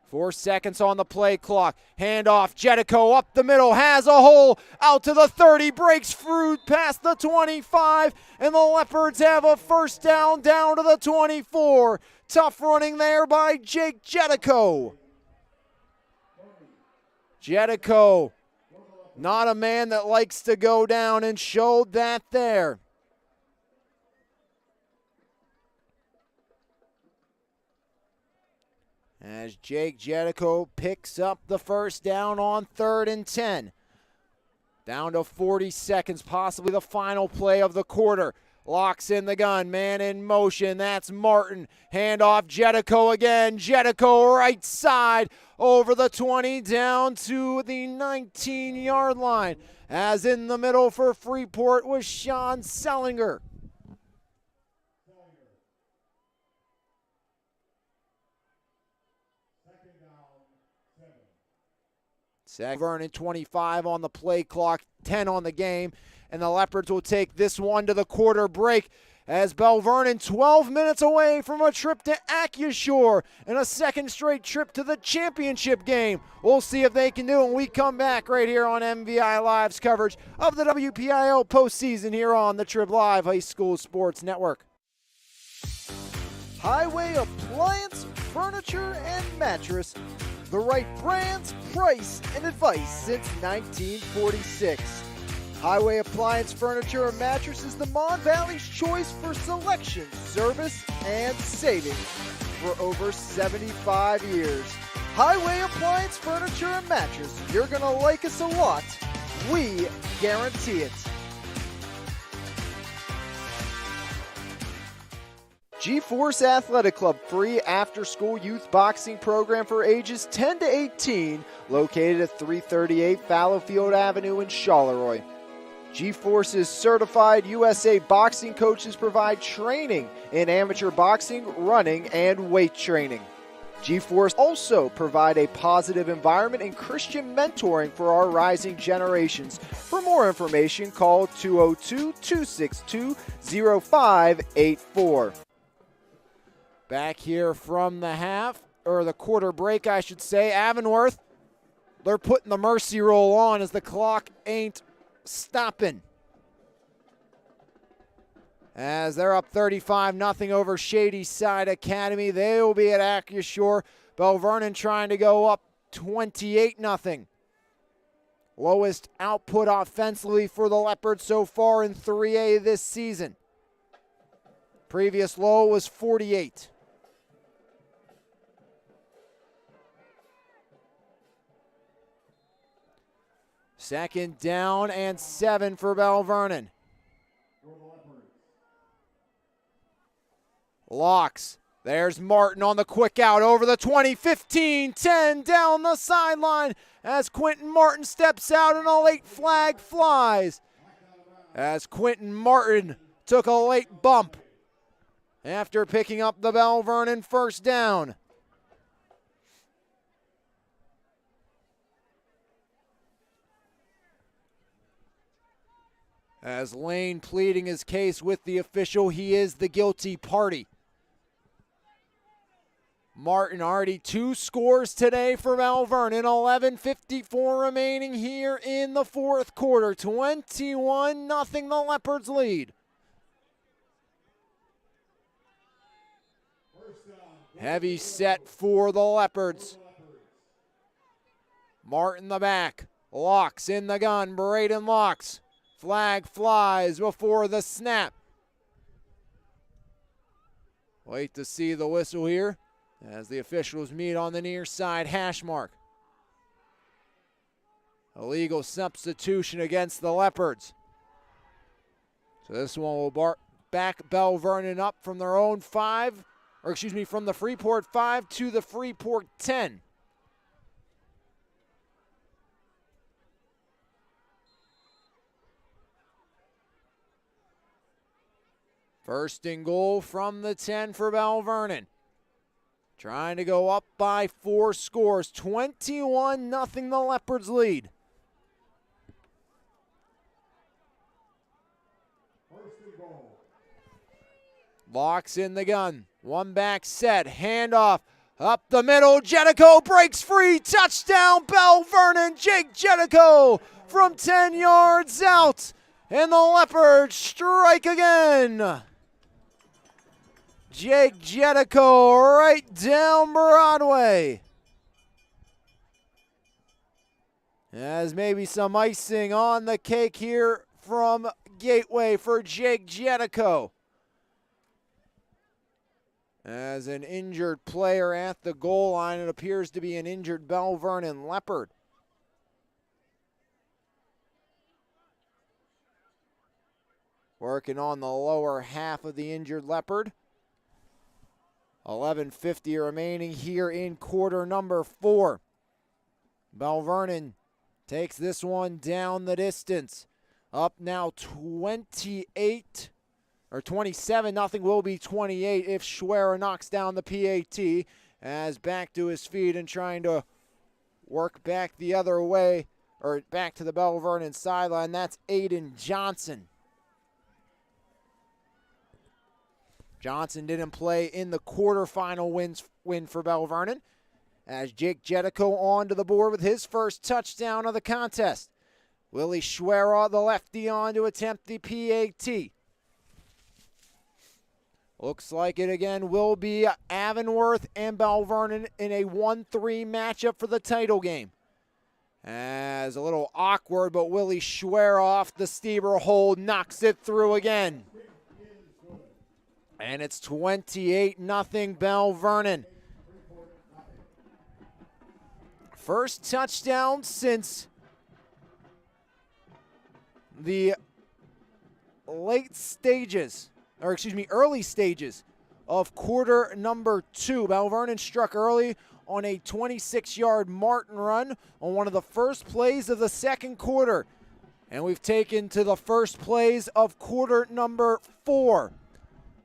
4 seconds on the play clock. Handoff, Jetico up the middle, has a hole, out to the 30, breaks through past the 25, and the Leopards have a first down to the 24. Tough running there by Jake Jetico. Jetico, not a man that likes to go down, and showed that there. As Jake Jetico picks up the first down on 3rd and 10. Down to 40 seconds, possibly the final play of the quarter. Locks in the gun, man in motion, that's Martin. Handoff, Jetico again, Jetico right side, over the 20, down to the 19-yard line. As in the middle for Freeport was Sean Sellinger. Vernon 25 on the play clock, 10 on the game, and the Leopards will take this one to the quarter break as Belle Vernon 12 minutes away from a trip to Accushore and a second straight trip to the championship game. We'll see if they can do it when we come back right here on MVI Live's coverage of the WPIL postseason here on the Trib Live High School Sports Network. Highway Appliance, Furniture, and Mattress. The right brands, price, and advice since 1946. Highway Appliance, Furniture, and Mattress is the Mon Valley's choice for selection, service, and savings for over 75 years. Highway Appliance, Furniture, and Mattress. You're going to like us a lot. We guarantee it. G-Force Athletic Club free after-school youth boxing program for ages 10 to 18, located at 338 Fallowfield Avenue in Charleroi. G-Force's certified USA boxing coaches provide training in amateur boxing, running, and weight training. G-Force also provide a positive environment and Christian mentoring for our rising generations. For more information, call 202-262-0584. Back here from the half, or the quarter break, I should say. Avonworth, they're putting the mercy roll on as the clock ain't stopping. As they're up 35-0 over Shady Side Academy. They will be at Accushore. Belle Vernon trying to go up 28-0. Lowest output offensively for the Leopards so far in 3A this season. Previous low was 48. Second down and 7 for Belle Vernon. Locks. There's Martin on the quick out over the 20, 15, 10 down the sideline as Quentin Martin steps out and a late flag flies. As Quentin Martin took a late bump after picking up the Belle Vernon first down. As Lane pleading his case with the official, he is the guilty party. Martin already 2 scores today for Belle Vernon. 11:54 remaining here in the fourth quarter. 21-0 the Leopards lead. Heavy set for the Leopards. Martin the back. Locks in the gun. Braden Locks. Flag flies before the snap. Wait to see the whistle here. as the officials meet on the near side hash mark. Illegal substitution against the Leopards. So this one will back Belle Vernon up from their own 5, or excuse me, from the Freeport 5 to the Freeport 10. First and goal from the 10 for Belle Vernon. Trying to go up by 4 scores. 21-0 the Leopards lead. Locks in the gun. One back set. Handoff. Up the middle. Jetico breaks free. Touchdown, Belle Vernon. Jake Jetico from 10 yards out. And the Leopards strike again. Jake Jetico right down Broadway. As maybe some icing on the cake here from Gateway for Jake Jetico. As an injured player at the goal line, it appears to be an injured Belle Vernon Leopard. Working on the lower half of the injured Leopard. 11:50 remaining here in quarter number 4. Belle Vernon takes this one down the distance. Up now 27-0 will be 28 if Schwerer knocks down the PAT. As back to his feet and trying to work back the other way, or back to the Belle Vernon sideline. That's Aiden Johnson. Johnson didn't play in the quarterfinal win for Belle Vernon. As Jake Jetico onto the board with his first touchdown of the contest. Willie Schwerer, the lefty, on to attempt the PAT. Looks like it again will be Avonworth and Belle Vernon in a 1-3 matchup for the title game. As a little awkward, but Willie Schwerer off the Stieber hold knocks it through again. And it's 28-0 Belle Vernon. First touchdown since the early stages of quarter number 2. Belle Vernon struck early on a 26-yard Martin run on one of the first plays of the second quarter. And we've taken to the first plays of quarter number 4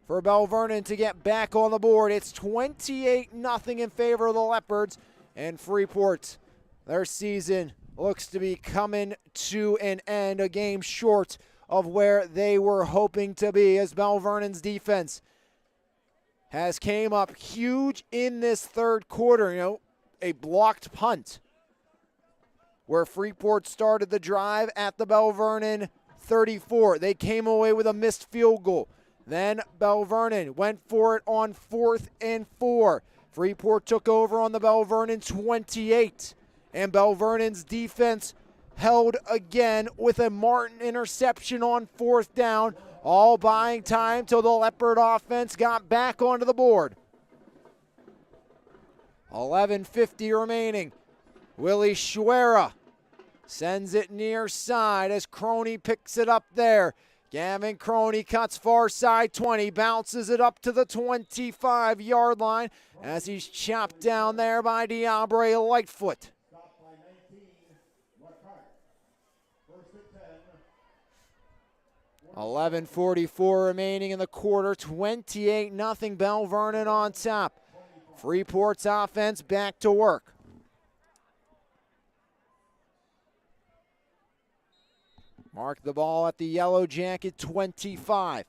for Belle Vernon to get back on the board. It's 28-0 in favor of the Leopards, and Freeport, their season looks to be coming to an end, a game short of where they were hoping to be, as Belle Vernon's defense has came up huge in this third quarter. A blocked punt where Freeport started the drive at the Belle Vernon 34. They came away with a missed field goal. Then Belle Vernon went for it on 4th and 4. Freeport took over on the Belle Vernon 28. And Belle Vernon's defense held again with a Martin interception on 4th down, all buying time till the Leopard offense got back onto the board. 11:50 remaining. Willie Schwerer sends it near side as Croney picks it up there. Gavin Croney cuts far side 20, bounces it up to the 25-yard line as he's chopped down there by Diabre Lightfoot. 11:44 remaining in the quarter, 28-0 Belle Vernon on top. Freeport's offense back to work. Mark the ball at the Yellow Jacket 25.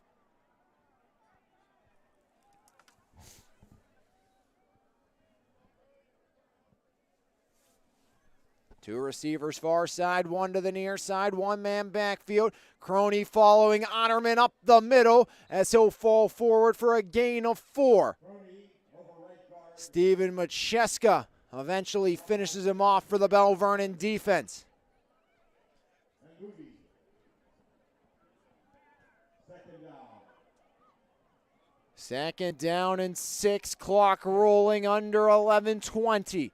Two receivers far side, one to the near side, one man backfield. Croney following Otterman up the middle as he'll fall forward for a gain of 4. Steven Macheska eventually finishes him off for the Belle Vernon defense. Second down and 6, clock rolling under 11:20.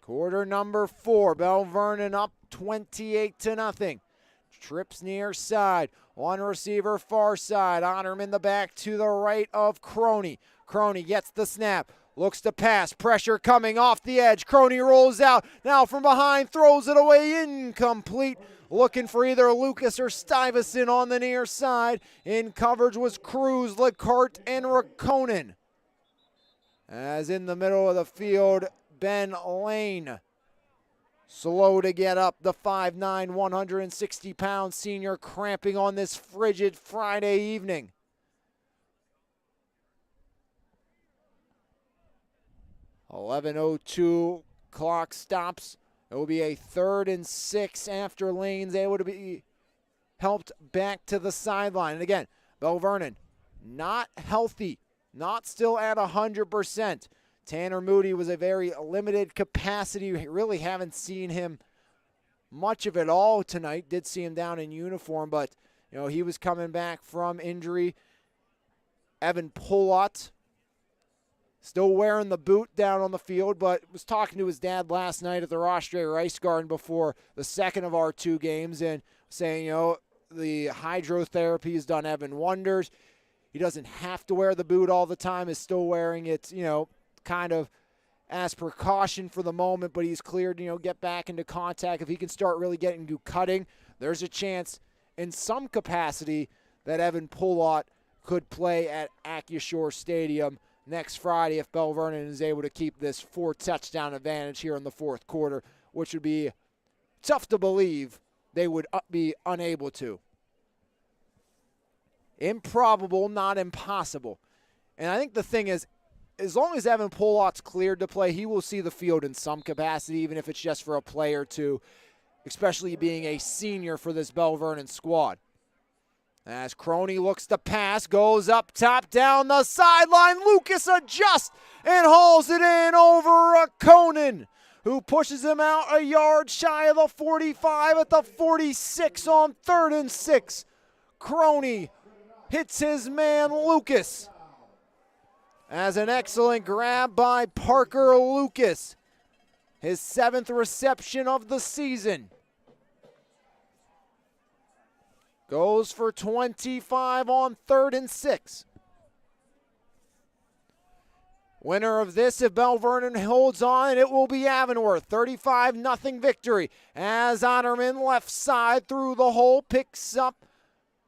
Quarter number 4, Belle Vernon up 28-0. Trips near side, one receiver far side, Otterman the back to the right of Crony. Crony gets the snap, looks to pass, pressure coming off the edge. Crony rolls out, now from behind, throws it away, incomplete. Looking for either Lucas or Stuyvesant on the near side. In coverage was Cruz, Lecarte, and Rakonen. As in the middle of the field, Ben Lane. Slow to get up, the 5'9", 160-pound senior cramping on this frigid Friday evening. .11:02, clock stops. It will be a 3rd and 6 after Lane's able to be helped back to the sideline. And again, Belle Vernon not healthy, not still at 100%. Tanner Moody was a very limited capacity. We really haven't seen him much of it all tonight. Did see him down in uniform, but he was coming back from injury. Evan Pulot still wearing the boot down on the field, but was talking to his dad last night at the Ross J. Rice Garden before the second of our 2 games and saying, the hydrotherapy has done Evan wonders. He doesn't have to wear the boot all the time, is still wearing it, kind of as precaution for the moment, but he's cleared, get back into contact. If he can start really getting into cutting, there's a chance in some capacity that Evan Pulot could play at Accushore Stadium next Friday if Belle Vernon is able to keep this 4-touchdown advantage here in the 4th quarter, which would be tough to believe they would be unable to. Improbable, not impossible. And I think the thing is, as long as Evan Pulot's cleared to play, he will see the field in some capacity, even if it's just for a play or two, especially being a senior for this Belle Vernon squad. As Crony looks to pass, goes up top, down the sideline. Lucas adjusts and hauls it in over Rakonen, who pushes him out a yard shy of the 45 at the 46 on 3rd and 6. Crony hits his man Lucas. As an excellent grab by Parker Lucas. His 7th reception of the season. Goes for 25 on 3rd and 6. Winner of this, if Belle Vernon holds on, it will be Avonworth. 35-0 victory. As Otterman left side through the hole, picks up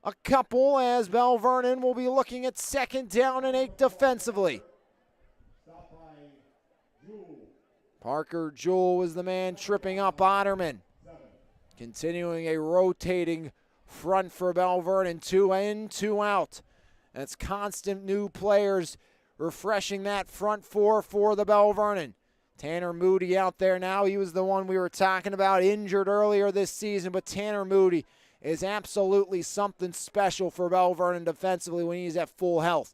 a couple as Belle Vernon will be looking at 2nd down and 8 defensively. Parker Jewell was the man tripping up Otterman. Continuing a rotating front for Belle Vernon, 2 in, 2 out. That's constant new players refreshing that front 4 for the Belle Vernon. Tanner Moody out there now. He was the one we were talking about, injured earlier this season, but Tanner Moody is absolutely something special for Belle Vernon defensively when he's at full health.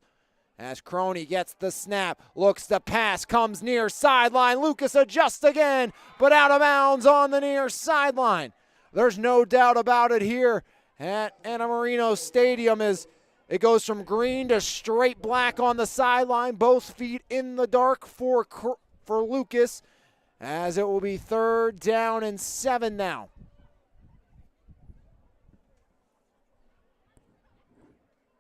As Crony gets the snap, looks to pass, comes near sideline. Lucas adjusts again, but out of bounds on the near sideline. There's no doubt about it here at Anna Marino Stadium as it goes from green to straight black on the sideline. Both feet in the dark for Lucas, as it will be 3rd down and 7 now.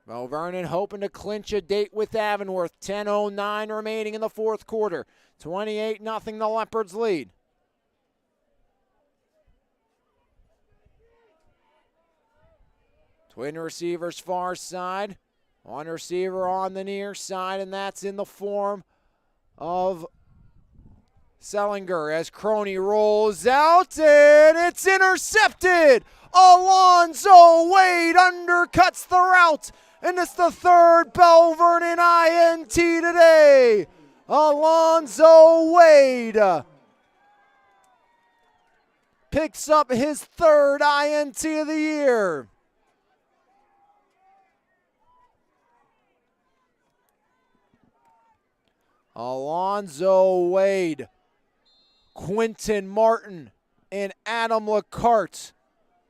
Belle Vernon hoping to clinch a date with Avonworth. 10:09 remaining in the 4th quarter. 28-0 the Leopards lead. Twin receivers far side. One receiver on the near side, and that's in the form of Sellinger as Crony rolls out, and it's intercepted. Alonzo Wade undercuts the route, and it's the 3rd Belle Vernon INT today. Alonzo Wade picks up his 3rd INT of the year. Alonzo Wade, Quinton Martin, and Adam Lecarte,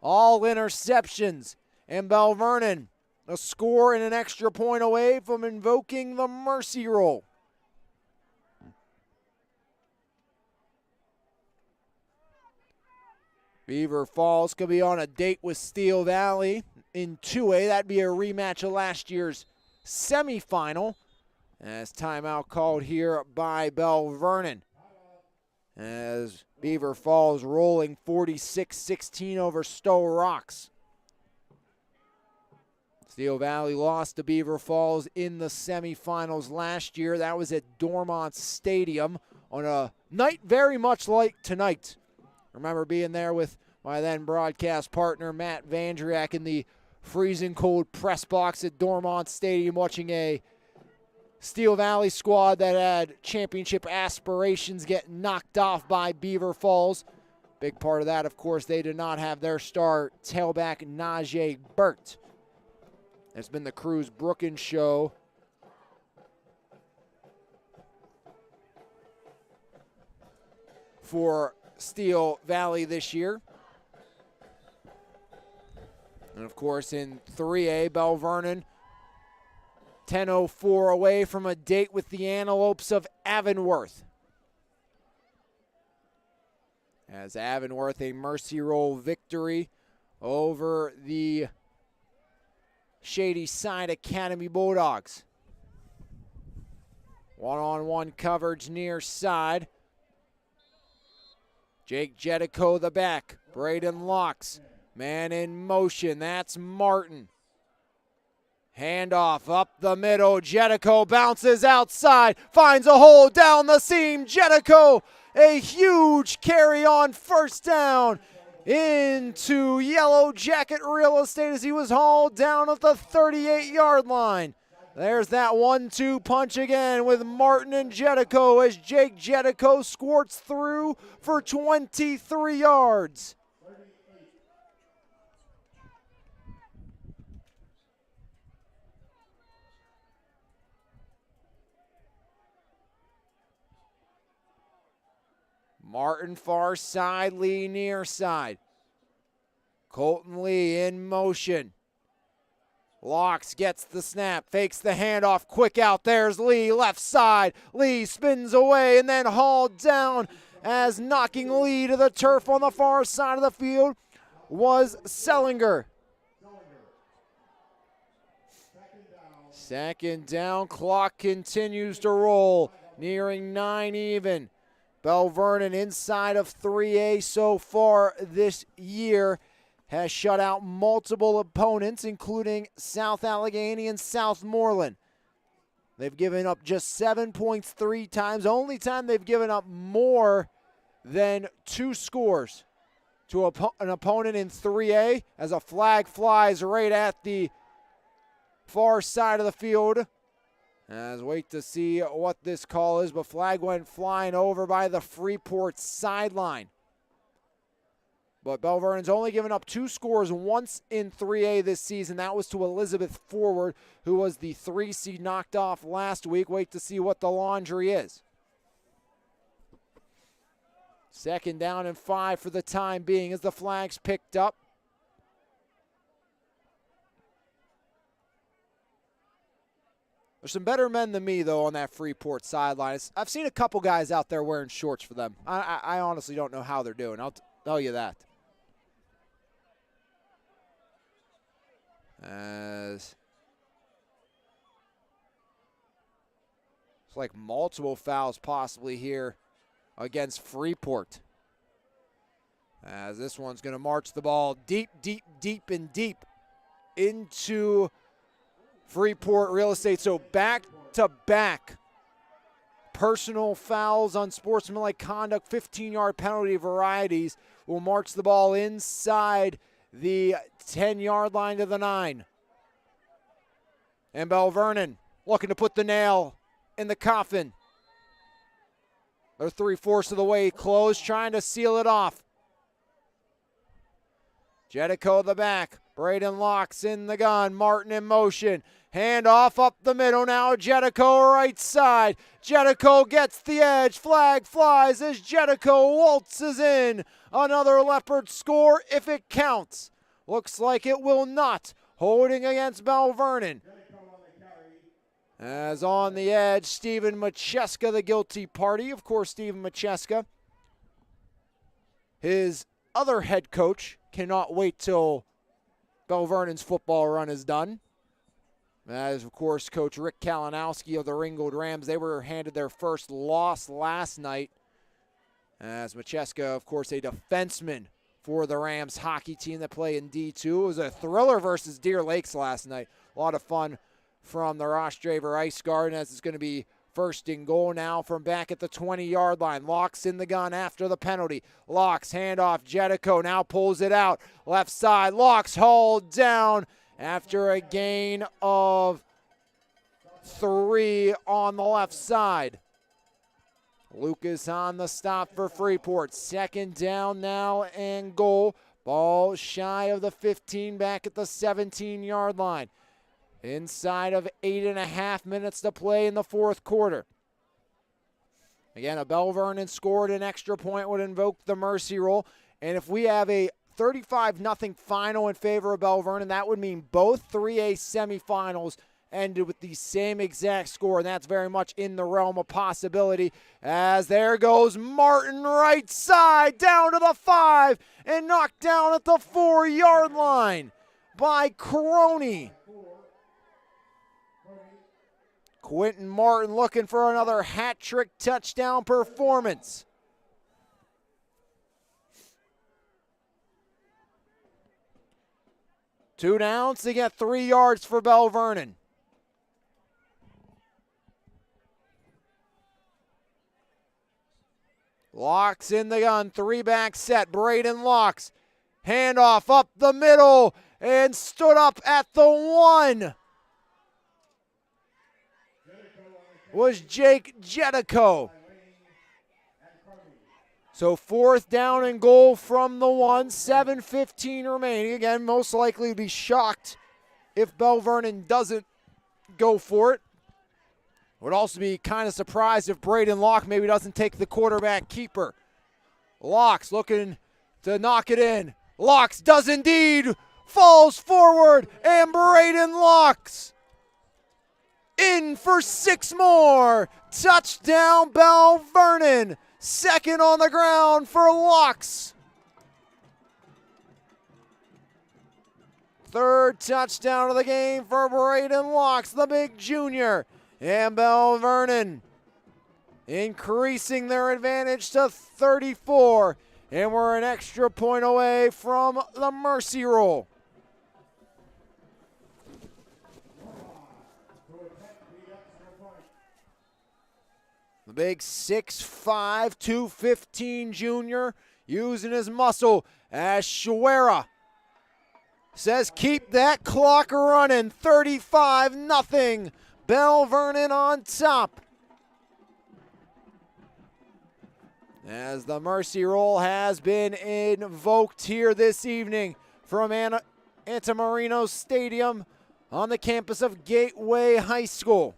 all interceptions. And Belle Vernon a score and an extra point away from invoking the mercy roll. Beaver Falls could be on a date with Steel Valley in 2A. That'd be a rematch of last year's semifinal. As timeout called here by Belle Vernon. As Beaver Falls rolling 46-16 over Stowe Rocks. Steel Valley lost to Beaver Falls in the semifinals last year. That was at Dormont Stadium on a night very much like tonight. Remember being there with my then broadcast partner Matt Vandriak in the freezing cold press box at Dormont Stadium watching a Steel Valley squad that had championship aspirations get knocked off by Beaver Falls. Big part of that, of course, they did not have their star tailback Najee Burt. It's been the Cruz Brookins show. For Steel Valley this year. And of course in 3A, Belle Vernon 10:04 away from a date with the Antelopes of Avonworth. As Avonworth a mercy roll victory over the Shady Side Academy Bulldogs. One-on-one coverage near side. Jake Jedico the back. Braden Locks. Man in motion. That's Martin. Handoff up the middle. Jedico bounces outside. Finds a hole down the seam. Jedico, a huge carry on first down into Yellow Jacket real estate as he was hauled down at the 38-yard line. There's that 1-2 punch again with Martin and Jedico as Jake Jedico squirts through for 23 yards. Martin far side, Lee near side. Colton Lee in motion. Locks gets the snap, fakes the handoff, quick out. There's Lee, left side. Lee spins away and then hauled down as knocking Lee to the turf on the far side of the field was Sellinger. Second down, clock continues to roll, nearing 9 even. Belle Vernon inside of 3A so far this year has shut out multiple opponents, including South Allegheny and Southmoreland. They've given up just 7 points 3 times. Only time they've given up more than 2 scores to an opponent in 3A as a flag flies right at the far side of the field. As wait to see what this call is, but flag went flying over by the Freeport sideline. But Belle Vernon's only given up 2 scores once in 3A this season. That was to Elizabeth Forward, who was the 3 seed knocked off last week. Wait to see what the laundry is. Second down and 5 for the time being as the flag's picked up. There's some better men than me, though, on that Freeport sideline. I've seen a couple guys out there wearing shorts for them. I honestly don't know how they're doing. I'll tell you that. As it's like multiple fouls possibly here against Freeport. As this one's going to march the ball deep into Freeport real estate. So back-to-back personal fouls, unsportsmanlike conduct, 15-yard penalty varieties will march the ball inside the 10-yard line to the 9. And Belle Vernon looking to put the nail in the coffin. They're 3/4 of the way closed, trying to seal it off. Jedico the back. Braden Locks in the gun. Martin in motion. Hand off up the middle now. Jedico right side. Jedico gets the edge. Flag flies as Jedico waltzes in. Another Leopard score if it counts. Looks like it will not. holding against Belle Vernon. As on the edge, Stephen Macheska, the guilty party. Of course, Stephen Macheska, his other head coach, cannot wait till Belle Vernon's football run is done. As, of course, Coach Rick Kalinowski of the Ringgold Rams, they were handed their first loss last night. As Macheska, of course, a defenseman for the Rams hockey team that play in D2. It was a thriller versus Deer Lakes last night. A lot of fun from the Ross Draver Ice Guard, as it's going to be first and goal now from back at the 20-yard line. Locks in the gun after the penalty. Locks, handoff, Jetico now pulls it out. Left side, Locks hauled down after a gain of 3 on the left side. Lucas on the stop for Freeport. Second down now and goal. Ball shy of the 15, back at the 17-yard line. Inside of 8.5 minutes to play in the fourth quarter. Again, a Belle Vernon scored an extra point would invoke the mercy rule. And if we have a 35-0 final in favor of Belle Vernon, that would mean both 3A semifinals ended with the same exact score, and that's very much in the realm of possibility. As there goes Martin, right side, down to the 5, and knocked down at the 4-yard line by Crony. Quentin Martin looking for another hat-trick touchdown performance. Two downs to get 3 yards for Belle Vernon. Locks in the gun, 3-back set. Braden Locks, handoff up the middle, and stood up at the 1. Was Jake Jetico. So fourth down and goal from the 1, 7:15 remaining. Again, most likely be shocked if Belle Vernon doesn't go for it. Would also be kind of surprised if Braden Locke maybe doesn't take the quarterback keeper. Locks looking to knock it in. Locks does indeed, falls forward, and Braden Locks in for 6 more. Touchdown, Belle Vernon. Second on the ground for Locks. Third touchdown of the game for Braden Locks, the big junior. And Belle Vernon increasing their advantage to 34. And we're an extra point away from the mercy rule. The big 6'5", 215 junior using his muscle as Shuera says keep that clock running. 35-0. Belle Vernon on top. As the mercy rule has been invoked here this evening from Antamarino Stadium on the campus of Gateway High School.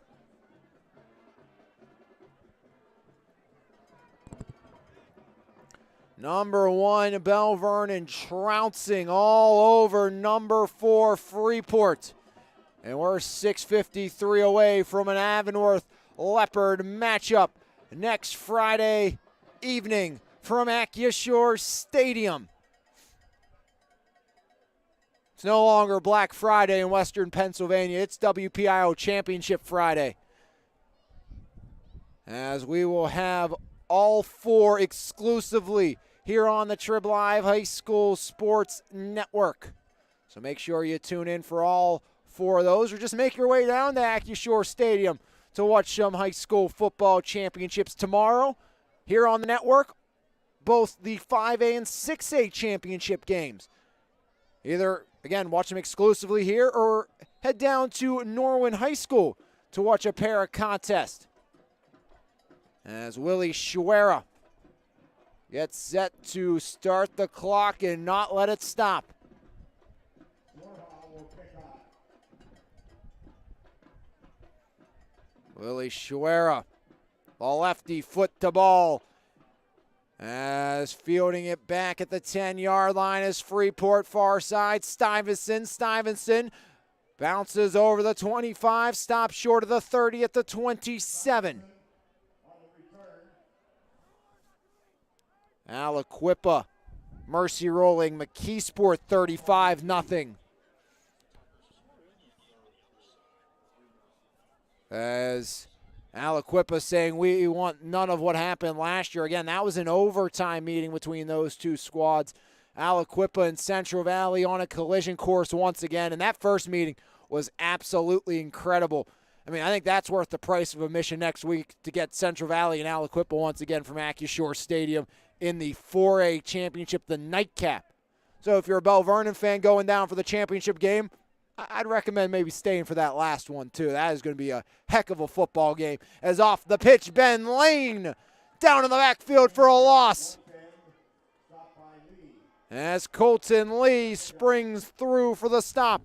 Number 1, Belle Vernon trouncing all over number 4, Freeport. And we're 6:53 away from an Avonworth Leopard matchup next Friday evening from Acashore Stadium. It's no longer Black Friday in Western Pennsylvania. It's WPIO Championship Friday. As we will have all 4 exclusively here on the Trib Live High School Sports Network. So make sure you tune in for all 4 of those, or just make your way down to Acashore Stadium to watch some high school football championships tomorrow here on the network. Both the 5A and 6A championship games. Either, again, watch them exclusively here or head down to Norwin High School to watch a para contest. As Willie Shuera gets set to start the clock and not let it stop. Willie Shuera, the lefty, foot to ball. As fielding it back at the 10-yard line is Freeport, far side. Stuyvesant Bounces over the 25, stops short of the 30 at the 27. Aliquippa, mercy rolling, McKeesport 35-0. As Aliquippa saying we want none of what happened last year. Again, that was an overtime meeting between those two squads. Aliquippa and Central Valley on a collision course once again, and that first meeting was absolutely incredible. I mean, I think that's worth the price of admission next week to get Central Valley and Aliquippa once again from AccuShore Stadium in the 4A championship, the nightcap. So if you're a Belle Vernon fan going down for the championship game, I'd recommend maybe staying for that last one too. That is going to be a heck of a football game. As off the pitch, Ben Lane down in the backfield for a loss. As Colton Lee springs through for the stop.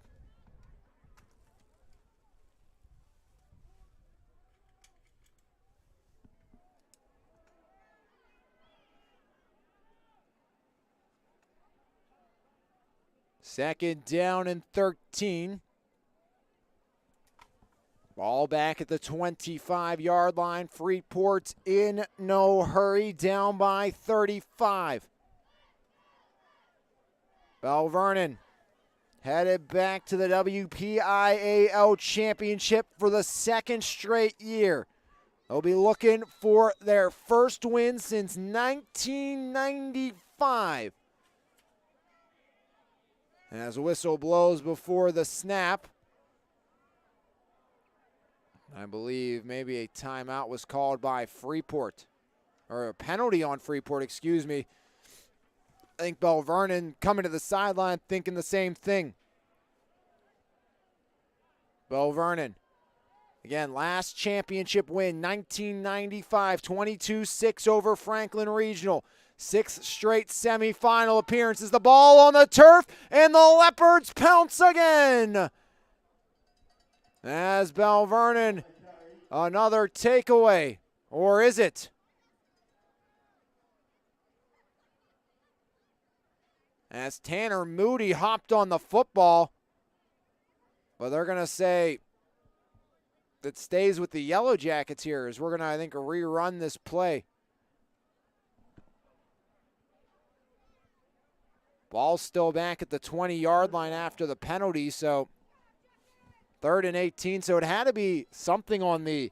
Second down and 13. Ball back at the 25-yard line. Freeport in no hurry, down by 35. Belle Vernon headed back to the WPIAL championship for the second straight year. They'll be looking for their first win since 1995. As a whistle blows before the snap, I believe maybe a timeout was called by Freeport, or a penalty on Freeport, excuse me. I think Belle Vernon coming to the sideline thinking the same thing. Belle Vernon, again, last championship win, 1995, 22-6 over Franklin Regional. Sixth straight semifinal appearances. The ball on the turf, and the Leopards pounce again. As Belle Vernon, another takeaway. Or is it? As Tanner Moody hopped on the football. But they're going to say it stays with the Yellow Jackets here, as we're going to, I think, rerun this play. Ball's still back at the 20-yard line after the penalty, so 3rd and 18. So it had to be something on the,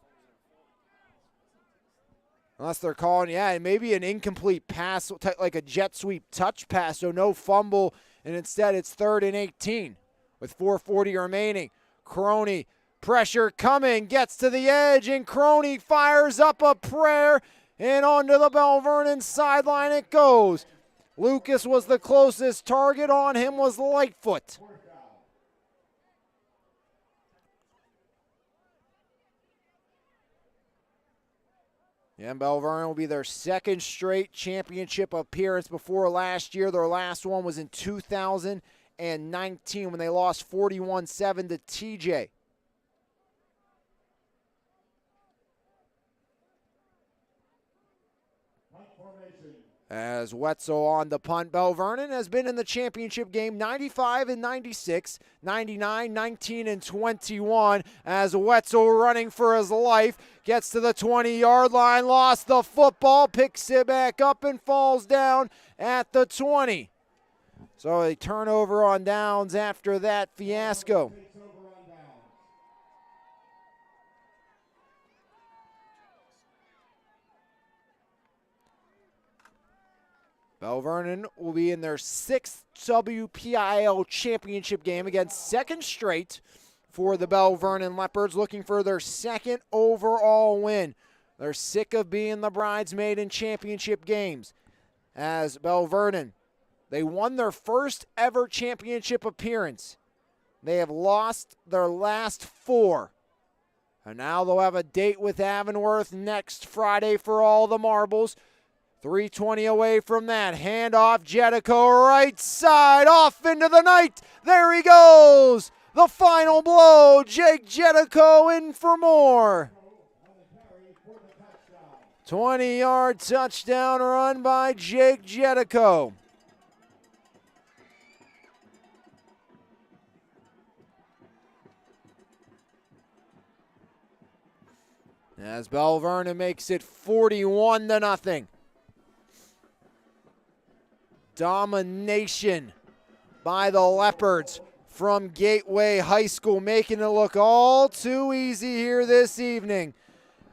unless they're calling, yeah, maybe an incomplete pass, like a jet sweep touch pass, so no fumble, and instead it's 3rd and 18 with 4:40 remaining. Crony, pressure coming, gets to the edge, and Crony fires up a prayer, and onto the Belle Vernon sideline it goes. Lucas was the closest target. On him was Lightfoot. And Belle Vernon will be their second straight championship appearance. Before last year, their last one was in 2019 when they lost 41-7 to TJ. As Wetzel on the punt, Belle Vernon has been in the championship game 95 and 96, 99, 19, and 21. As Wetzel running for his life, gets to the 20-yard line, lost the football, picks it back up and falls down at the 20. So a turnover on downs after that fiasco. Belle Vernon will be in their 6th WPIL championship game, again, second straight for the Belle Vernon Leopards, looking for their second overall win. They're sick of being the bridesmaid in championship games. As Belle Vernon, they won their first ever championship appearance. They have lost their last 4. And now they'll have a date with Avonworth next Friday for all the marbles. 3:20 away from that. Handoff, Jetico, right side, off into the night. There he goes. The final blow. Jake Jetico in for more. 20-yard touchdown run by Jake Jetico. as Belle Vernon makes it 41-0. Domination by the Leopards from Gateway High School, making it look all too easy here this evening,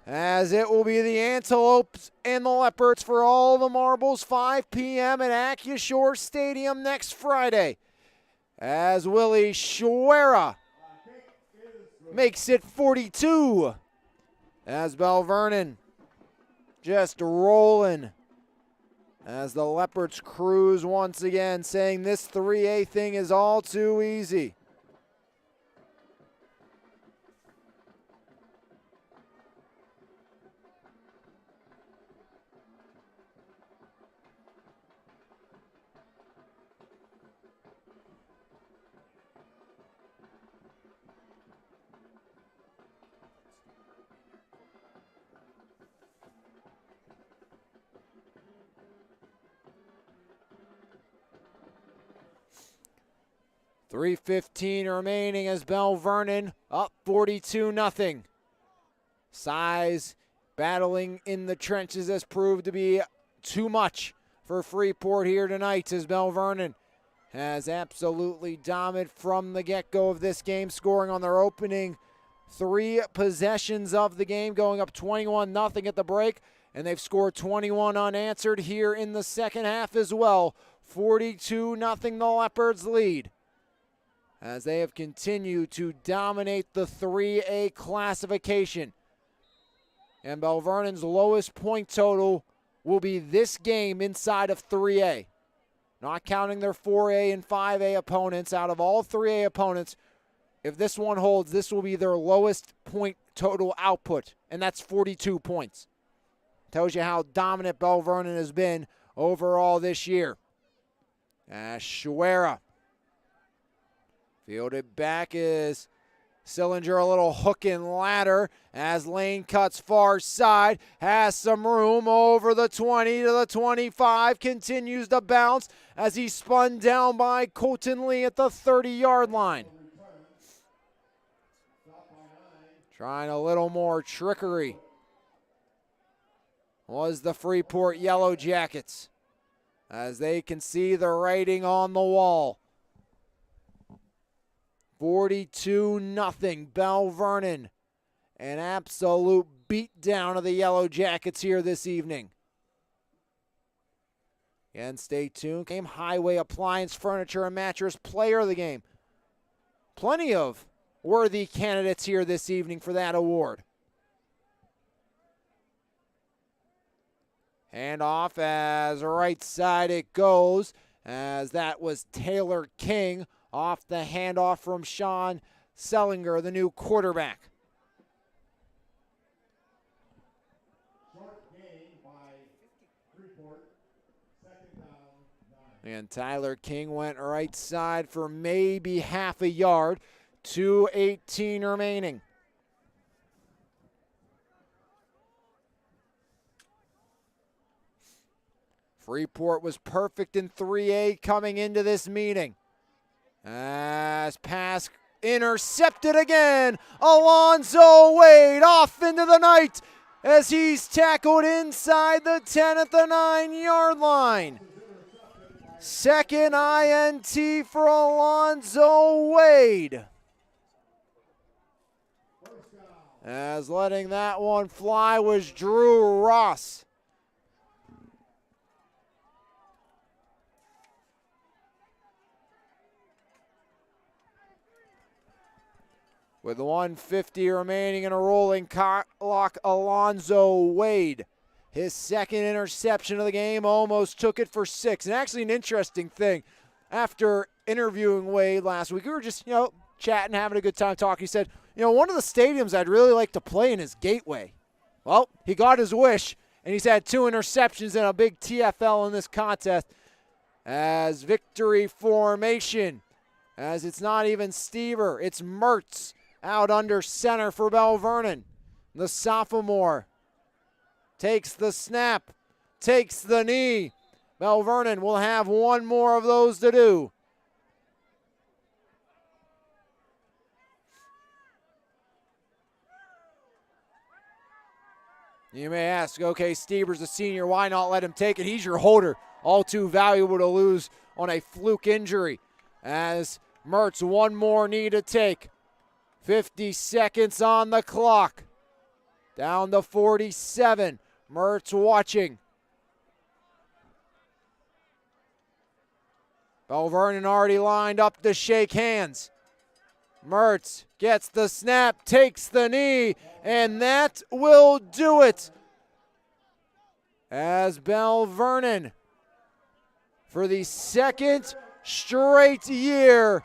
as it will be the Antelopes and the Leopards for all the marbles, 5 p.m. at Accushore Stadium next Friday, as Willie Schwera makes it 42, as Belle Vernon just rolling, as the Leopards cruise once again, saying this 3A thing is all too easy. .3:15 remaining as Belle Vernon up 42-0. Size battling in the trenches has proved to be too much for Freeport here tonight, as Belle Vernon has absolutely dominated from the get-go of this game, scoring on their opening 3 possessions of the game, going up 21-0 at the break, and they've scored 21 unanswered here in the second half as well. 42-0 the Leopards lead, as they have continued to dominate the 3A classification. And Belle Vernon's lowest point total will be this game inside of 3A. Not counting their 4A and 5A opponents. Out of all 3A opponents, if this one holds, this will be their lowest point total output, and that's 42 points. Tells you how dominant Belle Vernon has been overall this year. Schwera fielded back is Sillinger, a little hook and ladder as Lane cuts far side, has some room over the 20 to the 25, continues to bounce as he's spun down by Colton Lee at the 30-yard line. Trying a little more trickery was the Freeport Yellow Jackets, as they can see the writing on the wall. 42-0 Belle Vernon. An absolute beatdown of the Yellow Jackets here this evening. Again, stay tuned. Game Highway Appliance Furniture and Mattress Player of the Game. Plenty of worthy candidates here this evening for that award. Hand off as right side it goes, as that was Taylor King off the handoff from Sean Sellinger, the new quarterback. Short gain by Freeport. Second down, 9. And Tyler King went right side for maybe half a yard. 2:18 remaining. Freeport was perfect in 3A coming into this meeting. As pass intercepted again. Alonzo Wade off into the night as he's tackled inside the 10 at the 9-yard line. Second INT for Alonzo Wade. As letting that one fly was Drew Ross. With 1:50 remaining in a rolling clock, Alonzo Wade, his second interception of the game, almost took it for 6. And actually an interesting thing, after interviewing Wade last week, we were just, chatting, having a good time talking. He said, one of the stadiums I'd really like to play in is Gateway. Well, he got his wish, and he's had 2 interceptions and a big TFL in this contest. As victory formation, as it's not even Stever, it's Mertz out under center for Belle Vernon. The sophomore takes the snap, takes the knee. Belle Vernon will have one more of those to do. You may ask, okay, Stieber's a senior, why not let him take it? He's your holder. All too valuable to lose on a fluke injury. As Mertz, one more knee to take. 50 seconds on the clock. Down to 47. Mertz watching. Belle Vernon already lined up to shake hands. Mertz gets the snap, takes the knee, and that will do it. As Belle Vernon, for the second straight year,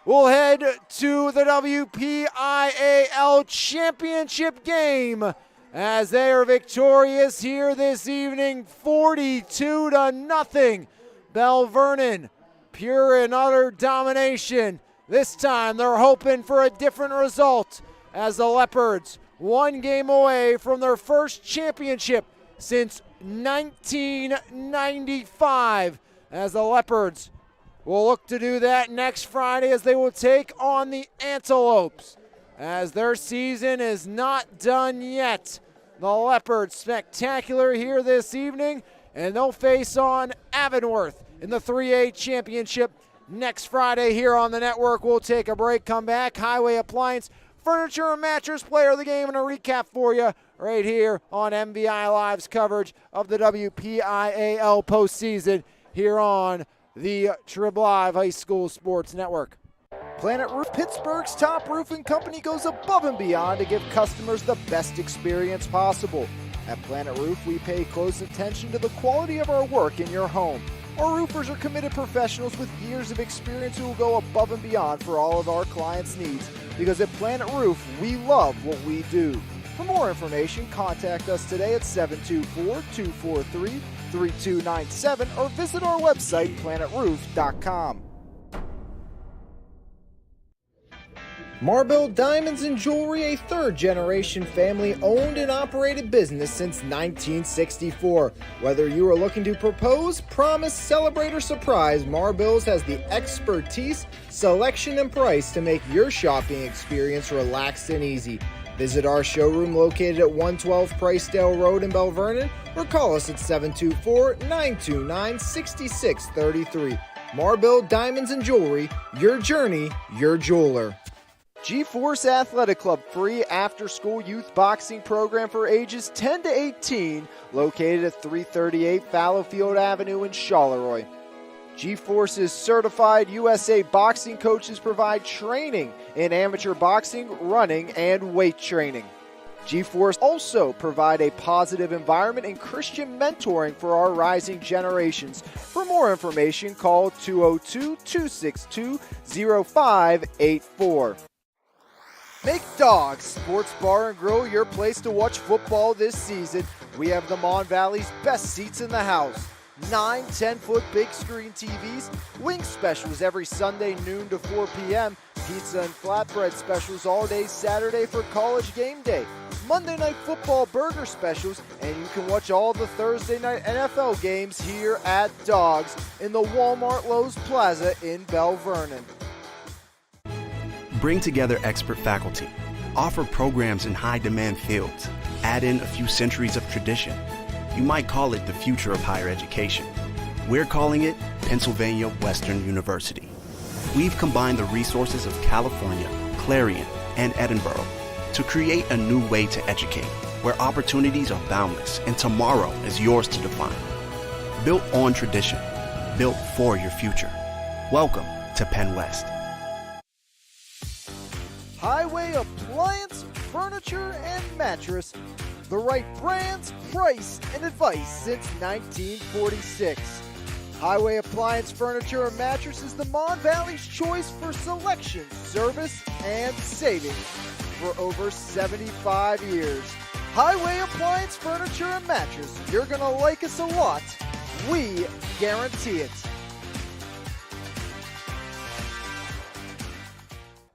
will head to the WPIAL championship game as they are victorious here this evening, 42-0. Belle Vernon, pure and utter domination. This time they're hoping for a different result as the Leopards, one game away from their first championship since 1995, as the Leopards will look to do that next Friday as they will take on the Antelopes, as their season is not done yet. The Leopards spectacular here this evening, and they'll face on Avonworth in the 3A championship next Friday here on the network. We'll take a break, come back. Highway Appliance, Furniture and Mattress Player of the Game, and a recap for you right here on MVI Live's coverage of the WPIAL postseason here on the Trib Live High School Sports Network. Planet Roof, Pittsburgh's top roofing company, goes above and beyond to give customers the best experience possible. At Planet Roof, we pay close attention to the quality of our work in your home. Our roofers are committed professionals with years of experience who will go above and beyond for all of our clients' needs, because at Planet Roof, we love what we do. For more information, contact us today at 724-243-3297 or visit our website, planetroof.com. Marble Diamonds and Jewelry, a third-generation family-owned and operated business since 1964. Whether you are looking to propose, promise, celebrate, or surprise, Marbills has the expertise, selection, and price to make your shopping experience relaxed and easy. Visit our showroom located at 112 Pricedale Road in Belle Vernon or call us at 724-929-6633. Marble Diamonds and Jewelry, your journey, your jeweler. G-Force Athletic Club free after-school youth boxing program for ages 10 to 18, located at 338 Fallowfield Avenue in Charleroi. G-Force's certified USA boxing coaches provide training in amateur boxing, running, and weight training. G-Force also provide a positive environment and Christian mentoring for our rising generations. For more information, call 202-262-0584. Make Dogs Sports Bar and Grill your place to watch football this season. We have the Mon Valley's best seats in the house. 9 10-foot big screen TVs, wing specials every Sunday noon to 4 p.m., pizza and flatbread specials all day Saturday for college game day, Monday night football burger specials, and you can watch all the Thursday night NFL games here at Dogs in the Walmart Lowe's Plaza in Belle Vernon. Bring together expert faculty, offer programs in high-demand fields, add in a few centuries of tradition. You might call it the future of higher education. We're calling it Pennsylvania Western University. We've combined the resources of California, Clarion, and Edinburgh to create a new way to educate, where opportunities are boundless and tomorrow is yours to define. Built on tradition, built for your future. Welcome to Penn West. Highway Appliance, Furniture, and Mattress. The right brands, price, and advice since 1946. Highway Appliance, Furniture, and Mattress is the Mon Valley's choice for selection, service, and savings for over 75 years. Highway Appliance, Furniture, and Mattress. You're going to like us a lot. We guarantee it.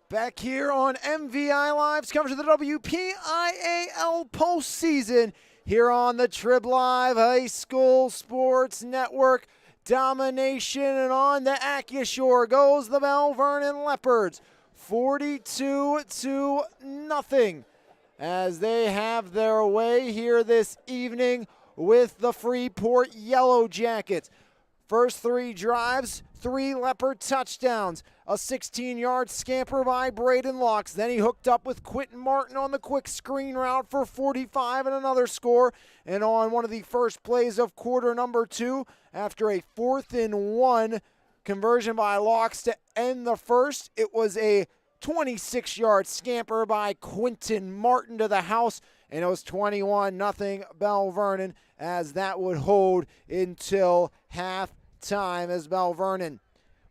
Back here on MVI Live's coverage of the WPIAL postseason here on the Trib Live High School Sports Network. Domination, and on the Accushore goes the Belle Vernon Leopards, 42-0, as they have their way here this evening with the Freeport Yellow Jackets. First 3 drives, 3 Leopard touchdowns, a 16-yard scamper by Braden Locks. Then he hooked up with Quentin Martin on the quick screen route for 45 and another score. And on one of the first plays of quarter number 2, after a 4th and 1 conversion by Locks to end the first, it was a 26-yard scamper by Quentin Martin to the house, and it was 21-0 Belle Vernon, as that would hold until halftime, as Belle Vernon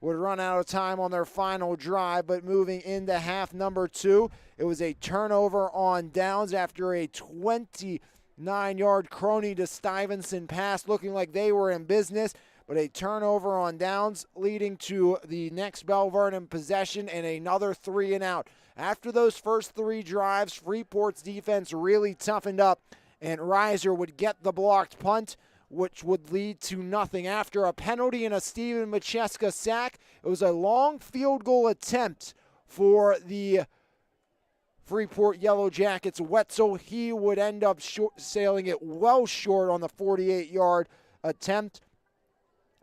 would run out of time on their final drive. But moving into half number 2, it was a turnover on downs after a 29-yard Crony to Stuyvesant pass, looking like they were in business. But a turnover on downs leading to the next Belle Vernon possession and another 3 and out. After those first 3 drives, Freeport's defense really toughened up, and Reiser would get the blocked punt, which would lead to nothing. After a penalty and a Steven Macheska sack, it was a long field goal attempt for the Freeport Yellow Jackets. Wetzel, he would end up sailing it well short on the 48-yard attempt.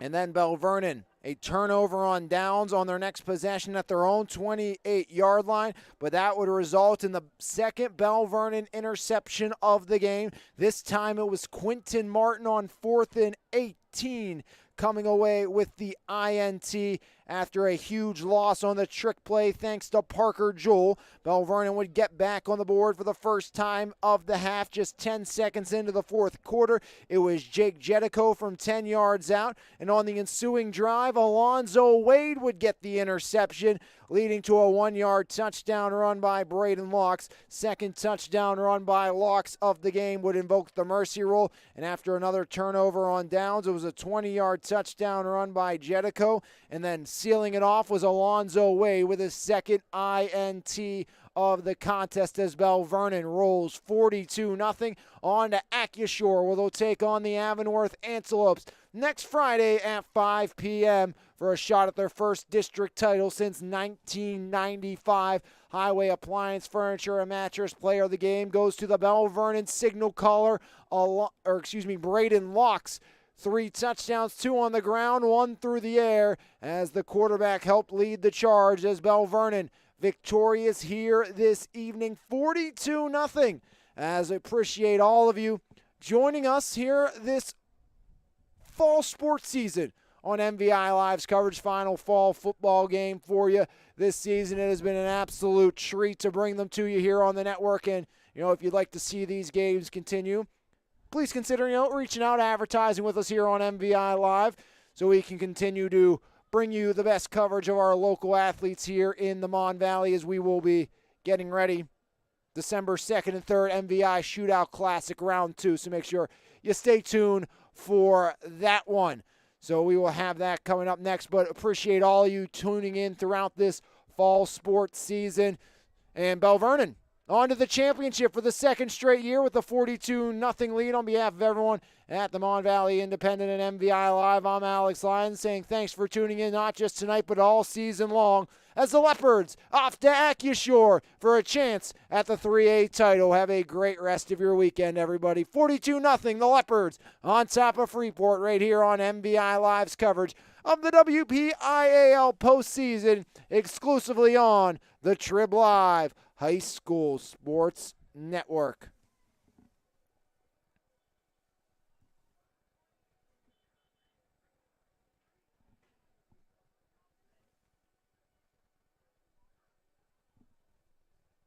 And then Belle Vernon, a turnover on downs on their next possession at their own 28-yard line, but that would result in the second Belle Vernon interception of the game. This time it was Quentin Martin on 4th and 18 coming away with the INT after a huge loss on the trick play thanks to Parker Joel. Belle Vernon would get back on the board for the first time of the half. Just 10 seconds into the fourth quarter, it was Jake Jedico from 10 yards out, and on the ensuing drive, Alonzo Wade would get the interception, leading to a 1-yard touchdown run by Braden Locks. Second touchdown run by Locks of the game would invoke the mercy rule, and after another turnover on downs, it was a 20-yard touchdown run by Jedico, and then sealing it off was Alonzo Wade with his second INT of the contest as Belle Vernon rolls 42-0 on to Acashore, where they'll take on the Avonworth Antelopes next Friday at 5 p.m. for a shot at their first district title since 1995. Highway Appliance Furniture and Mattress Player of the game goes to the Belle Vernon signal caller, Braden Locks. 3 touchdowns, 2 on the ground, 1 through the air, as the quarterback helped lead the charge as Belle Vernon victorious here this evening, 42-0. As I appreciate all of you joining us here this fall sports season on MVI Live's coverage. Final fall football game for you this season. It has been an absolute treat to bring them to you here on the network, and if you'd like to see these games continue, please consider reaching out, advertising with us here on MVI Live so we can continue to bring you the best coverage of our local athletes here in the Mon Valley, as we will be getting ready December 2nd and 3rd MVI Shootout Classic Round 2. So make sure you stay tuned for that one. So we will have that coming up next, but appreciate all of you tuning in throughout this fall sports season. And Belle Vernon on to the championship for the second straight year with a 42-0 lead. On behalf of everyone at the Mon Valley Independent and MVI Live, I'm Alex Lyons saying thanks for tuning in, not just tonight, but all season long, as the Leopards off to Acashore for a chance at the 3A title. Have a great rest of your weekend, everybody. 42-0, the Leopards on top of Freeport right here on MVI Live's coverage of the WPIAL postseason, exclusively on the Trib Live High School Sports Network.